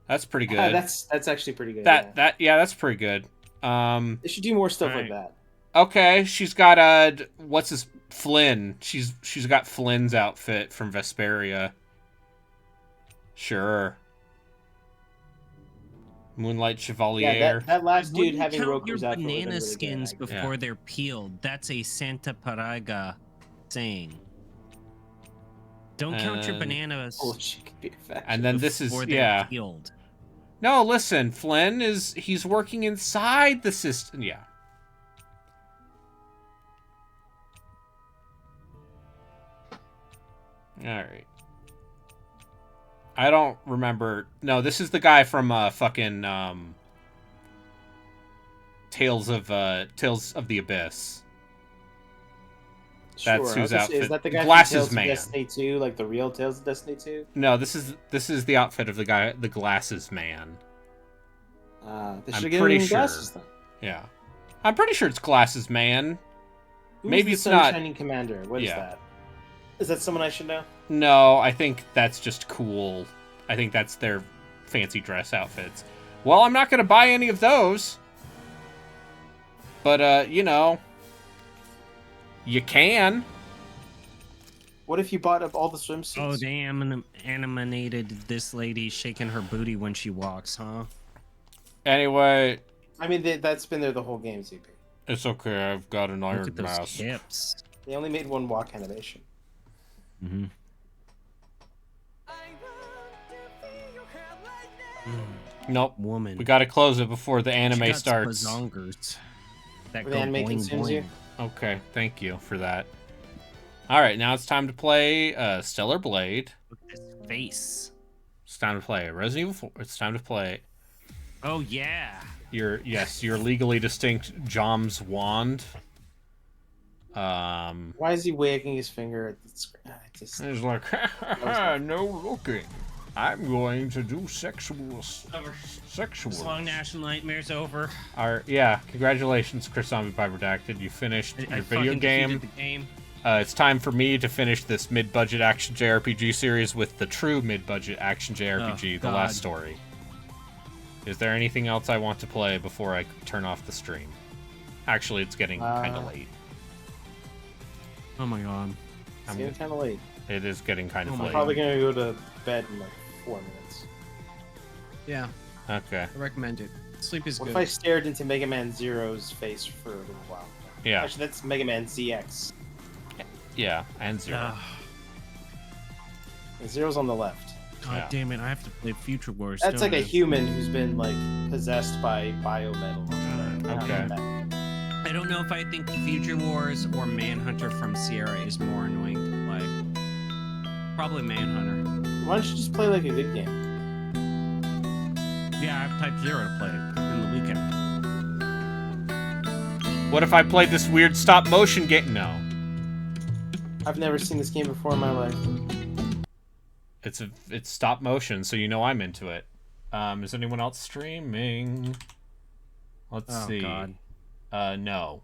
That's pretty good. That's actually pretty good. That's pretty good. They should do more stuff like that. Okay, she's got what's his Flynn. She's got Flynn's outfit from Vesperia. Sure. Moonlight Chevalier. Yeah, that last dude Wouldn't having count your Roku's outfit banana would've been really skins good, I guess. before they're peeled. That's a Santa Paraga saying. Don't count your bananas. Oh, she could be a And then this is before they're peeled. No, listen, Flynn he's working inside the system. Yeah. All right. I don't remember. No, this is the guy from fucking Tales of the Abyss. That's Sure. whose outfit. Is that the guy Glasses from Tales Man. of Destiny 2, like the real Tales of Destiny 2? No, this is the outfit of the guy, the Glasses Man. They I'm should give pretty him sure. glasses then. Yeah, I'm pretty sure it's Glasses Man. Who's Maybe the it's not. Shining Commander. What is that? Is that someone I should know? No, I think that's just cool. I think that's their fancy dress outfits. Well, I'm not going to buy any of those. But, you know, you can. What if you bought up all the swimsuits? Oh, they animated this lady shaking her booty when she walks, huh? Anyway. I mean, that's been there the whole game, ZP. It's okay, I've got an iron Look at those mask. hips. They only made one walk animation. Mm-hmm. Nope. Woman. We got to close it before the anime She got starts. Bazongers that The go anime boing, consumes you? boing. Okay, thank you for that. All right, now it's time to play Stellar Blade. Look at his face. It's time to play Resident Evil 4. It's time to play Oh, yeah. your legally distinct Jom's wand. Why is he wagging his finger at the screen? He's like, no looking. I'm going to do sexual. This long national nightmare's over. Yeah, congratulations, Chris Zombie Piper Redacted. You finished your video fucking game. defeated the game. It's time for me to finish this mid-budget action-JRPG series with the true mid-budget action-JRPG, The Last Story. Is there anything else I want to play before I turn off the stream? Actually, it's getting kind of late. Oh my god. It's getting kind of late. It is getting kind of late. I'm probably going to go to bed in like 4 minutes. Yeah. Okay. I recommend it. Sleep is What good. if I stared into Mega Man Zero's face for a little while? Yeah. Actually, that's Mega Man ZX. Yeah, and Zero. And Zero's on the left. God damn it, I have to play Future Wars. That's don't like a I? human who's been like possessed by biometal. Okay. I don't know if I think Future Wars or Manhunter from Sierra is more annoying to play. Probably Manhunter. Why don't you just play like a good game? Yeah, I have Type Zero to play in the weekend. What if I played this weird stop-motion game? No. I've never seen this game before in my life. It's stop motion, so you know I'm into it. Is anyone else streaming? Let's see. God. No.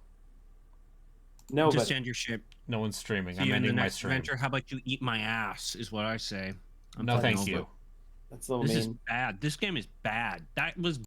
No, Just end your shit. No one's streaming. See I'm you in the ending my next stream. adventure. How about you eat my ass? Is what I say. I'm No, playing thank over. you. That's a little This is mean. bad. This game is bad. That was